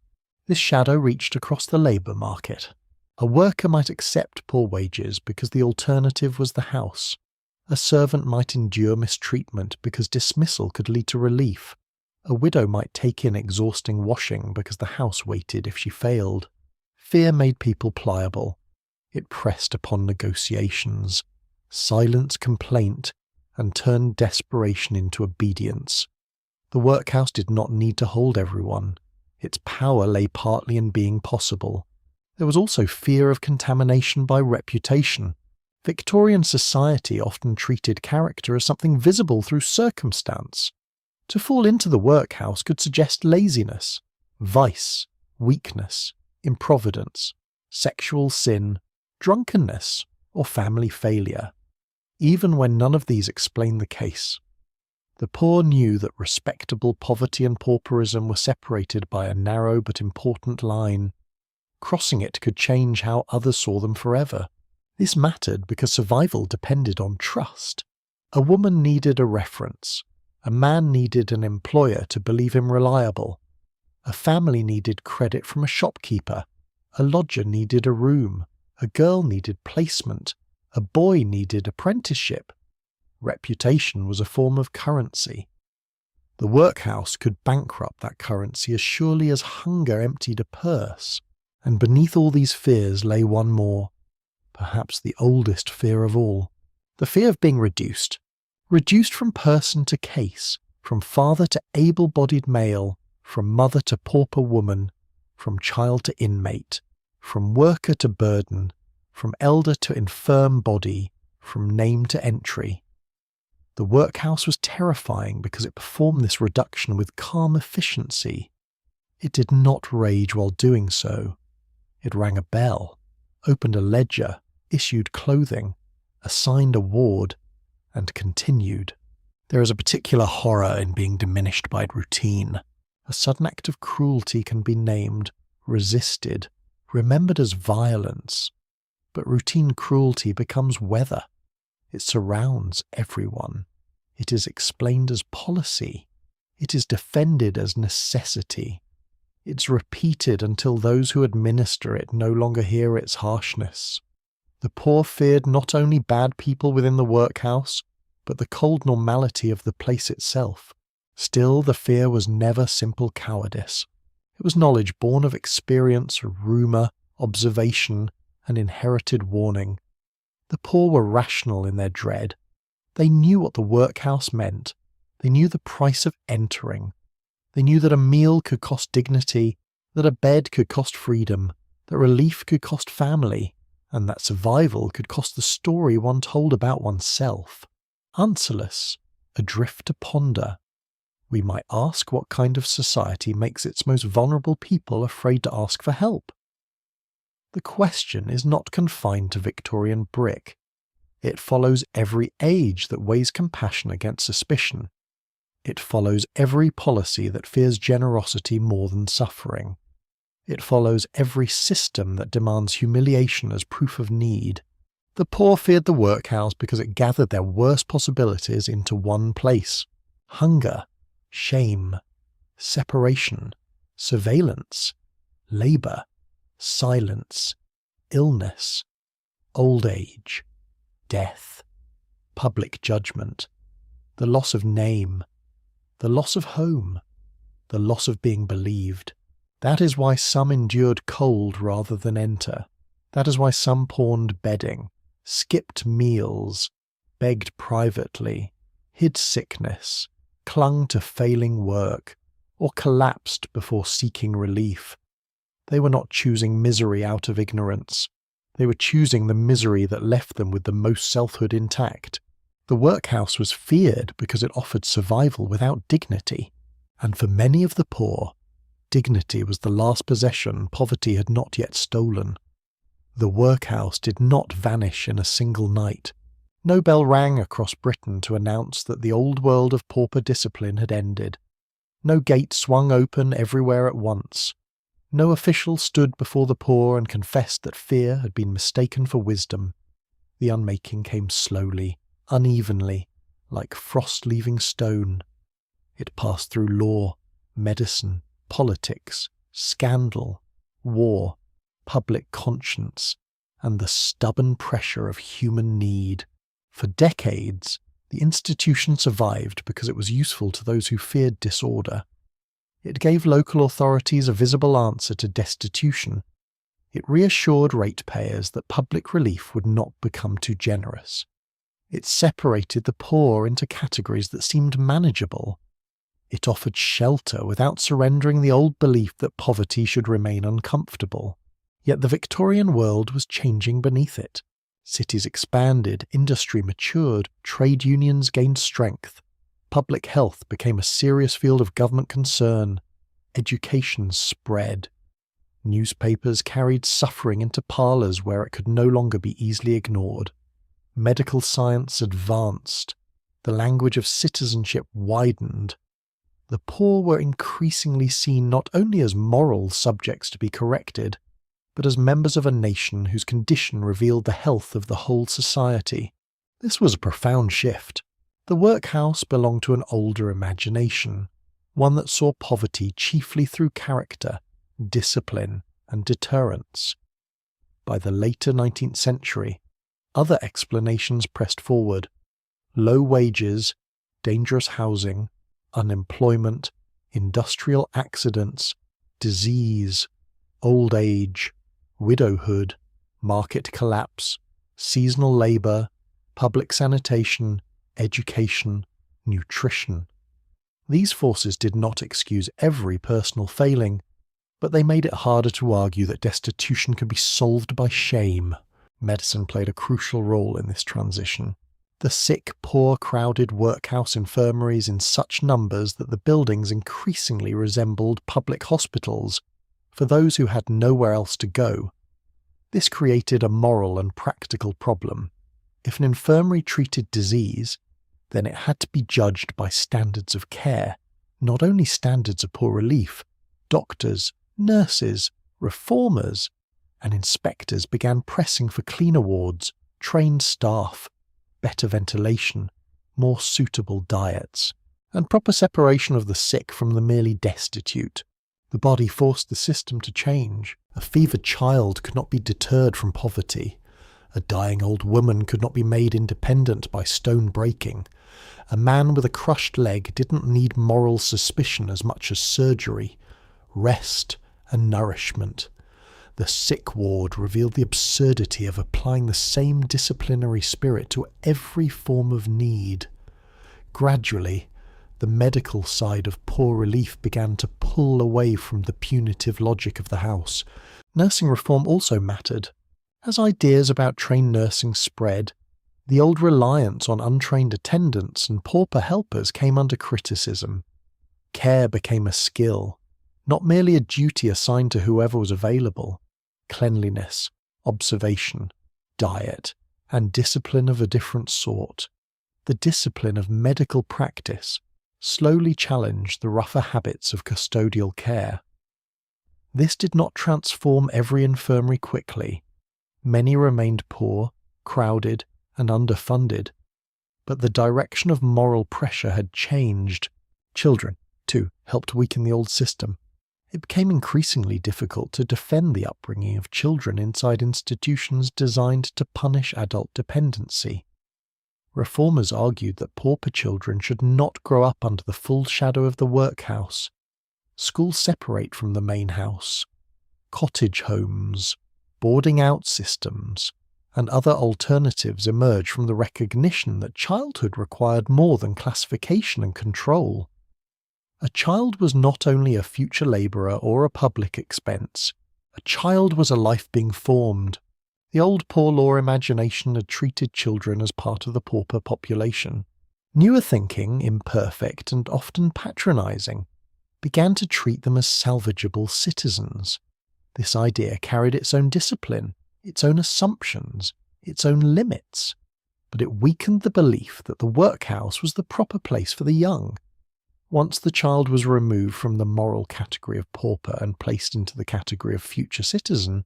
Speaker 1: This shadow reached across the labour market. A worker might accept poor wages because the alternative was the house. A servant might endure mistreatment because dismissal could lead to relief. A widow might take in exhausting washing because the house waited if she failed. Fear made people pliable. It pressed upon negotiations, silenced complaint, and turned desperation into obedience. The workhouse did not need to hold everyone. Its power lay partly in being possible. There was also fear of contamination by reputation. Victorian society often treated character as something visible through circumstance. To fall into the workhouse could suggest laziness, vice, weakness, improvidence, sexual sin, drunkenness, or family failure, even when none of these explained the case. The poor knew that respectable poverty and pauperism were separated by a narrow but important line. Crossing it could change how others saw them forever. This mattered because survival depended on trust. A woman needed a reference. A man needed an employer to believe him reliable. A family needed credit from a shopkeeper. A lodger needed a room. A girl needed placement. A boy needed apprenticeship. Reputation was a form of currency. The workhouse could bankrupt that currency as surely as hunger emptied a purse. And beneath all these fears lay one more, perhaps the oldest fear of all, the fear of being reduced from person to case, from father to able-bodied male, from mother to pauper woman, from child to inmate, from worker to burden, from elder to infirm body, from name to entry. The workhouse was terrifying because it performed this reduction with calm efficiency. It did not rage while doing so. It rang a bell, opened a ledger, issued clothing, assigned a ward, and continued. There is a particular horror in being diminished by routine. A sudden act of cruelty can be named, resisted, remembered as violence. But routine cruelty becomes weather. It surrounds everyone. It is explained as policy. It is defended as necessity. It's repeated until those who administer it no longer hear its harshness. The poor feared not only bad people within the workhouse, but the cold normality of the place itself. Still, the fear was never simple cowardice. It was knowledge born of experience, rumour, observation, and inherited warning. The poor were rational in their dread. They knew what the workhouse meant. They knew the price of entering. They knew that a meal could cost dignity, that a bed could cost freedom, that relief could cost family, and that survival could cost the story one told about oneself. Answerless, adrift to ponder, we might ask what kind of society makes its most vulnerable people afraid to ask for help. The question is not confined to Victorian brick. It follows every age that weighs compassion against suspicion. It follows every policy that fears generosity more than suffering. It follows every system that demands humiliation as proof of need. The poor feared the workhouse because it gathered their worst possibilities into one place: hunger, shame, separation, surveillance, labour, silence, illness, old age, death, public judgment, the loss of name, the loss of home, the loss of being believed. That is why some endured cold rather than enter. That is why some pawned bedding, skipped meals, begged privately, hid sickness, clung to failing work, or collapsed before seeking relief. They were not choosing misery out of ignorance. They were choosing the misery that left them with the most selfhood intact. The workhouse was feared because it offered survival without dignity, and for many of the poor, dignity was the last possession poverty had not yet stolen. The workhouse did not vanish in a single night. No bell rang across Britain to announce that the old world of pauper discipline had ended. No gate swung open everywhere at once. No official stood before the poor and confessed that fear had been mistaken for wisdom. The unmaking came slowly, unevenly, like frost leaving stone. It passed through law, medicine, politics, scandal, war, public conscience, and the stubborn pressure of human need. For decades, the institution survived because it was useful to those who feared disorder. It gave local authorities a visible answer to destitution. It reassured ratepayers that public relief would not become too generous. It separated the poor into categories that seemed manageable. It offered shelter without surrendering the old belief that poverty should remain uncomfortable. Yet the Victorian world was changing beneath it. Cities expanded, industry matured, trade unions gained strength. Public health became a serious field of government concern. Education spread. Newspapers carried suffering into parlours where it could no longer be easily ignored. Medical science advanced. The language of citizenship widened. The poor were increasingly seen not only as moral subjects to be corrected, but as members of a nation whose condition revealed the health of the whole society. This was a profound shift. The workhouse belonged to an older imagination, one that saw poverty chiefly through character, discipline, and deterrence. By the later 19th century, other explanations pressed forward: low wages, dangerous housing, unemployment, industrial accidents, disease, old age, widowhood, market collapse, seasonal labour, public sanitation, education, nutrition. These forces did not excuse every personal failing, but they made it harder to argue that destitution could be solved by shame. Medicine played a crucial role in this transition. The sick, poor, crowded workhouse infirmaries in such numbers that the buildings increasingly resembled public hospitals for those who had nowhere else to go. This created a moral and practical problem. If an infirmary treated disease, then it had to be judged by standards of care, not only standards of poor relief. Doctors, nurses, reformers, and inspectors began pressing for cleaner wards, trained staff, better ventilation, more suitable diets, and proper separation of the sick from the merely destitute. The body forced the system to change. A fevered child could not be deterred from poverty. A dying old woman could not be made independent by stone breaking. A man with a crushed leg didn't need moral suspicion as much as surgery, rest, and nourishment. The sick ward revealed the absurdity of applying the same disciplinary spirit to every form of need. Gradually, the medical side of poor relief began to pull away from the punitive logic of the house. Nursing reform also mattered. As ideas about trained nursing spread, the old reliance on untrained attendants and pauper helpers came under criticism. Care became a skill, not merely a duty assigned to whoever was available. Cleanliness, observation, diet, and discipline of a different sort, the discipline of medical practice, slowly challenged the rougher habits of custodial care. This did not transform every infirmary quickly. Many remained poor, crowded, and underfunded. But the direction of moral pressure had changed. Children, too, helped weaken the old system. It became increasingly difficult to defend the upbringing of children inside institutions designed to punish adult dependency. Reformers argued that pauper children should not grow up under the full shadow of the workhouse. Schools separate from the main house. Cottage homes, boarding out systems, and other alternatives emerge from the recognition that childhood required more than classification and control. A child was not only a future labourer or a public expense. A child was a life being formed. The old poor law imagination had treated children as part of the pauper population. Newer thinking, imperfect and often patronising, began to treat them as salvageable citizens. This idea carried its own discipline, its own assumptions, its own limits, but it weakened the belief that the workhouse was the proper place for the young. Once the child was removed from the moral category of pauper and placed into the category of future citizen,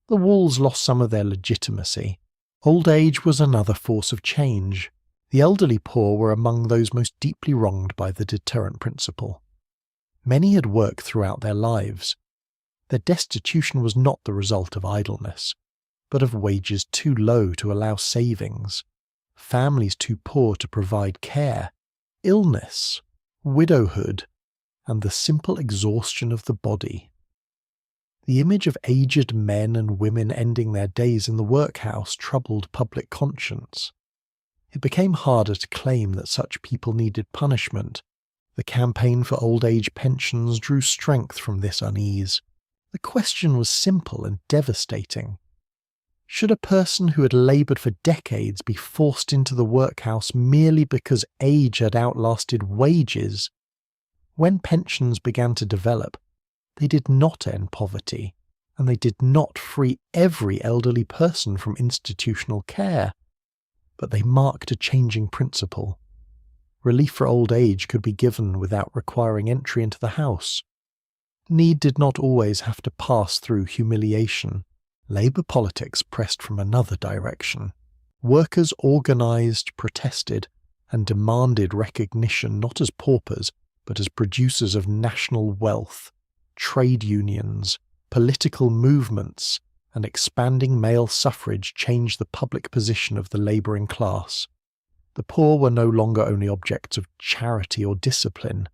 Speaker 1: the walls lost some of their legitimacy. Old age was another force of change. The elderly poor were among those most deeply wronged by the deterrent principle. Many had worked throughout their lives. Their destitution was not the result of idleness, but of wages too low to allow savings, families too poor to provide care, illness, widowhood, and the simple exhaustion of the body. The image of aged men and women ending their days in the workhouse troubled public conscience. It became harder to claim that such people needed punishment. The campaign for old age pensions drew strength from this unease. The question was simple and devastating. Should a person who had laboured for decades be forced into the workhouse merely because age had outlasted wages? When pensions began to develop, they did not end poverty, and they did not free every elderly person from institutional care, but they marked a changing principle. Relief for old age could be given without requiring entry into the house. Need did not always have to pass through humiliation. Labour politics pressed from another direction. Workers organised, protested, and demanded recognition not as paupers, but as producers of national wealth. Trade unions, political movements, and expanding male suffrage changed the public position of the labouring class. The poor were no longer only objects of charity or discipline.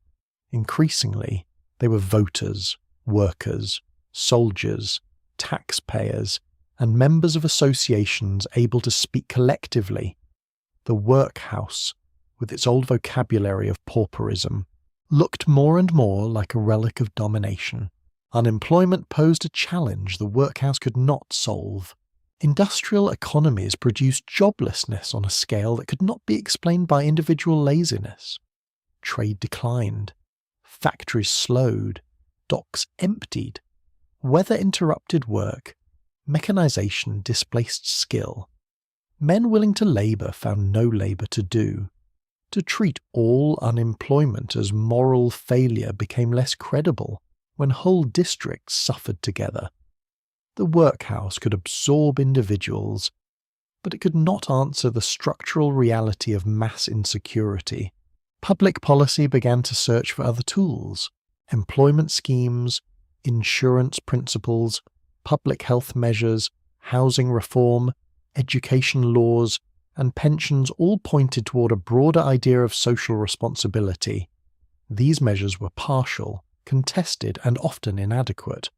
Speaker 1: Increasingly, they were voters, workers, soldiers, taxpayers, and members of associations able to speak collectively. The workhouse, with its old vocabulary of pauperism, looked more and more like a relic of domination. Unemployment posed a challenge the workhouse could not solve. Industrial economies produced joblessness on a scale that could not be explained by individual laziness. Trade declined. Factories slowed. Docks emptied. Weather interrupted work. Mechanization displaced skill. Men willing to labour found no labour to do. To treat all unemployment as moral failure became less credible when whole districts suffered together. The workhouse could absorb individuals, but it could not answer the structural reality of mass insecurity. Public policy began to search for other tools: employment schemes, insurance principles, public health measures, housing reform, education laws, and pensions all pointed toward a broader idea of social responsibility. These measures were partial, contested, and often inadequate,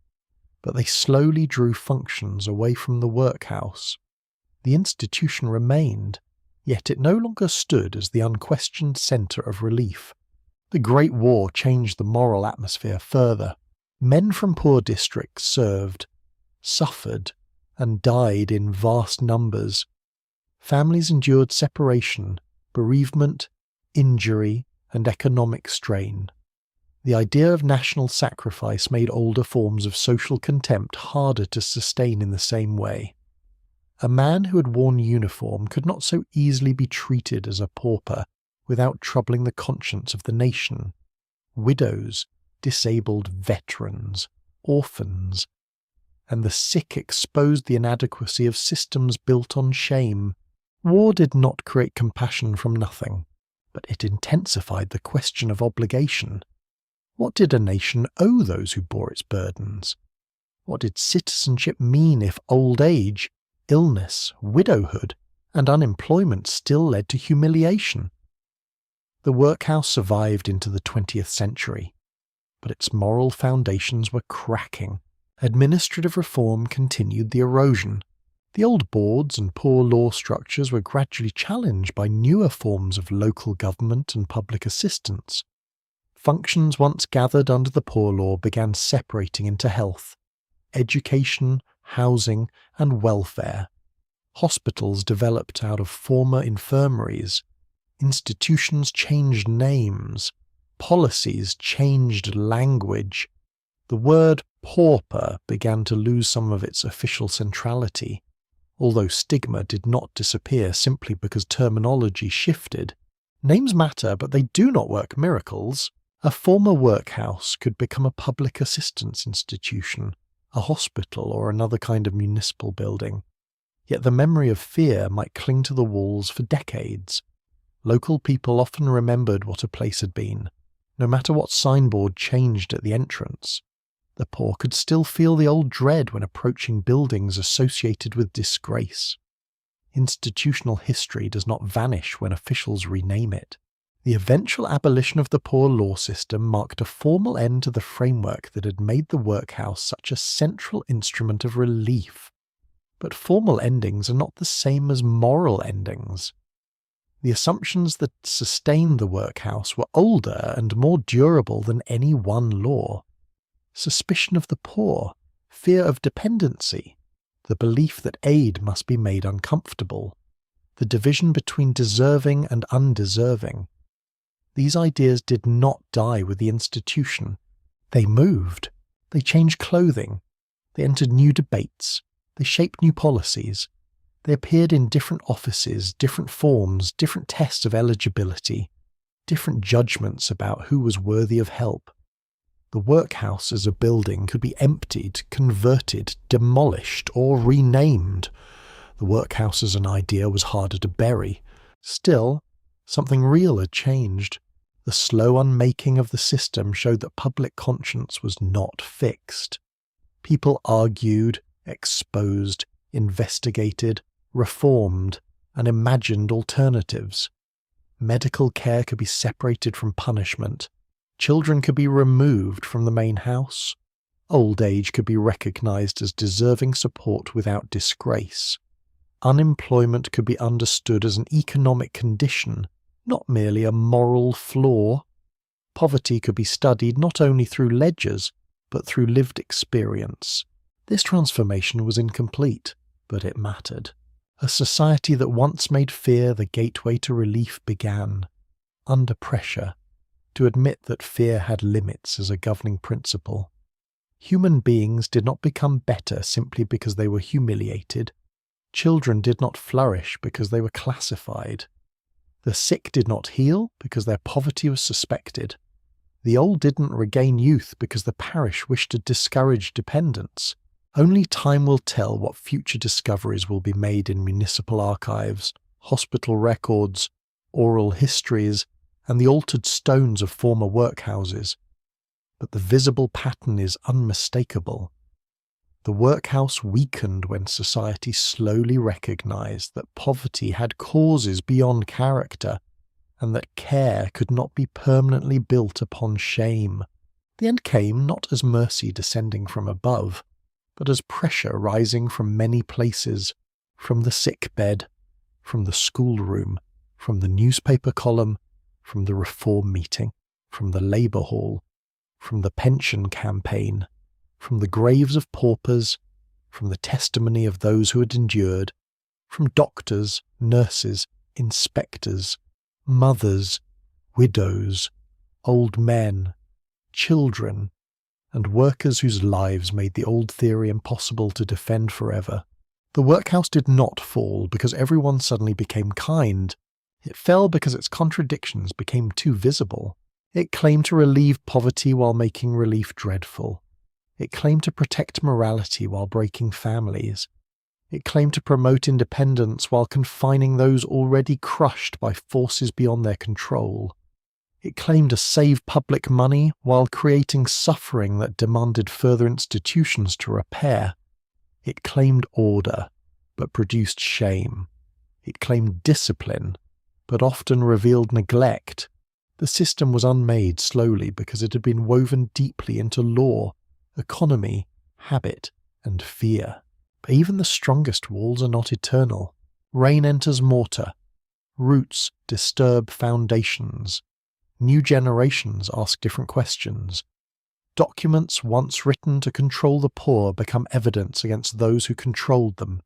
Speaker 1: but they slowly drew functions away from the workhouse. The institution remained, yet it no longer stood as the unquestioned centre of relief. The Great War changed the moral atmosphere further. Men from poor districts served, suffered, and died in vast numbers. Families endured separation, bereavement, injury, and economic strain. The idea of national sacrifice made older forms of social contempt harder to sustain in the same way. A man who had worn uniform could not so easily be treated as a pauper without troubling the conscience of the nation. Widows, disabled veterans, orphans, and the sick exposed the inadequacy of systems built on shame. War did not create compassion from nothing, but it intensified the question of obligation. What did a nation owe those who bore its burdens? What did citizenship mean if old age, illness, widowhood, and unemployment still led to humiliation? The workhouse survived into the 20th century, but its moral foundations were cracking. Administrative reform continued the erosion. The old boards and poor law structures were gradually challenged by newer forms of local government and public assistance. Functions once gathered under the poor law began separating into health, education, housing, and welfare. Hospitals developed out of former infirmaries. Institutions changed names. Policies changed language. The word pauper began to lose some of its official centrality, although stigma did not disappear simply because terminology shifted. Names matter, but they do not work miracles. A former workhouse could become a public assistance institution, a hospital, or another kind of municipal building. Yet the memory of fear might cling to the walls for decades. Local people often remembered what a place had been, no matter what signboard changed at the entrance. The poor could still feel the old dread when approaching buildings associated with disgrace. Institutional history does not vanish when officials rename it. The eventual abolition of the poor law system marked a formal end to the framework that had made the workhouse such a central instrument of relief. But formal endings are not the same as moral endings. The assumptions that sustained the workhouse were older and more durable than any one law. Suspicion of the poor, fear of dependency, the belief that aid must be made uncomfortable, the division between deserving and undeserving. These ideas did not die with the institution. They moved. They changed clothing. They entered new debates. They shaped new policies. They appeared in different offices, different forms, different tests of eligibility, different judgments about who was worthy of help. The workhouse as a building could be emptied, converted, demolished, or renamed. The workhouse as an idea was harder to bury. Still, something real had changed. The slow unmaking of the system showed that public conscience was not fixed. People argued, exposed, investigated, reformed, and imagined alternatives. Medical care could be separated from punishment. Children could be removed from the main house. Old age could be recognized as deserving support without disgrace. Unemployment could be understood as an economic condition, not merely a moral flaw. Poverty could be studied not only through ledgers, but through lived experience. This transformation was incomplete, but it mattered. A society that once made fear the gateway to relief began, under pressure, to admit that fear had limits as a governing principle. Human beings did not become better simply because they were humiliated. Children did not flourish because they were classified. The sick did not heal because their poverty was suspected. The old didn't regain youth because the parish wished to discourage dependence. Only time will tell what future discoveries will be made in municipal archives, hospital records, oral histories, and the altered stones of former workhouses. But the visible pattern is unmistakable. The workhouse weakened when society slowly recognized that poverty had causes beyond character, and that care could not be permanently built upon shame. The end came not as mercy descending from above, but as pressure rising from many places, from the sick bed, from the schoolroom, from the newspaper column, from the reform meeting, from the labour hall, from the pension campaign, from the graves of paupers, from the testimony of those who had endured, from doctors, nurses, inspectors, mothers, widows, old men, children, and workers whose lives made the old theory impossible to defend forever. The workhouse did not fall because everyone suddenly became kind. It fell because its contradictions became too visible. It claimed to relieve poverty while making relief dreadful. It claimed to protect morality while breaking families. It claimed to promote independence while confining those already crushed by forces beyond their control. It claimed to save public money while creating suffering that demanded further institutions to repair. It claimed order, but produced shame. It claimed discipline, but often revealed neglect. The system was unmade slowly because it had been woven deeply into law, economy, habit, and fear. But even the strongest walls are not eternal. Rain enters mortar. Roots disturb foundations. New generations ask different questions. Documents once written to control the poor become evidence against those who controlled them.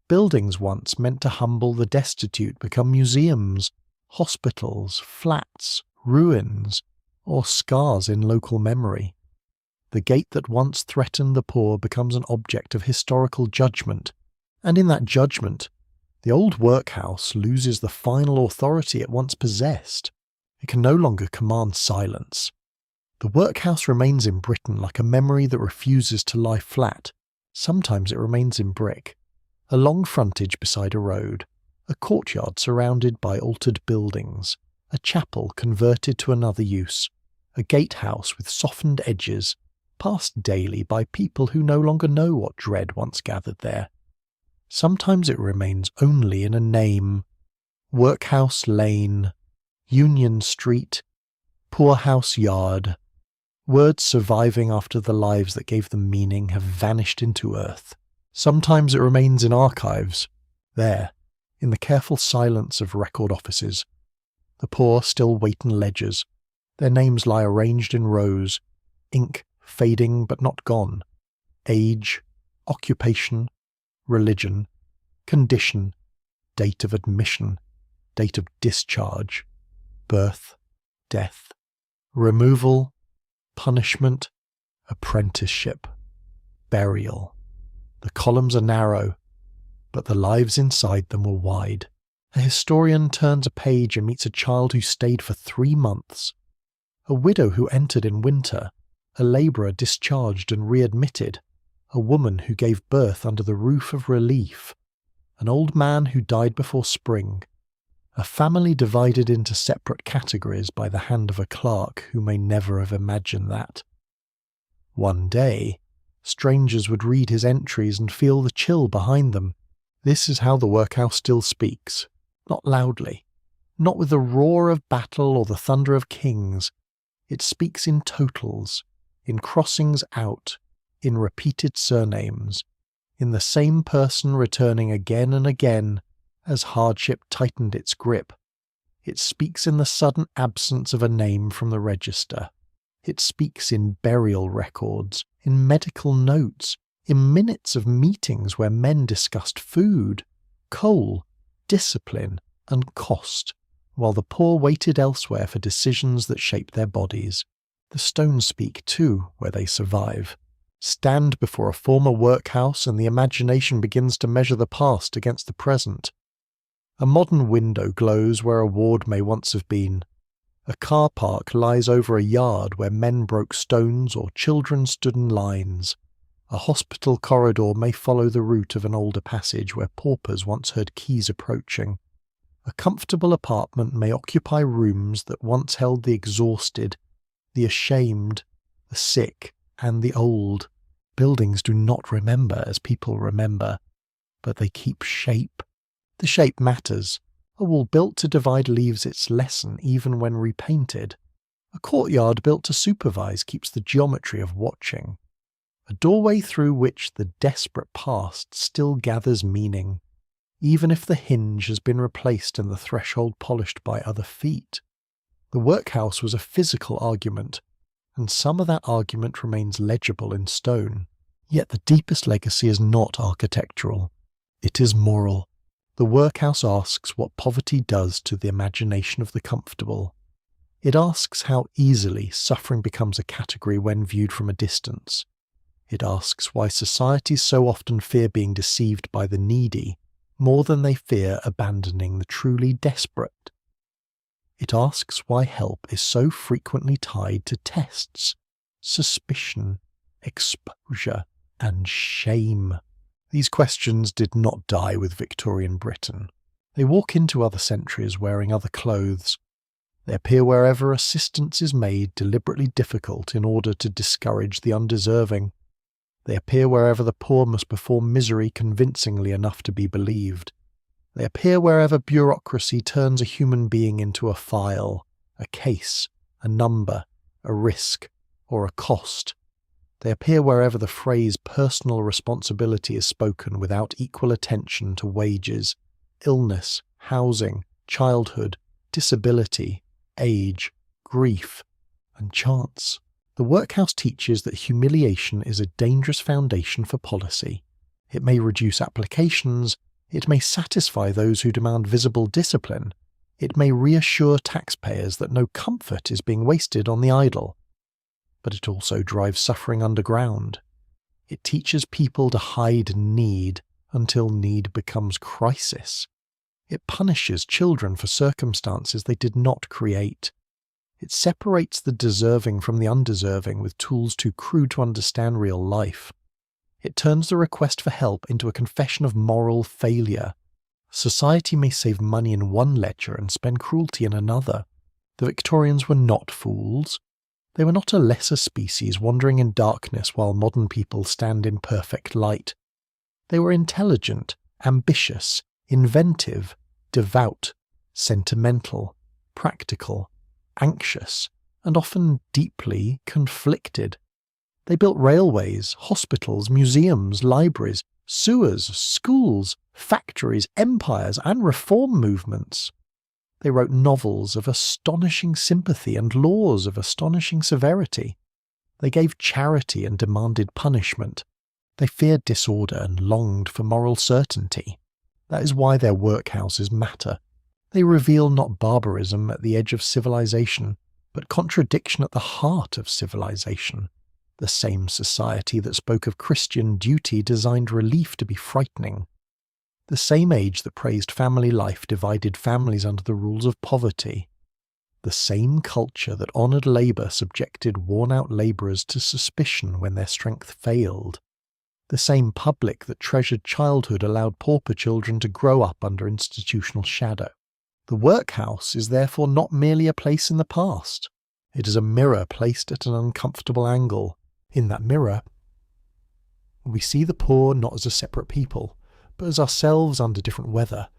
Speaker 1: Buildings once meant to humble the destitute become museums, hospitals, flats, ruins, or scars in local memory. The gate that once threatened the poor becomes an object of historical judgment, and in that judgment, the old workhouse loses the final authority it once possessed. It can no longer command silence. The workhouse remains in Britain like a memory that refuses to lie flat. Sometimes it remains in brick. A long frontage beside a road, a courtyard surrounded by altered buildings, a chapel converted to another use, a gatehouse with softened edges, passed daily by people who no longer know what dread once gathered there. Sometimes it remains only in a name: Workhouse Lane, Union Street, Poorhouse Yard. Words surviving after the lives that gave them meaning have vanished into earth. Sometimes it remains in archives, there, in the careful silence of record offices. The poor still wait in ledgers. Their names lie arranged in rows, ink fading but not gone. Age, occupation, religion, condition, date of admission, date of discharge, birth, death, removal, punishment, apprenticeship, burial. The columns are narrow, but the lives inside them were wide. A historian turns a page and meets a child who stayed for 3 months, a widow who entered in winter, a labourer discharged and readmitted, a woman who gave birth under the roof of relief, an old man who died before spring, a family divided into separate categories by the hand of a clerk who may never have imagined that. One day, strangers would read his entries and feel the chill behind them. This is how the workhouse still speaks, not loudly, not with the roar of battle or the thunder of kings. It speaks in totals, in crossings out, in repeated surnames, in the same person returning again and again as hardship tightened its grip. It speaks in the sudden absence of a name from the register. It speaks in burial records, in medical notes, in minutes of meetings where men discussed food, coal, discipline, and cost, while the poor waited elsewhere for decisions that shape their bodies. The stones speak too, where they survive. Stand before a former workhouse and the imagination begins to measure the past against the present. A modern window glows where a ward may once have been. A car park lies over a yard where men broke stones or children stood in lines. A hospital corridor may follow the route of an older passage where paupers once heard keys approaching. A comfortable apartment may occupy rooms that once held the exhausted, the ashamed, the sick, and the old. Buildings do not remember as people remember, but they keep shape. The shape matters. A wall built to divide leaves its lesson even when repainted. A courtyard built to supervise keeps the geometry of watching. A doorway through which the desperate past still gathers meaning, even if the hinge has been replaced and the threshold polished by other feet. The workhouse was a physical argument, and some of that argument remains legible in stone. Yet the deepest legacy is not architectural. It is moral. The workhouse asks what poverty does to the imagination of the comfortable. It asks how easily suffering becomes a category when viewed from a distance. It asks why societies so often fear being deceived by the needy more than they fear abandoning the truly desperate. It asks why help is so frequently tied to tests, suspicion, exposure, and shame. These questions did not die with Victorian Britain. They walk into other centuries wearing other clothes. They appear wherever assistance is made deliberately difficult in order to discourage the undeserving. They appear wherever the poor must perform misery convincingly enough to be believed. They appear wherever bureaucracy turns a human being into a file, a case, a number, a risk, or a cost. They appear wherever the phrase personal responsibility is spoken without equal attention to wages, illness, housing, childhood, disability, age, grief, and chance. The workhouse teaches that humiliation is a dangerous foundation for policy. It may reduce applications, it may satisfy those who demand visible discipline, it may reassure taxpayers that no comfort is being wasted on the idle. But it also drives suffering underground. It teaches people to hide need until need becomes crisis. It punishes children for circumstances they did not create. It separates the deserving from the undeserving with tools too crude to understand real life. It turns the request for help into a confession of moral failure. Society may save money in one ledger and spend cruelty in another. The Victorians were not fools. They were not a lesser species wandering in darkness while modern people stand in perfect light. They were intelligent, ambitious, inventive, devout, sentimental, practical, anxious, and often deeply conflicted. They built railways, hospitals, museums, libraries, sewers, schools, factories, empires, and reform movements. They wrote novels of astonishing sympathy and laws of astonishing severity. They gave charity and demanded punishment. They feared disorder and longed for moral certainty. That is why their workhouses matter. They reveal not barbarism at the edge of civilization, but contradiction at the heart of civilization. The same society that spoke of Christian duty designed relief to be frightening. The same age that praised family life divided families under the rules of poverty. The same culture that honoured labour subjected worn-out labourers to suspicion when their strength failed. The same public that treasured childhood allowed pauper children to grow up under institutional shadow. The workhouse is therefore not merely a place in the past. It is a mirror placed at an uncomfortable angle. In that mirror, we see the poor not as a separate people, but as ourselves under different weather.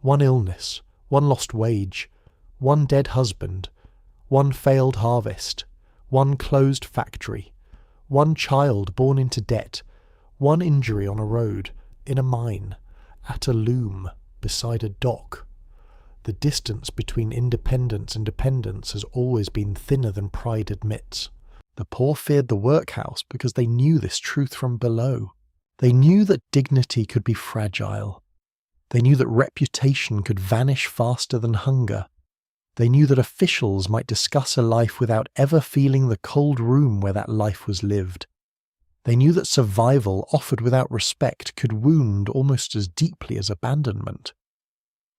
Speaker 1: One illness, one lost wage, one dead husband, one failed harvest, one closed factory, one child born into debt, one injury on a road, in a mine, at a loom, beside a dock. The distance between independence and dependence has always been thinner than pride admits. The poor feared the workhouse because they knew this truth from below. They knew that dignity could be fragile. They knew that reputation could vanish faster than hunger. They knew that officials might discuss a life without ever feeling the cold room where that life was lived. They knew that survival offered without respect could wound almost as deeply as abandonment.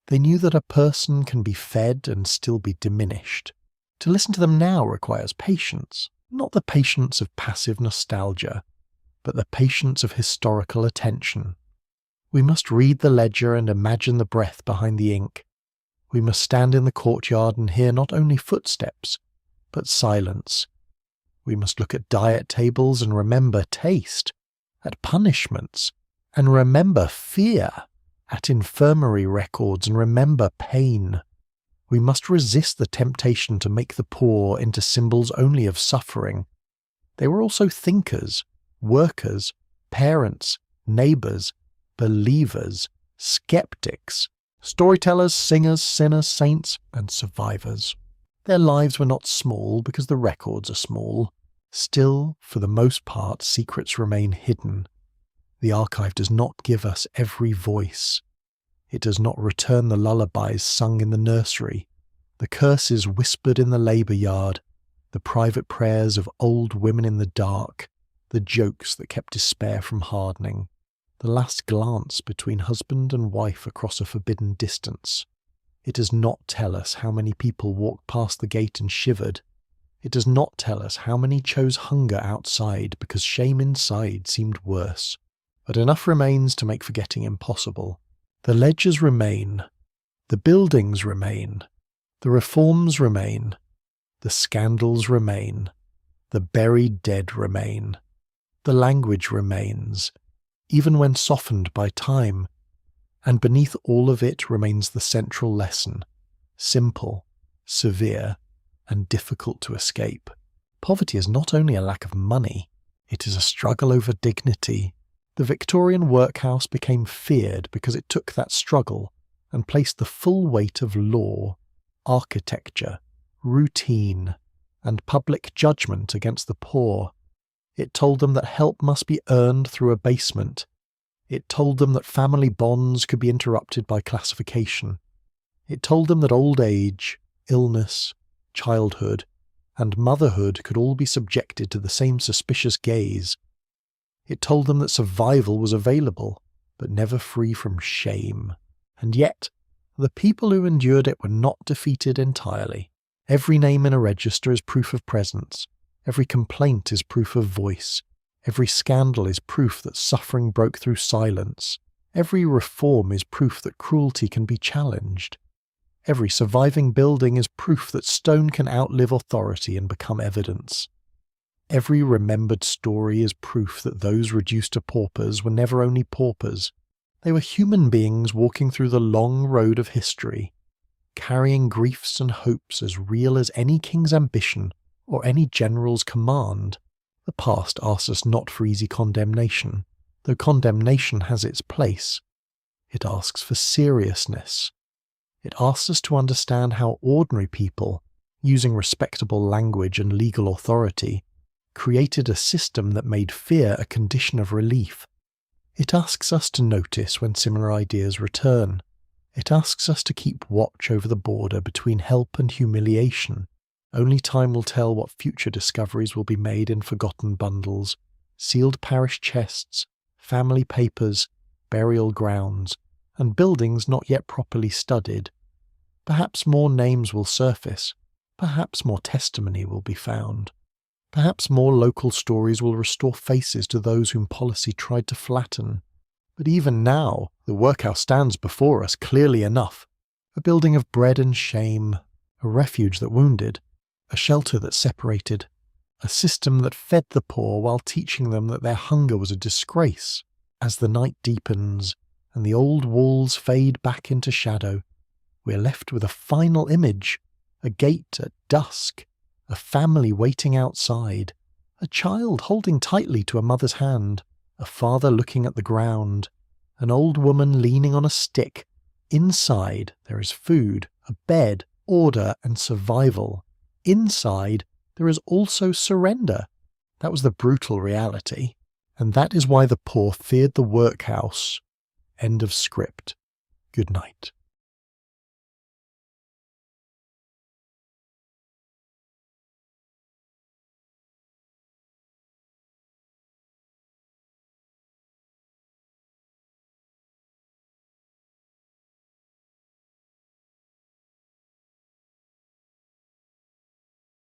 Speaker 1: They knew that a person can be fed and still be diminished. To listen to them now requires patience, not the patience of passive nostalgia, but the patience of historical attention. We must read the ledger and imagine the breath behind the ink. We must stand in the courtyard and hear not only footsteps, but silence. We must look at diet tables and remember taste, at punishments, and remember fear, at infirmary records and remember pain. We must resist the temptation to make the poor into symbols only of suffering. They were also thinkers, workers, parents, neighbours, believers, skeptics, storytellers, singers, sinners, saints, and survivors. Their lives were not small because the records are small. Still, for the most part, secrets remain hidden. The archive does not give us every voice. It does not return the lullabies sung in the nursery, the curses whispered in the labour yard, the private prayers of old women in the dark, the jokes that kept despair from hardening, the last glance between husband and wife across a forbidden distance. It does not tell us how many people walked past the gate and shivered. It does not tell us how many chose hunger outside because shame inside seemed worse. But enough remains to make forgetting impossible. The ledgers remain. The buildings remain. The reforms remain. The scandals remain. The buried dead remain. The language remains, even when softened by time. And beneath all of it remains the central lesson, simple, severe, and difficult to escape. Poverty is not only a lack of money, it is a struggle over dignity. The Victorian workhouse became feared because it took that struggle and placed the full weight of law, architecture, routine, and public judgment against the poor. It told them that help must be earned through abasement. It told them that family bonds could be interrupted by classification. It told them that old age, illness, childhood, and motherhood could all be subjected to the same suspicious gaze. It told them that survival was available, but never free from shame. And yet, the people who endured it were not defeated entirely. Every name in a register is proof of presence. Every complaint is proof of voice. Every scandal is proof that suffering broke through silence. Every reform is proof that cruelty can be challenged. Every surviving building is proof that stone can outlive authority and become evidence. Every remembered story is proof that those reduced to paupers were never only paupers. They were human beings walking through the long road of history, carrying griefs and hopes as real as any king's ambition or any general's command. The past asks us not for easy condemnation, though condemnation has its place. It asks for seriousness. It asks us to understand how ordinary people, using respectable language and legal authority, created a system that made fear a condition of relief. It asks us to notice when similar ideas return. It asks us to keep watch over the border between help and humiliation. Only time will tell what future discoveries will be made in forgotten bundles, sealed parish chests, family papers, burial grounds, and buildings not yet properly studied. Perhaps more names will surface. Perhaps more testimony will be found. Perhaps more local stories will restore faces to those whom policy tried to flatten. But even now, the workhouse stands before us clearly enough. A building of bread and shame, a refuge that wounded, a shelter that separated, a system that fed the poor while teaching them that their hunger was a disgrace. As the night deepens and the old walls fade back into shadow, we are left with a final image, a gate at dusk, a family waiting outside, a child holding tightly to a mother's hand, a father looking at the ground, an old woman leaning on a stick. Inside there is food, a bed, order and survival. Inside there is also surrender. That was the brutal reality. And that is why the poor feared the workhouse. End of script. Good night.